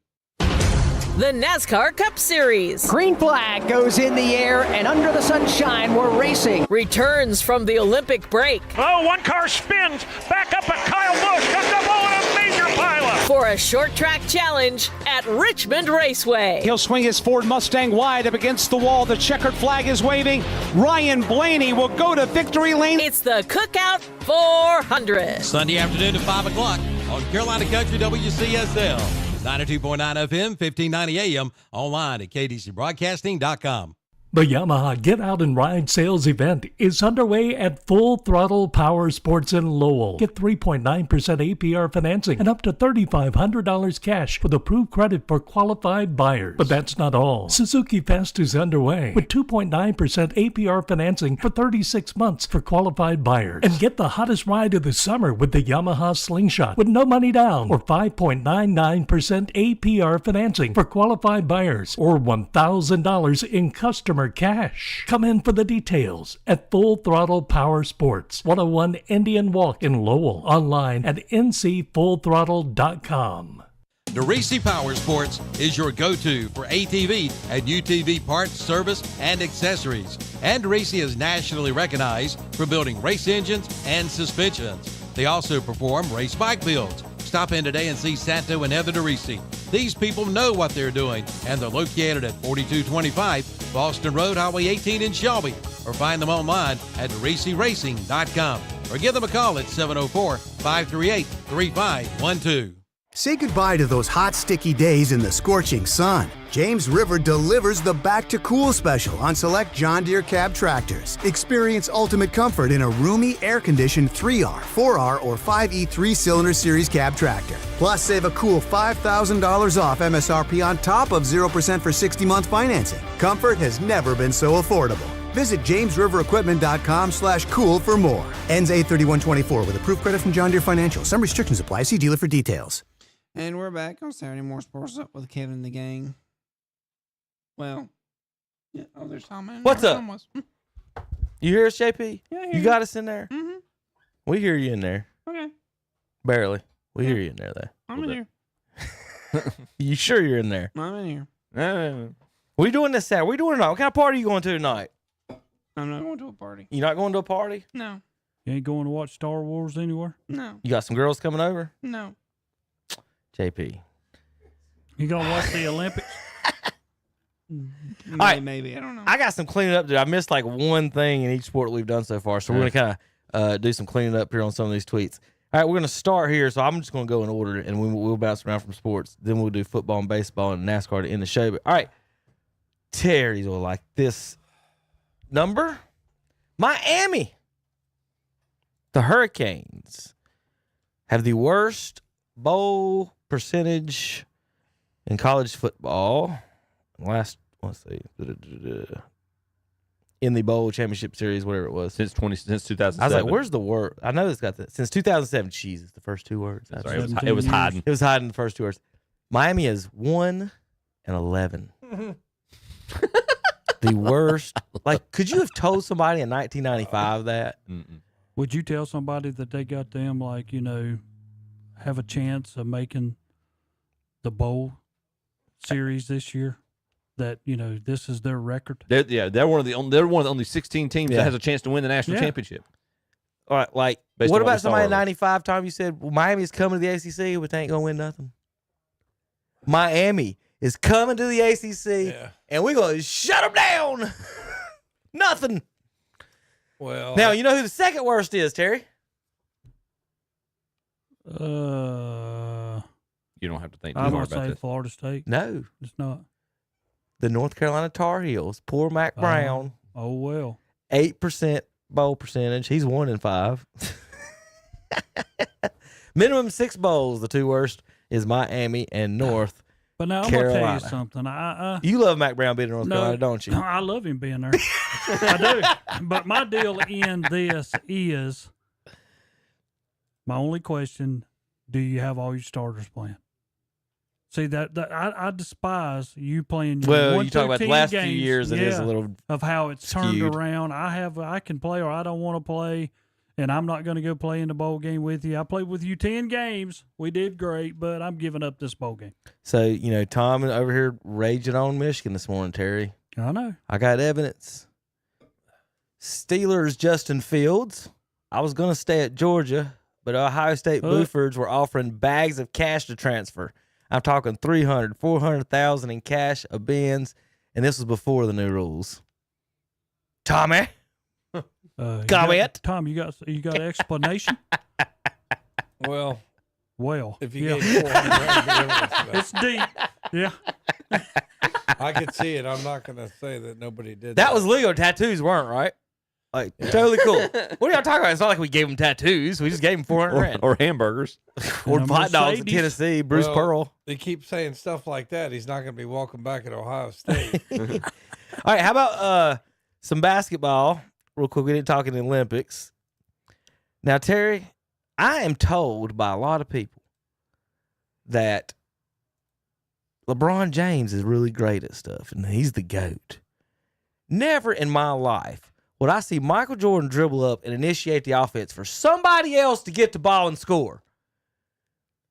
The NASCAR Cup Series. Green flag goes in the air, and under the sunshine, we're racing. Returns from the Olympic break. Oh, one car spins. Back up at Kyle Busch. Comes up on a major pileup. For a short track challenge at Richmond Raceway. He'll swing his Ford Mustang wide up against the wall. The checkered flag is waving. Ryan Blaney will go to victory lane. It's the Cookout 400. Sunday afternoon at 5 o'clock on Carolina Country WCSL. 92.9 FM, 1590 AM, online at kdcbroadcasting.com. The Yamaha Get Out and Ride sales event is underway at Full Throttle Power Sports in Lowell. Get 3.9% APR financing and up to $3,500 cash with approved credit for qualified buyers. But that's not all. Suzuki Fest is underway with 2.9% APR financing for 36 months for qualified buyers. And get the hottest ride of the summer with the Yamaha Slingshot with no money down or 5.99% APR financing for qualified buyers or $1,000 in customer cash. Come in for the details at Full Throttle Power Sports, 101 Indian Walk in Lowell. Online at ncfullthrottle.com. DeRisi Power Sports is your go-to for ATV and UTV parts, service, and accessories. And DeRisi is nationally recognized for building race engines and suspensions. They also perform race bike builds. Stop in today and see Santo and Heather DeRisi. These people know what they're doing, and they're located at 4225 Boston Road, Highway 18 in Shelby, or find them online at DeRisiRacing.com, or give them a call at 704-538-3512. Say goodbye to those hot, sticky days in the scorching sun. James River delivers the Back to Cool special on select John Deere cab tractors. Experience ultimate comfort in a roomy, air-conditioned 3R, 4R, or 5E 3-cylinder series cab tractor. Plus, save a cool $5,000 off MSRP on top of 0% for 60-month financing. Comfort has never been so affordable. Visit JamesRiverEquipment.com/cool for more. Ends 8/31/24 with approved credit from John Deere Financial. Some restrictions apply. See dealer for details. And we're back on Saturday Morning Sports Up with Kevin and the gang. Well, yeah. Oh, there's Tom. What's up? You hear us, JP? Yeah, I hear you you. got us in there? Mm-hmm. We hear you in there. Okay. Barely. We hear you in there, though. I'm in here. You sure you're in there? I'm in here. What are you doing this Saturday? What are you doing tonight? What kind of party are you going to tonight? I'm not going to a party. You not going to a party? No. You ain't going to watch Star Wars anywhere? No. You got some girls coming over? No. JP. You going to watch the Olympics? All right. Maybe. I don't know. I got some cleaning up to do. I missed like one thing in each sport that we've done so far, so we're going to kind of do some cleaning up here on some of these tweets. All right, we're going to start here, so I'm just going to go in order, and we'll bounce around from sports. Then we'll do football and baseball and NASCAR to end the show. But all right, Terry's will like this number. Miami. The Hurricanes have the worst bowl percentage in college football. Let's see. In the bowl championship series, whatever it was. Since 2007. I was like, where's the word? I know it's got that. Since 2007. Jesus, the first two words. Sorry, it was hiding. It was hiding the first two words. Miami is 1-11. The worst. Like, could you have told somebody in 1995 that? Would you tell somebody that they got them, like, have a chance of making the bowl series this year? That this is their record. They're one of the only 16 teams that has a chance to win the national championship. All right, like, what about somebody in 95? Tom, you said Miami's coming to the ACC, but they ain't gonna win nothing. Miami is coming to the ACC, and we're going to shut them down. Nothing. Well, now, you know who the second worst is, Terry? You don't have to think too I'm hard going about to say this. Florida State. No. It's not. The North Carolina Tar Heels. Poor Mac Brown. Oh, well. 8% bowl percentage. He's 1-5. Minimum 6 bowls. The two worst is Miami and North But now I'm Carolina. going to tell you something. You love Mac Brown being in North Carolina, don't you? I love him being there. I do. But my deal in this is my only question: do you have all your starters playing? See that I despise you playing. Your Well, 1 you talk about the team last games, few years, it is a little of how it's skewed. turned around. I can play or I don't want to play, and I'm not going to go play in the bowl game with you. I played with you 10 games. We did great, but I'm giving up this bowl game. So, you know, Tom over here raging on Michigan this morning, Terry. I know. I got evidence. Steelers Justin Fields. I was going to stay at Georgia, but Ohio State Bluefords were offering bags of cash to transfer. I'm talking $300,000, $400,000 in cash, a Benz, and this was before the new rules. Tommy, comment. Tom, you got an explanation? Well, if you gave $400,000, it's deep. Yeah, I could see it. I'm not going to say that nobody did. That was legal. Tattoos weren't, right? Like, totally cool. What are y'all talking about? It's not like we gave them tattoos. We just gave them $400,000. Or hamburgers. Or hot dogs in Tennessee. Bruce Pearl. They keep saying stuff like that. He's not going to be welcome back at Ohio State. All right, how about some basketball? Real quick, we didn't talk in the Olympics. Now, Terry, I am told by a lot of people that LeBron James is really great at stuff, and he's the GOAT. Never in my life would I see Michael Jordan dribble up and initiate the offense for somebody else to get the ball and score.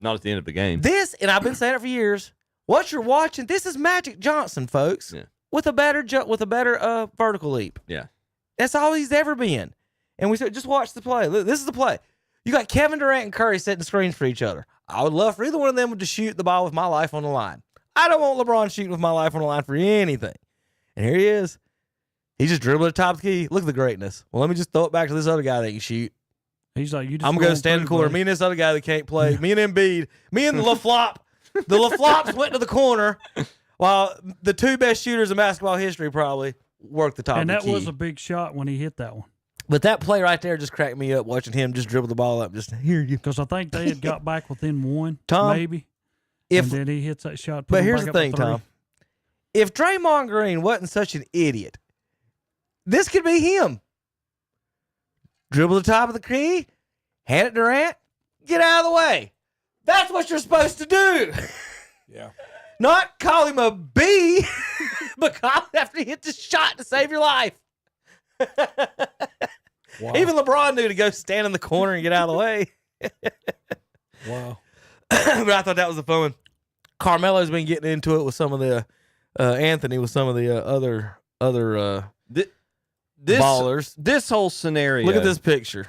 Not at the end of the game. This, and I've been saying it for years, what you're watching, this is Magic Johnson, folks, with a better vertical leap. Yeah. That's all he's ever been. And we said, just watch the play. Look, this is the play. You got Kevin Durant and Curry setting screens for each other. I would love for either one of them to shoot the ball with my life on the line. I don't want LeBron shooting with my life on the line for anything. And here he is. He just dribbled at the top of the key. Look at the greatness. Well, let me just throw it back to this other guy that can shoot. He's like, you just I'm going to stand in the corner. Me and this other guy that can't play. Me and Embiid. Me and the LaFlop. The LaFlops went to the corner while the two best shooters in basketball history probably worked the top and of the that key. was a big shot when he hit that one. But that play right there just cracked me up watching him just dribble the ball up. Just here you. Because I think they had got back within one, Tom, maybe. And then he hits that shot. But here's the thing, Tom. If Draymond Green wasn't such an idiot, this could be him. Dribble the top of the key, hand it to Durant, get out of the way. That's what you're supposed to do. Yeah. Not call him a B, but call him after he hits the shot to save your life. Wow. Even LeBron knew to go stand in the corner and get out of the way. Wow. But I thought that was the fun one. Carmelo's been getting into it with some of the Anthony with some of the other ballers. This whole scenario. Look at this picture.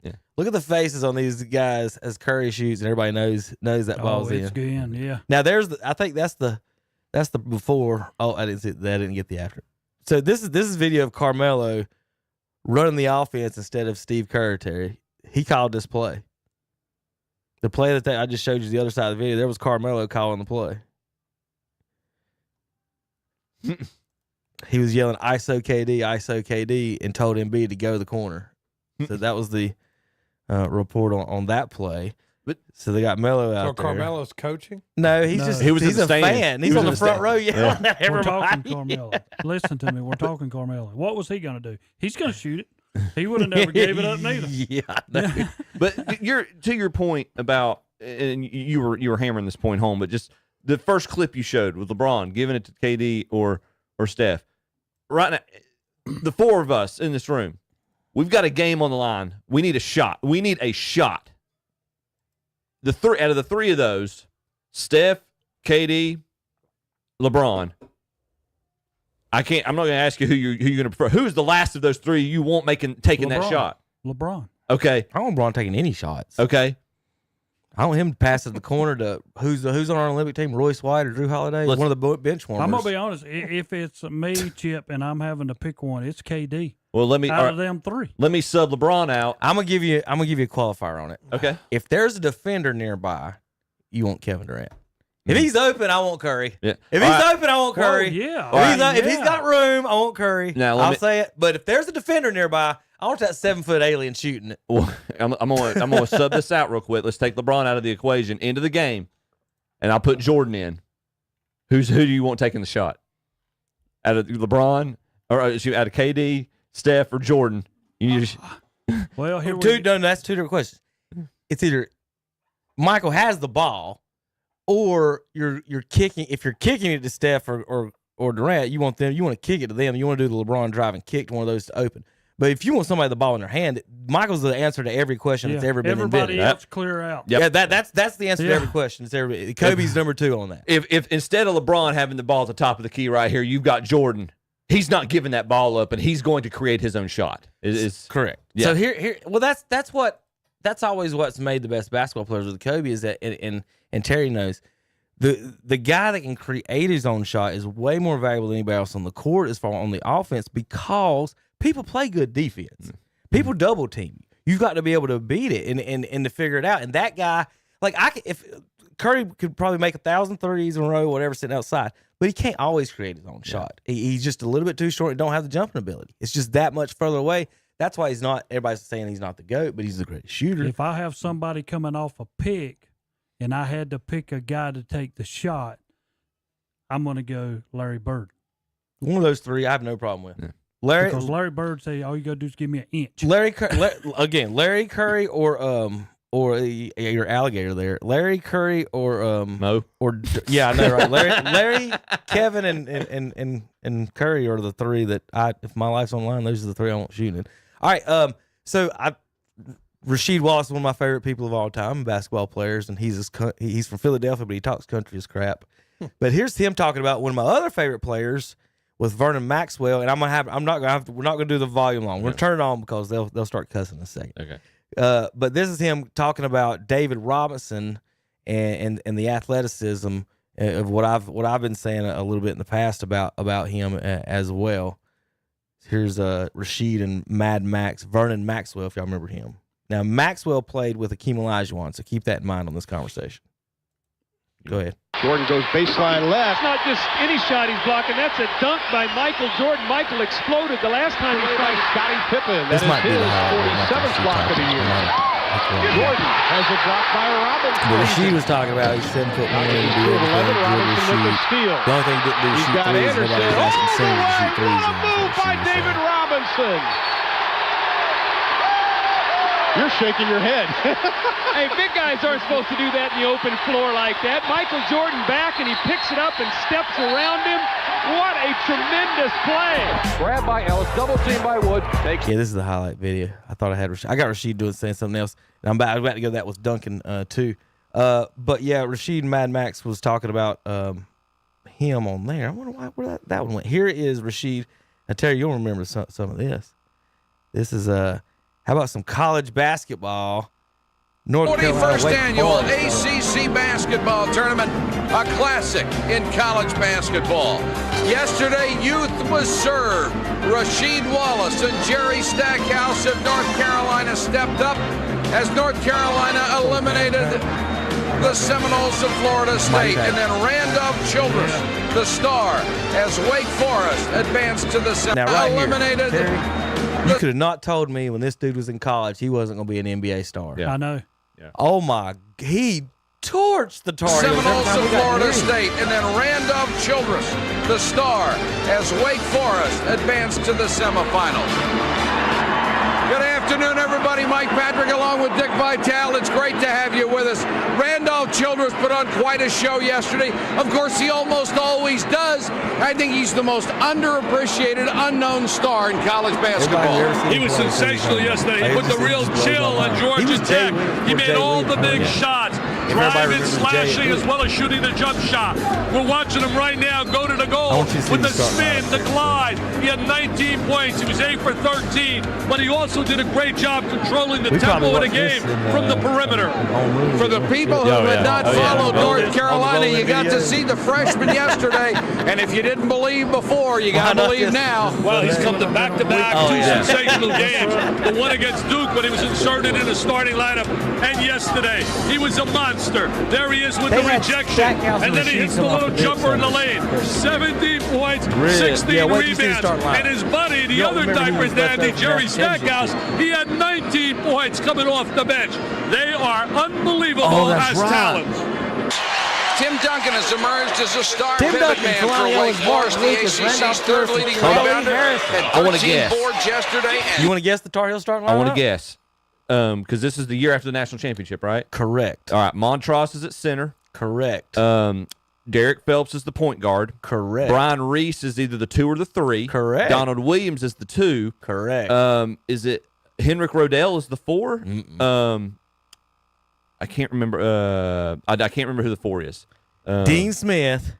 Yeah. Look at the faces on these guys as Curry shoots, and everybody knows that ball's it's in. good, yeah. Now I think that's the before. Oh, I didn't see that. I didn't get the after. So this is video of Carmelo running the offense instead of Steve Kerr. Terry, he called this play. The play that I just showed you the other side of the video, there was Carmelo calling the play. He was yelling ISO KD, and told Embiid to go to the corner. So that was the report on that play. But so they got Melo out there. Carmelo's coaching? No, he's a fan. He's on the front row yelling at We're everybody. talking Carmelo. Listen to me. We're talking Carmelo. What was he going to do? He's going to shoot it. He would have never gave it up neither. Yeah. But to your point about, and you were hammering this point home, but just the first clip you showed with LeBron giving it to KD or Steph. Right now, the four of us in this room, we've got a game on the line. We need a shot. Out of the three of those, Steph, KD, LeBron. I'm not going to ask you who you're going to prefer. Who's the last of those three you want taking that shot? LeBron. Okay. I don't want LeBron taking any shots. Okay. I want him to pass at the corner to who's on our Olympic team, Royce White or Drew Holiday, one of the bench warmers. I'm gonna be honest. If it's me, Chip, and I'm having to pick one, it's KD. Well, let me out of them three. Let me sub LeBron out. I'm gonna give you a qualifier on it. Okay. If there's a defender nearby, you want Kevin Durant. If he's open, I want Curry. Yeah. If he's open, I want Curry. Yeah. If he's got room, I want Curry. Now, I'll say it. But if there's a defender nearby, I want that 7-foot alien shooting it. Well, I'm gonna sub this out real quick. Let's take LeBron out of the equation into the game, and I'll put Jordan in. Who do you want taking the shot? Out of LeBron or out of KD, Steph, or Jordan? Well, here that's two different questions. It's either Michael has the ball, or you're kicking. If you're kicking it to Steph or Durant, you want to kick it to them. You want to do the LeBron drive and kick to one of those to open. But if you want somebody the ball in their hand, Michael's the answer to every question that's ever been everybody invented. else clear out. Yep. Yeah, that's the answer to every question. It's everybody. Kobe's number 2 on that. If instead of LeBron having the ball at the top of the key right here, you've got Jordan. He's not giving that ball up, and he's going to create his own shot. It's correct. Yeah. So here, well, that's always what's made the best basketball players with Kobe is that, and Terry knows, the guy that can create his own shot is way more valuable than anybody else on the court as far on the offense because people play good defense. People double team you. You've got to be able to beat it and to figure it out. And that guy, like if Curry could probably make 1,000 threes in a row, whatever, sitting outside, but he can't always create his own shot. He's just a little bit too short and don't have the jumping ability. It's just that much further away. That's why he's not. Everybody's saying he's not the GOAT, but he's the greatest shooter. If I have somebody coming off a pick, and I had to pick a guy to take the shot, I'm going to go Larry Bird. One of those three, I have no problem with. Yeah. Because Larry Bird say, all you got to do is give me an inch. Larry Curry or your alligator there. Larry Curry or Mo. Or yeah, I know, right? Larry, Kevin, and Curry are the three that if my life's on the line, those are the three I want shooting. All right, so Rasheed Wallace is one of my favorite people of all time, basketball players, and he's from Philadelphia, but he talks country as crap. But here's him talking about one of my other favorite players with Vernon Maxwell, and we're not gonna do the volume long. We're gonna turn it on because they'll start cussing in a second. Okay. But this is him talking about David Robinson and the athleticism of what I've been saying a little bit in the past about him as well. Here's Rasheed and Mad Max, Vernon Maxwell, if y'all remember him. Now, Maxwell played with Akeem Olajuwon, so keep that in mind on this conversation. Go ahead. Jordan goes baseline left. It's not just any shot he's blocking. That's a dunk by Michael Jordan. Michael exploded the last time he tried Scottie Pippen. That is his 47th block of the year. Jordan has a block by Robinson. But Rasheed was talking about he's 7'1" and he do everything. Robinson with the steal. The only thing he didn't do is shoot threes. Nobody was asking Simmons to shoot threes. What a move by David Robinson. You're shaking your head. Hey, big guys aren't supposed to do that in the open floor like that. Michael Jordan back, and he picks it up and steps around him. What a tremendous play. Grab by Ellis, double team by Wood. Yeah, this is the highlight video. I thought I had Rasheed. I got Rasheed saying something else, and I'm about to go that with Duncan too. But yeah, Rasheed Mad Max was talking about him on there. I wonder where that one went. Here is Rasheed. Now, Terry, you'll remember some of this. This is how about some college basketball? North 41st annual ACC basketball tournament, a classic in college basketball. Yesterday, youth was served. Rasheed Wallace and Jerry Stackhouse of North Carolina stepped up as North Carolina eliminated the Seminoles of Florida State. And then Randolph Childress, the star, as Wake Forest advanced to the now, right eliminated. Here, Terry, you could have not told me when this dude was in college he wasn't going to be an NBA star. Yeah. I know. Yeah. Oh, my. He torched the Tar Heels. Seminoles of Florida State, and then Randolph Childress, the star, as Wake Forest advanced to the semifinals. Good afternoon, everybody. Mike Patrick along with Dick Vitale. It's great to have you with us. Randolph Childress put on quite a show yesterday. Of course, he almost always does. I think he's the most underappreciated, unknown star in college basketball. He was sensational yesterday. He put the real chill on Georgia Tech. He made all the big shots. driving, slashing, as well as shooting the jump shot. We're watching him right now go to the goal with the spin, the glide. He had 19 points. He was 8 for 13, but he also did a great job controlling the tempo of the game from the perimeter. For the people who had not followed North Carolina, you got to see the freshman yesterday, and if you didn't believe before, you got to believe now. Well, he's come to back-to-back two sensational games. The one against Duke when he was inserted in the starting lineup, and yesterday he was a monster. There he is with the rejection, and then he hits the little jumper in the lane. 17 points, 16 rebounds, and his buddy, the other diaper dandy, Jerry Stackhouse, he had 19 points coming off the bench. They are unbelievable as talents. Tim Duncan has emerged as a star pivot man for Wake Forest, the ACC's third leading rebounder, and 13 boards yesterday. You want to guess the Tar Heels starting lineup? I want to guess. Because this is the year after the national championship, right? Correct. All right. Montross is at center. Correct. Derek Phelps is the point guard. Correct. Brian Reese is either the 2 or the 3. Correct. Donald Williams is the 2. Correct. Is it Henrik Rodell is the 4? I can't remember. I can't remember who the 4 is. Dean Smith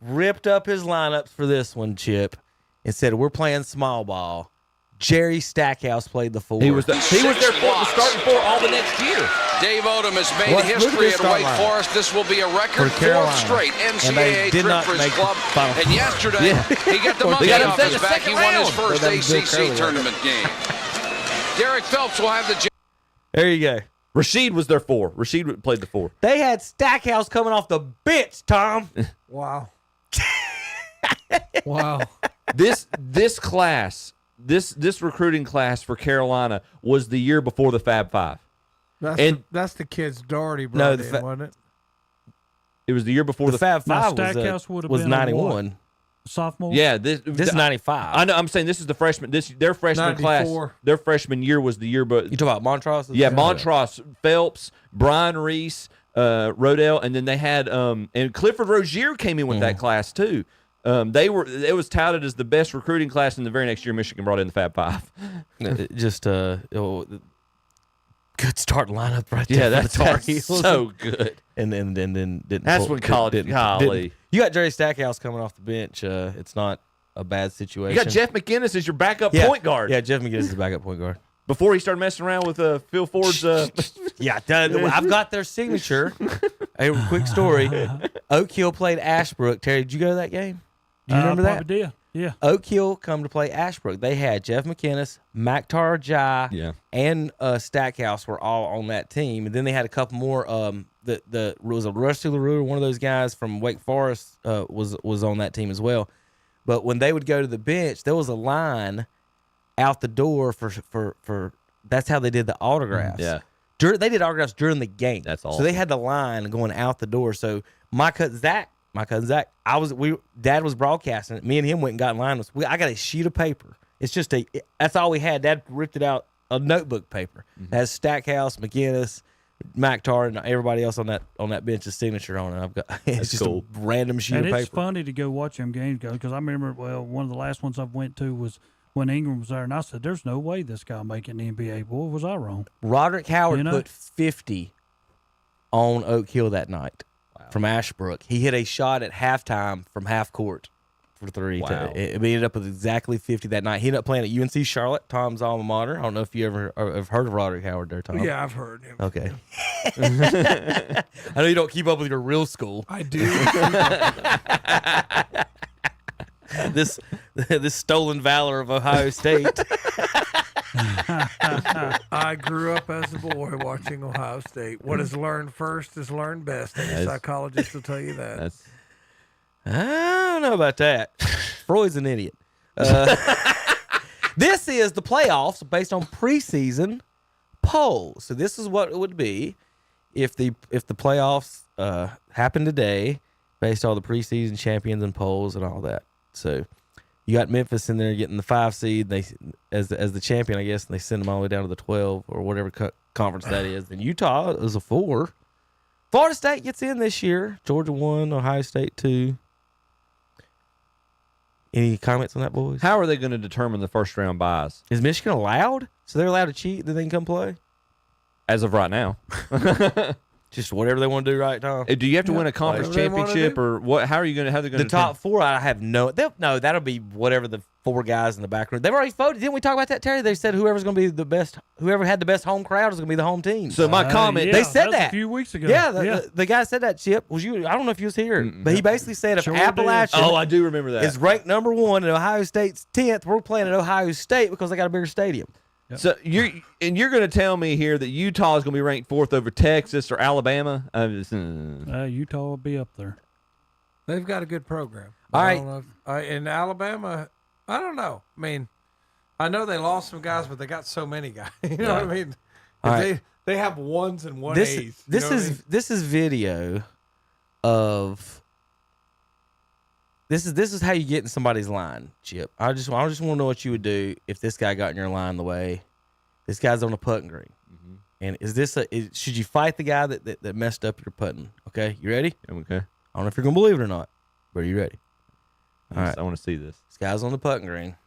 ripped up his lineups for this one, Chip, and said, "We're playing small ball." Jerry Stackhouse played the 4. He was their starting 4 all the next year. Dave Odom has made history at Wake Forest. This will be a record 4th straight NCAA trip for his club. And yesterday, he got the monkey off his back. He won his first ACC tournament game. Derek Phelps will have the... There you go. Rasheed was their 4. Rasheed played the 4. They had Stackhouse coming off the bench, Tom. Wow. Wow. This class... This recruiting class for Carolina was the year before the Fab Five. That's the kids Doherty brought in, wasn't it? It was the year before the Fab Five was 91. Sophomore? Yeah, this is 95. I know. I'm saying this is the freshman. Their freshman 94. Class. Their freshman year was the year, but you talk about Montross. Yeah, Montross, Phelps, Brian Reese, Rodell, and then they had and Clifford Rozier came in with that class too. It was touted as the best recruiting class, in the very next year Michigan brought in the Fab Five. Just good starting lineup right there. Yeah, that's so good. And then didn't. That's when college. Golly, you got Jerry Stackhouse coming off the bench. It's not a bad situation. You got Jeff McInnes as your backup point guard. Yeah, Jeff McInnes is the backup point guard. Before he started messing around with Phil Ford's. Yeah, I've got their signature. A quick story. Oak Hill played Ashbrook. Terry, did you go to that game? Do you remember that? Did. Yeah. Oak Hill come to play Ashbrook. They had Jeff McInnes, Maktar Jai, and Stackhouse were all on that team. And then they had a couple more. Was a Rusty LaRue, one of those guys from Wake Forest, was on that team as well. But when they would go to the bench, there was a line out the door for that's how they did the autographs. Yeah. They did autographs during the game. That's awesome. So they had the line going out the door. So my cousin Zach, Dad was broadcasting it. Me and him went and got in line. I got a sheet of paper. It's just that's all we had. Dad ripped it out, a notebook paper. It has Stackhouse, McInnes, Maktar, and everybody else on that bench's signature on it. I've got it's just cool. A random sheet of paper. And it's funny to go watch them games because I remember one of the last ones I went to was when Ingram was there, and I said, "There's no way this guy making the NBA." Boy, was I wrong? Roderick Howard put 50 on Oak Hill that night from Ashbrook. He hit a shot at halftime from half court for 3. Wow. It ended up with exactly 50 that night. He ended up playing at UNC Charlotte, Tom's alma mater. I don't know if you ever have heard of Roderick Howard there, Tom. Yeah, I've heard him. Okay. I know you don't keep up with your real school. I do. This stolen valor of Ohio State. I grew up as a boy watching Ohio State. What is learned first is learned best. Any psychologist will tell you that. I don't know about that. Freud's an idiot. This is the playoffs based on preseason polls. So this is what it would be if the playoffs happened today, based on the preseason champions and polls and all that. So you got Memphis in there getting the 5 seed. They as the champion, I guess, and they send them all the way down to the 12 or whatever conference that is. Then Utah is a 4. Florida State gets in this year. Georgia 1, Ohio State 2. Any comments on that, boys? How are they going to determine the first round buys? Is Michigan allowed? So they're allowed to cheat, then they can come play? As of right now. Just whatever they want to do, right, Tom? Do you have to win a conference championship or what? How are you going to? How are they going to? The top 4, I have no. That'll be whatever the 4 guys in the back room. They've already voted. Didn't we talk about that, Terry? They said whoever's going to be the best, whoever had the best home crowd is going to be the home team. So my comment, they said that a few weeks ago. Yeah, the guy said that. Chip, was you? I don't know if you was here, but he basically said if Appalachian, I do remember that, is ranked number 1 and Ohio State's 10th, we're playing at Ohio State because they got a bigger stadium. Yep. So you're going to tell me here that Utah is going to be ranked 4th over Texas or Alabama? Utah will be up there. They've got a good program. All right. I don't know in Alabama, I don't know. I mean, I know they lost some guys, but they got so many guys. You know what I mean? They have 1s and 1As. This is video of. This is how you get in somebody's line, Chip. I just want to know what you would do if this guy got in your line the way this guy's on the putting green. Mm-hmm. And should you fight the guy that messed up your putting? Okay, you ready? Okay. I don't know if you're gonna believe it or not, but are you ready? All right. I want to see this. This guy's on the putting green.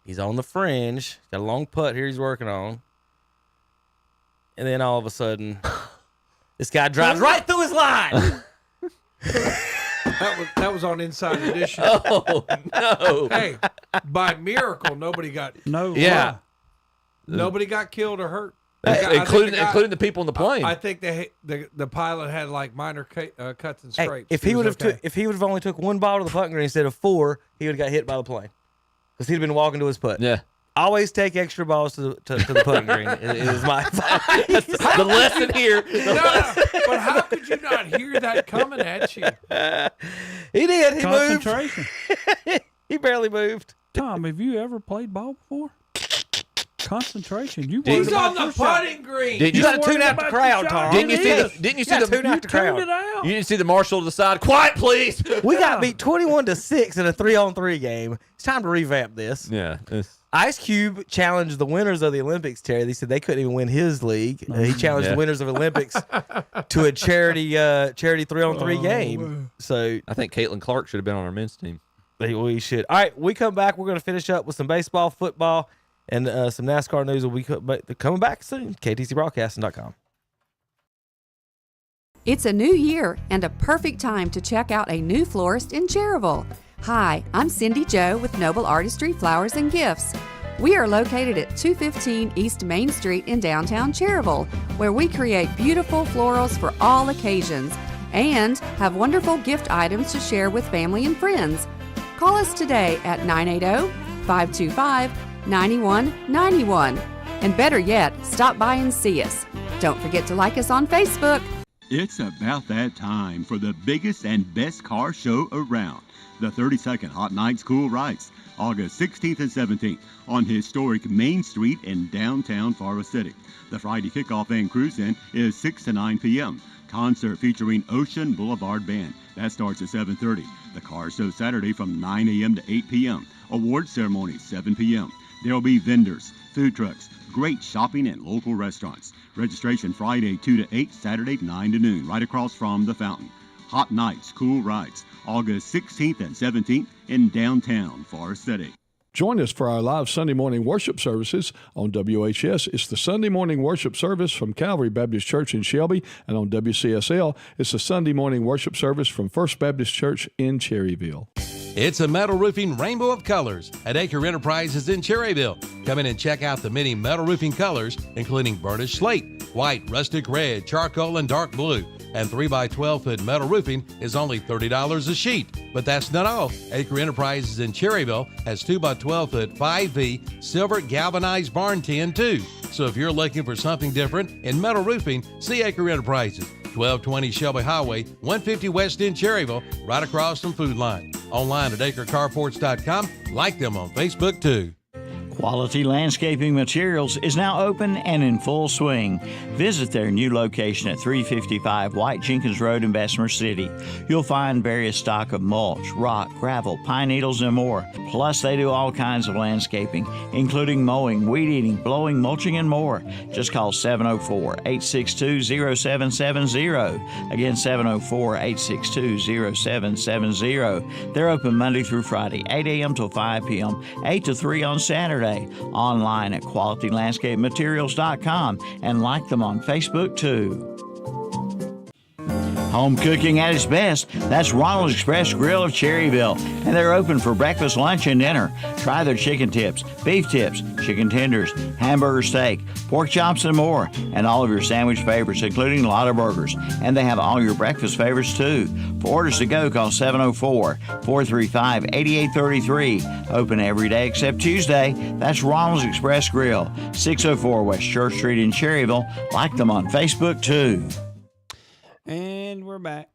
He's on the fringe. He's got a long putt here he's working on. And then all of a sudden, this guy drives right through his line. That was on Inside Edition. Oh no! Hey, by miracle, nobody got nobody got killed or hurt, including the people on the plane. I think the pilot had like minor cuts and scrapes. If he would have only took 1 ball to the putting green instead of 4, he would have got hit by the plane because he'd been walking to his putt. Yeah. Always take extra balls to the putting green. Is my advice. The lesson here. But how could you not hear that coming at you? He did. He Concentration. moved. He barely moved. Tom, have you ever played ball before? Concentration. He's on the putting green. You got to tune out the crowd, Tom. Didn't you see the crowd? You didn't see the marshal to the side. Quiet, please. We got beat 21-6 in a 3-on-3 game. It's time to revamp this. Yeah. Ice Cube challenged the winners of the Olympics, Terry. They said they couldn't even win his league. He challenged the winners of the Olympics to a charity 3-on-3 game. So I think Caitlin Clark should have been on our men's team. We should. All right, we come back. We're going to finish up with some baseball, football, and some NASCAR news. We'll be coming back soon. KTCBroadcasting.com. It's a new year and a perfect time to check out a new florist in Cherryville. Hi, I'm Cindy Joe with Noble Artistry Flowers and Gifts. We are located at 215 East Main Street in downtown Cherryville, where we create beautiful florals for all occasions and have wonderful gift items to share with family and friends. Call us today at 980-525-9191. And better yet, stop by and see us. Don't forget to like us on Facebook. It's about that time for the biggest and best car show around. The 32nd Hot Nights Cool Rides, August 16th and 17th on historic Main Street in downtown Forest City. The Friday kickoff and cruise-in is 6 to 9 p.m. Concert featuring Ocean Boulevard Band. That starts at 7:30. The car show Saturday from 9 a.m. to 8 p.m. Award ceremony 7 p.m. There will be vendors, food trucks, great shopping and local restaurants. Registration Friday 2 to 8, Saturday 9 to noon, right across from the fountain. Hot Nights, Cool Rides, August 16th and 17th in downtown Forest City. Join us for our live Sunday morning worship services on WHS. It's the Sunday morning worship service from Calvary Baptist Church in Shelby, and on WCSL, it's the Sunday morning worship service from First Baptist Church in Cherryville. It's a metal roofing rainbow of colors at Acre Enterprises in Cherryville. Come in and check out the many metal roofing colors, including burnished slate, white, rustic red, charcoal, and dark blue. And 3x12-foot metal roofing is only $30 a sheet. But that's not all. Acre Enterprises in Cherryville has 2x12-foot 5V silver galvanized barn tin too. So if you're looking for something different in metal roofing, see Acre Enterprises, 1220 Shelby Highway, 150 West in Cherryville, right across from Food Line. Online at acrecarports.com. Like them on Facebook too. Quality Landscaping Materials is now open and in full swing. Visit their new location at 355 White Jenkins Road in Bessemer City. You'll find various stock of mulch, rock, gravel, pine needles, and more. Plus, they do all kinds of landscaping, including mowing, weed eating, blowing, mulching, and more. Just call 704-862-0770. Again, 704-862-0770. They're open Monday through Friday, 8 a.m. till 5 p.m., 8 to 3 on Saturday. Online at qualitylandscapematerials.com and like them on Facebook too. Home cooking at its best. That's Ronald's Express Grill of Cherryville. And they're open for breakfast, lunch, and dinner. Try their chicken tips, beef tips, chicken tenders, hamburger steak, pork chops, and more. And all of your sandwich favorites, including a lot of burgers. And they have all your breakfast favorites, too. For orders to go, call 704-435-8833. Open every day except Tuesday. That's Ronald's Express Grill, 604 West Church Street in Cherryville. Like them on Facebook, too. And we're back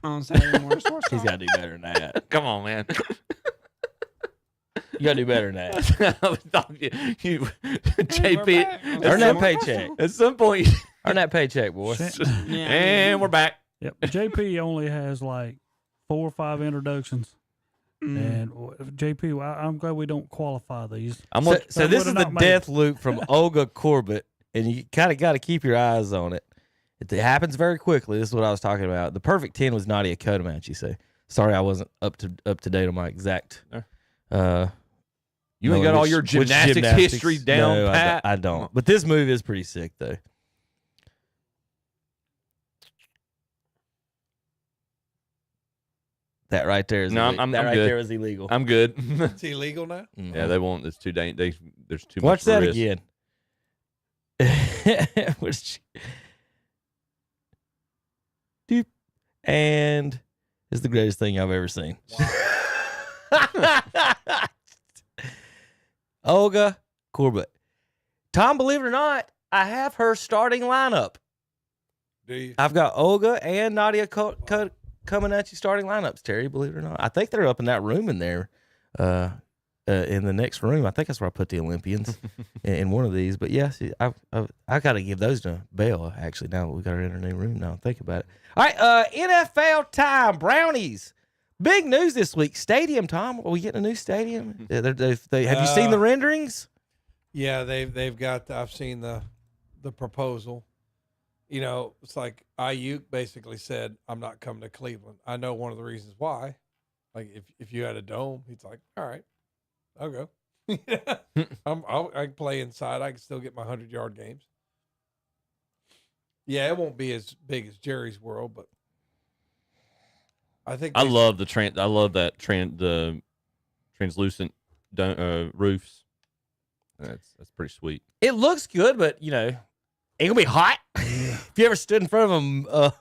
on Saturday morning sports. He's got to do better than that. Come on, man. You got to do better than that. JP, earn that paycheck. At some point, earn that paycheck, boy. And we're back. Yep. JP only has like 4 or 5 introductions. And JP, I'm glad we don't qualify these. So this is the death loop from Olga Corbett, and you kind of got to keep your eyes on it. It happens very quickly. This is what I was talking about. The perfect 10 was Nadia Comaneci. So sorry, I wasn't up to date on my exact. You ain't got all your gymnastics history down, no, Pat. I don't. But this move is pretty sick, though. That right there is illegal. I'm right good. there is illegal. I'm good. It's illegal now? Mm-hmm. Yeah, they won't. It's too dangerous. There's too Watch much that risk. again. Doop. And it's the greatest thing I've ever seen. Olga Corbett. Tom, believe it or not, I have her starting lineup. Do you? I've got Olga and Nadia Comaneci starting lineups, Terry, believe it or not. I think they're up in that room in there, in the next room. I think that's where I put the Olympians in one of these. But yeah, I got to give those to Bell, actually, now that we got her in her new room now. Think about it. All right, NFL time. Brownies. Big news this week. Stadium, Tom. Are we getting a new stadium? Have you seen the renderings? Yeah, they've got. I've seen the proposal. You know, it's like Ayuk basically said, "I'm not coming to Cleveland." I know one of the reasons why. Like if you had a dome, he's like, "All right, I'll go. I can play inside. I can still get my 100-yard games." Yeah, it won't be as big as Jerry's World, but I think I love the translucent roofs. That's pretty sweet. It looks good, but you know, ain't gonna be hot. If you ever stood in front of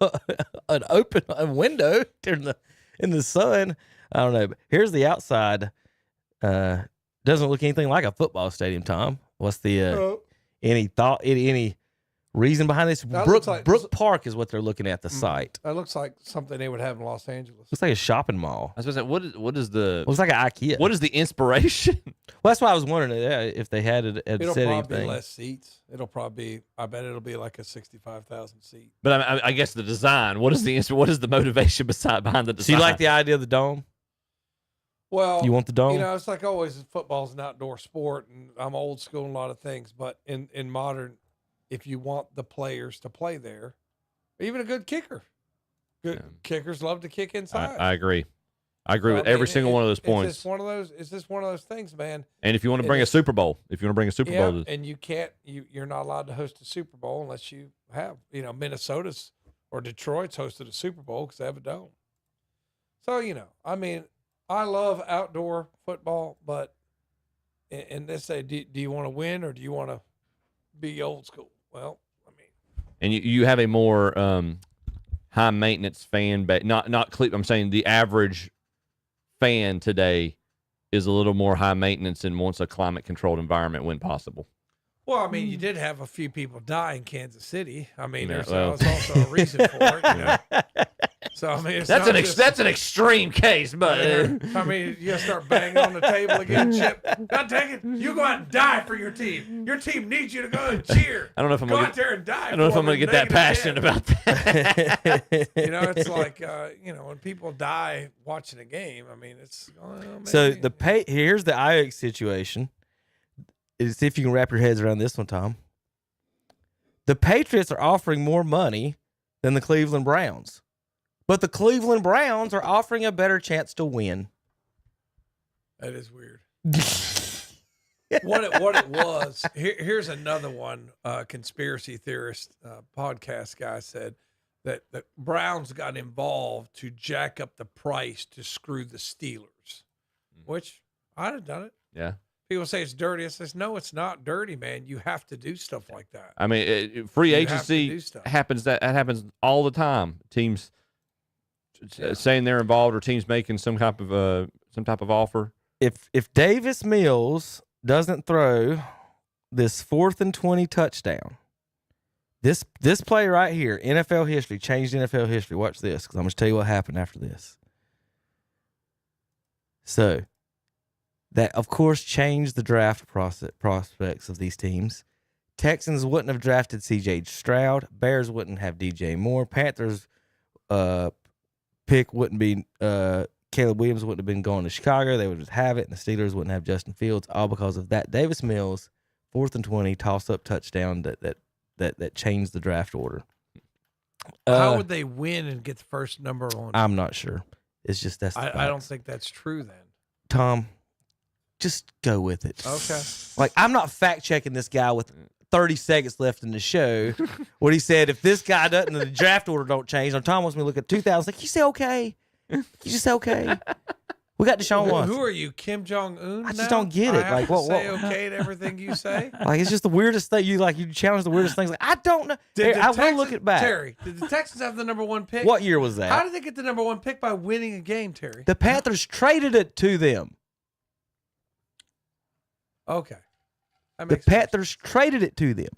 an open window in the sun, I don't know. But here's the outside. Doesn't look anything like a football stadium, Tom. What's the any thought? Any reason behind this? Brook Park is what they're looking at the site. That looks like something they would have in Los Angeles. Looks like a shopping mall. I was going to say, what is the? Looks like an IKEA. What is the inspiration? Well, that's why I was wondering if they had it at It'll said probably anything. be less seats. It'll probably be. I bet it'll be like a 65,000 seat. But I guess the design. What is the motivation behind the design? So you like the idea of the dome? Well, you want the dome? You know, it's like always. Football's an outdoor sport, and I'm old school in a lot of things. But in modern, if you want the players to play there, even a good kicker, kickers love to kick inside. I agree. I agree with every single one of those points. It's just one of those things, man. And if you want to bring a Super Bowl, Bowl, and you can't, you're not allowed to host a Super Bowl unless you have, Minnesota's or Detroit's hosted a Super Bowl because they have a dome. So I mean, I love outdoor football, but and they say, do you want to win or do you want to be old school? Well, I mean, and you have a more high maintenance fan base. I'm saying the average fan today is a little more high maintenance and wants a climate controlled environment when possible. Well, I mean, you did have a few people die in Kansas City. I mean, Yeah, there's also a reason for it. So I mean, that's an extreme case, but I mean, you gotta start banging on the table again, Chip. God dang it! You go out and die for your team. Your team needs you to go and cheer. I don't know if I'm go gonna out there and die. I don't know if I'm going to get that passionate about that. It's like when people die watching a game. I mean, it's so here's the Ajax situation. See if you can wrap your heads around this one, Tom. The Patriots are offering more money than the Cleveland Browns, but the Cleveland Browns are offering a better chance to win. That is weird. What it was. Here's another one. Conspiracy theorist podcast guy said, that the Browns got involved to jack up the price to screw the Steelers, which I'd have done it. Yeah. People say it's dirty. I says, no, it's not dirty, man. You have to do stuff like that. I mean, free agency happens. That happens all the time. Teams saying they're involved, or teams making some type of offer. If Davis Mills doesn't throw this 4th and 20 touchdown, this play right here, NFL history, changed NFL history. Watch this, because I'm going to tell you what happened after this. So, that, of course, changed the draft prospects of these teams. Texans wouldn't have drafted C.J. Stroud. Bears wouldn't have D.J. Moore. Panthers pick wouldn't be Caleb Williams wouldn't have been going to Chicago. They would just have it, and the Steelers wouldn't have Justin Fields, all because of that Davis Mills 4th and 20 toss-up touchdown that changed the draft order. How would they win and get the first number on? I'm not sure. It's just that's the I don't think that's true then. Tom, just go with it. Okay. Like, I'm not fact-checking this guy with 30 seconds left in the show. What he said, if this guy doesn't, the draft order don't change. Now, Tom wants me to look at 2000. Like, you say okay. You just say okay. We got Deshaun Watson. Who are you, Kim Jong-un? I just don't get it. I have Like, to say okay to everything you say? Like, it's just the weirdest thing. You challenge the weirdest things. Like, I don't know. I will look it back. Terry, did the Texans have the number 1 pick? What year was that? How did they get the number 1 pick? By winning a game, Terry. The Panthers traded it to them. Okay. The Panthers traded it to them.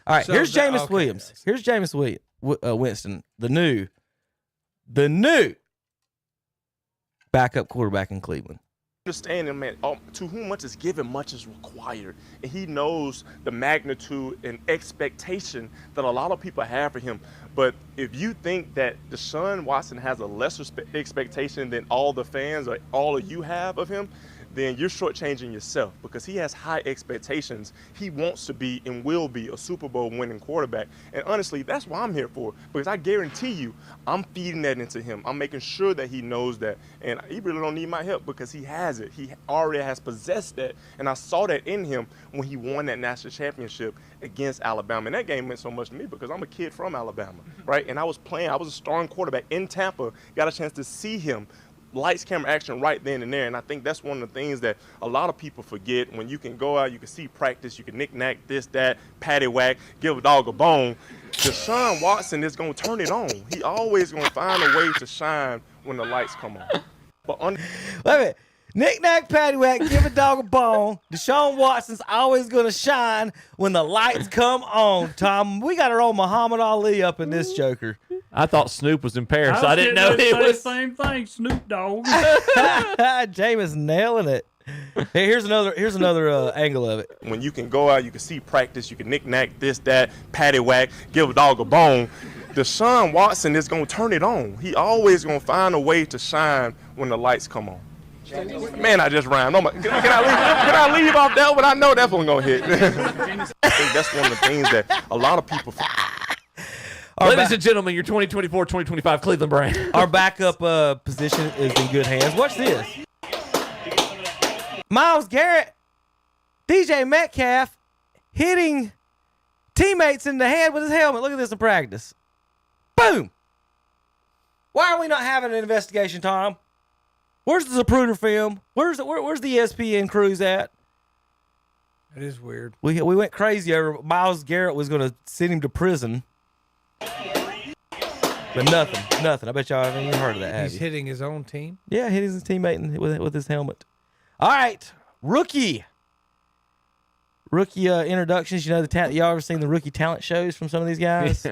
All right, here's Jameis Williams. Yes. Here's Jameis Winston, the new backup quarterback in Cleveland. Understanding, man, to whom much is given, much is required. And he knows the magnitude and expectation that a lot of people have for him. But if you think that Deshaun Watson has a lesser expectation than all the fans or all of you have of him, then you're shortchanging yourself, because he has high expectations. He wants to be and will be a Super Bowl winning quarterback. And honestly, that's what I'm here for, because I guarantee you, I'm feeding that into him. I'm making sure that he knows that. And he really don't need my help, because he has it. He already has possessed that. And I saw that in him when he won that national championship against Alabama. And that game meant so much to me, because I'm a kid from Alabama, right? And I was a starting quarterback in Tampa, got a chance to see him. Lights, camera, action right then and there. And I think that's one of the things that a lot of people forget. When you can go out, you can see practice, you can knick-knack, this, that, paddywhack, give a dog a bone. Deshaun Watson is going to turn it on. He always going to find a way to shine when the lights come on. But wait a minute. Knick-knack, paddywhack, give a dog a bone. Deshaun Watson's always going to shine when the lights come on, Tom. We got our own Muhammad Ali up in this joker. I thought Snoop was in Paris. I didn't know he was. Same thing, Snoop Dogg. Jameis nailing it. Hey, here's another angle of it. When you can go out, you can see practice, you can knick-knack, this, that, paddywhack, give a dog a bone. Deshaun Watson is going to turn it on. He always going to find a way to shine when the lights come on. Man, I just rhymed. Oh my, can I leave off that one? I know that one going to hit. I think that's one of the things that a lot of people Ladies and gentlemen, your 2024-2025 Cleveland Browns. Our backup position is in good hands. Watch this. Myles Garrett, DJ Metcalf hitting teammates in the head with his helmet. Look at this in practice. Boom. Why are we not having an investigation, Tom? Where's the Zapruder film? Where's the ESPN crews at? It is weird. We went crazy over Myles Garrett was going to send him to prison. But nothing. I bet y'all haven't even heard of that. He's hitting his own team? Yeah, hitting his teammate with his helmet. All right, rookie introductions. You know the talent. Y'all ever seen the rookie talent shows from some of these guys?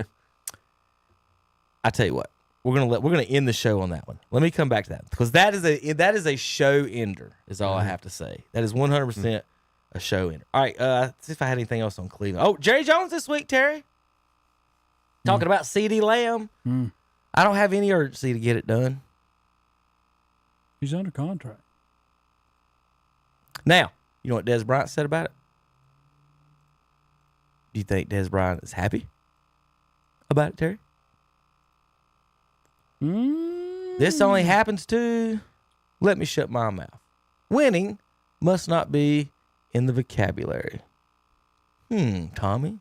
I tell you what, we're gonna end the show on that one. Let me come back to that, because that is a show ender. Is all I have to say. That is 100% a show ender. All right, see if I had anything else on Cleveland. Oh, Jerry Jones this week, Terry. Talking about CeeDee Lamb. I don't have any urgency to get it done. He's under contract. Now, you know what Des Bryant said about it? Do you think Des Bryant is happy about it, Terry? This only happens to, let me shut my mouth. Winning must not be in the vocabulary. Tommy?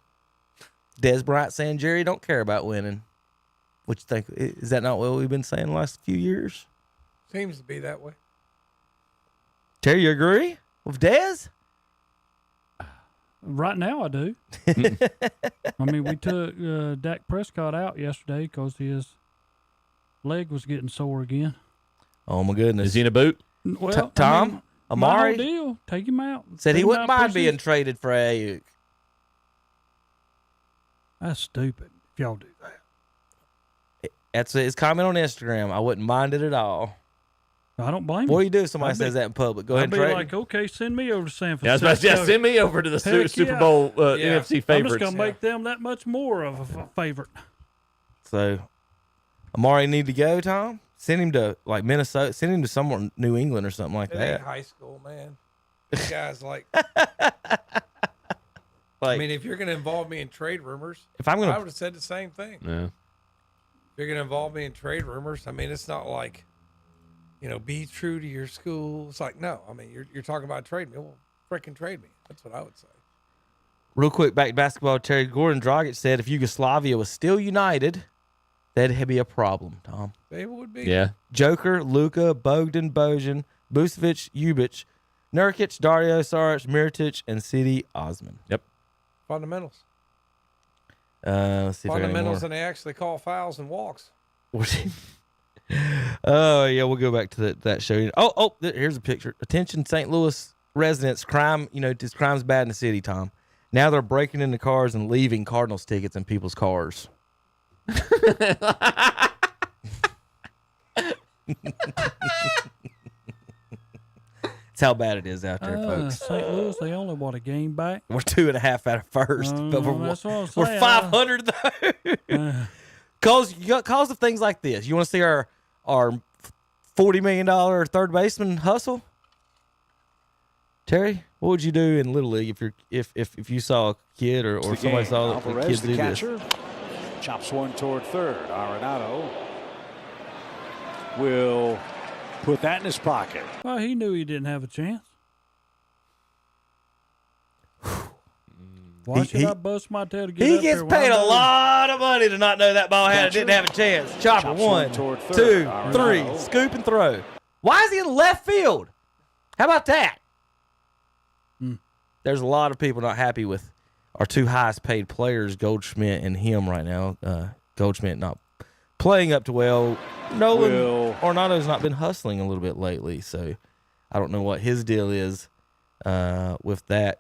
Des Bryant saying Jerry don't care about winning. What you think? Is that not what we've been saying the last few years? Seems to be that way. Terry, you agree with Dez? Right now, I do. I mean, we took Dak Prescott out yesterday because his leg was getting sore again. Oh my goodness! Is he in a boot? Well, Tom, I mean, Amari my whole deal, take him out. said Take he him wouldn't out mind being preseason. traded for Ayuk. That's stupid. If y'all do that, That's his comment on Instagram. I wouldn't mind it at all. I don't blame What you. do you do if somebody I'd be- says that in public? Go ahead I'd and be trade like, him? okay, send me over to San Yeah, I was Francisco. about to say, yeah, send me over to the Heck Super yeah. Bowl NFC I'm favorites. just gonna make them that much more of a favorite. So, Amari need to go, Tom? Send him to, like, Minnesota. Send him to somewhere in New England or something like It that. ain't high school, man. This guy's like, Like, I mean, if you're going to involve me in trade rumors, If I'm gonna- I would have said the same thing. Yeah. If you're going to involve me in trade rumors, I mean, it's not like, be true to your school. It's like, no, I mean, you're talking about trade me. Well, freaking trade me. That's what I would say. Real quick, back to basketball. Terry Gordon Dragic said if Yugoslavia was still united, that'd be a problem, Tom. They would be. Yeah. Joker, Luka, Bogdan, Bojan, Vucevic, Ubic, Nurkic, Dario Saric, Mirotic, and Sidi Osman. Yep. Fundamentals. Let's see if I got any Fundamentals, more. and they actually call fouls and walks. Oh, yeah, we'll go back to that show. Here's a picture. Attention, St. Louis residents. Crime, this crime's bad in the city, Tom. Now they're breaking into cars and leaving Cardinals tickets in people's cars. That's how bad it is out there, folks. St. Louis, they only want a game back. We're 2.5 out of first, but that's what I'm we're saying. 500 though. Cause of things like this. You want to see our $40 million third baseman hustle? Terry, what would you do in Little League if you saw a kid or somebody saw a kid do this? Chops one toward third. Arenado will put that in his pocket. Well, he knew he didn't have a chance. Why should I bust my tail to get He up gets there when paid I'm a doing- lot of money to not know that ball didn't have a chance. Chopper Chops one, one toward third. 2, Arenado. 3, scoop and throw. Why is he in left field? How about that? There's a lot of people not happy with our two highest paid players, Goldschmidt and him right now. Goldschmidt not playing up to well. Nolan Arenado's not been hustling a little bit lately, so I don't know what his deal is with that.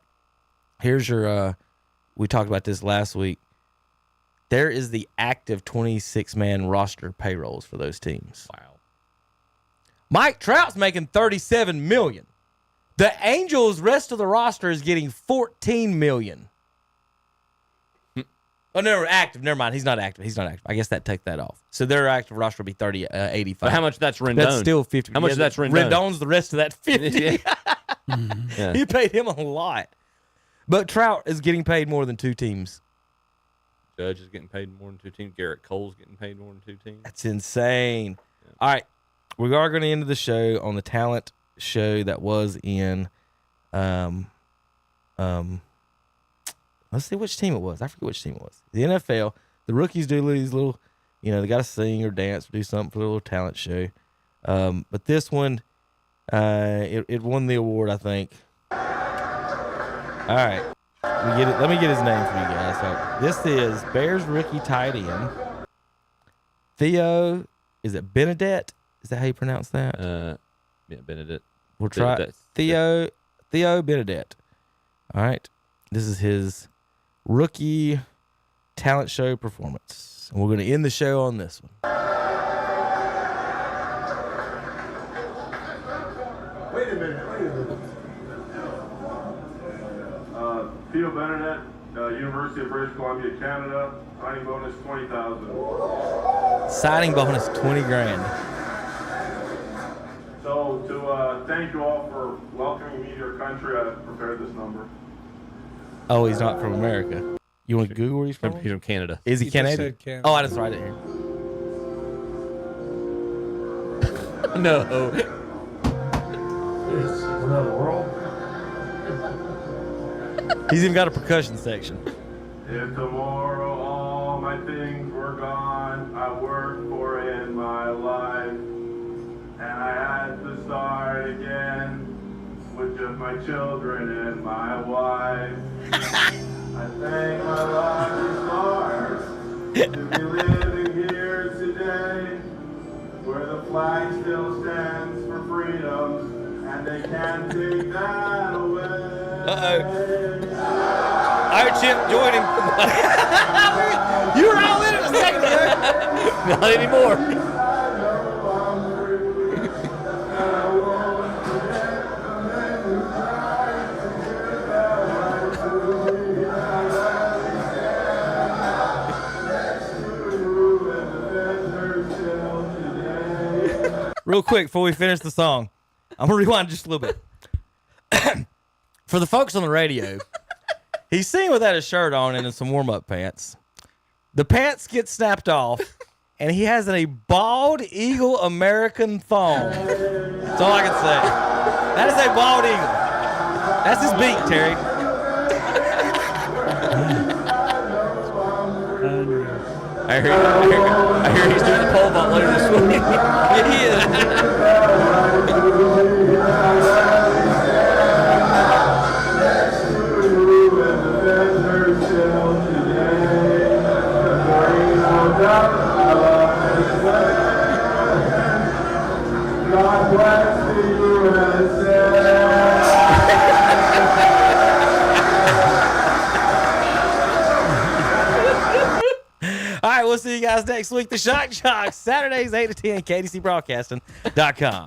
Here's your we talked about this last week. There is the active 26-man roster payrolls for those teams. Wow. Mike Trout's making $37 million. The Angels' rest of the roster is getting $14 million. Oh, no, active. Never mind. He's not active. I guess take that off. So their active roster will be 85. But how much that's Rendon? That's still 50. How much of that's Rendon? Rendon's the rest of that 50. Yeah. He paid him a lot. But Trout is getting paid more than two teams. Judge is getting paid more than two teams. Garrett Cole's getting paid more than two teams. That's insane. Yeah. All right. We are going to end the show on the talent show that was in let's see which team it was. I forget which team it was. The NFL. The rookies do these little, they got to sing or dance or do something for the little talent show. But this one, it won the award, I think. All right. Let me get his name for you guys. So this is Bears rookie tight end. Theo, is it Benedette? Is that how you pronounce that? Yeah, Benedict. We'll try Theo Benedette. All right. This is his rookie talent show performance. And we're going to end the show on this one. Wait a minute. Theo Benedette, University of British Columbia, Canada. Signing bonus $20,000. Signing bonus $20,000. So to thank you all for welcoming me to your country, I prepared this number. Oh, he's not from America. You want to Google where he's from? He's from Canada. Is he He just Canadian? said Canada. Oh, I just write it here. No. He's even got a percussion section. If tomorrow all my things were gone I worked for in my life, and I had to start again with just my children and my wife. I thank my lucky stars to be living here today, where the flag still stands for freedom, and they can't take that away. All right, Chip, join him. You were all in it a second ago. Not anymore. Real quick before we finish the song, I'm going to rewind just a little bit. For the folks on the radio, he's singing without his shirt on and in some warm-up pants. The pants get snapped off, and he has a bald eagle American thong. That's all I can say. That is a bald eagle. That's his beak, Terry. I hear he's doing the pole vault later this week. Yeah, he is. God bless the USA. All right, we'll see you guys next week. The Shock Joxx, Saturdays 8 to 10, KDCBroadcasting.com.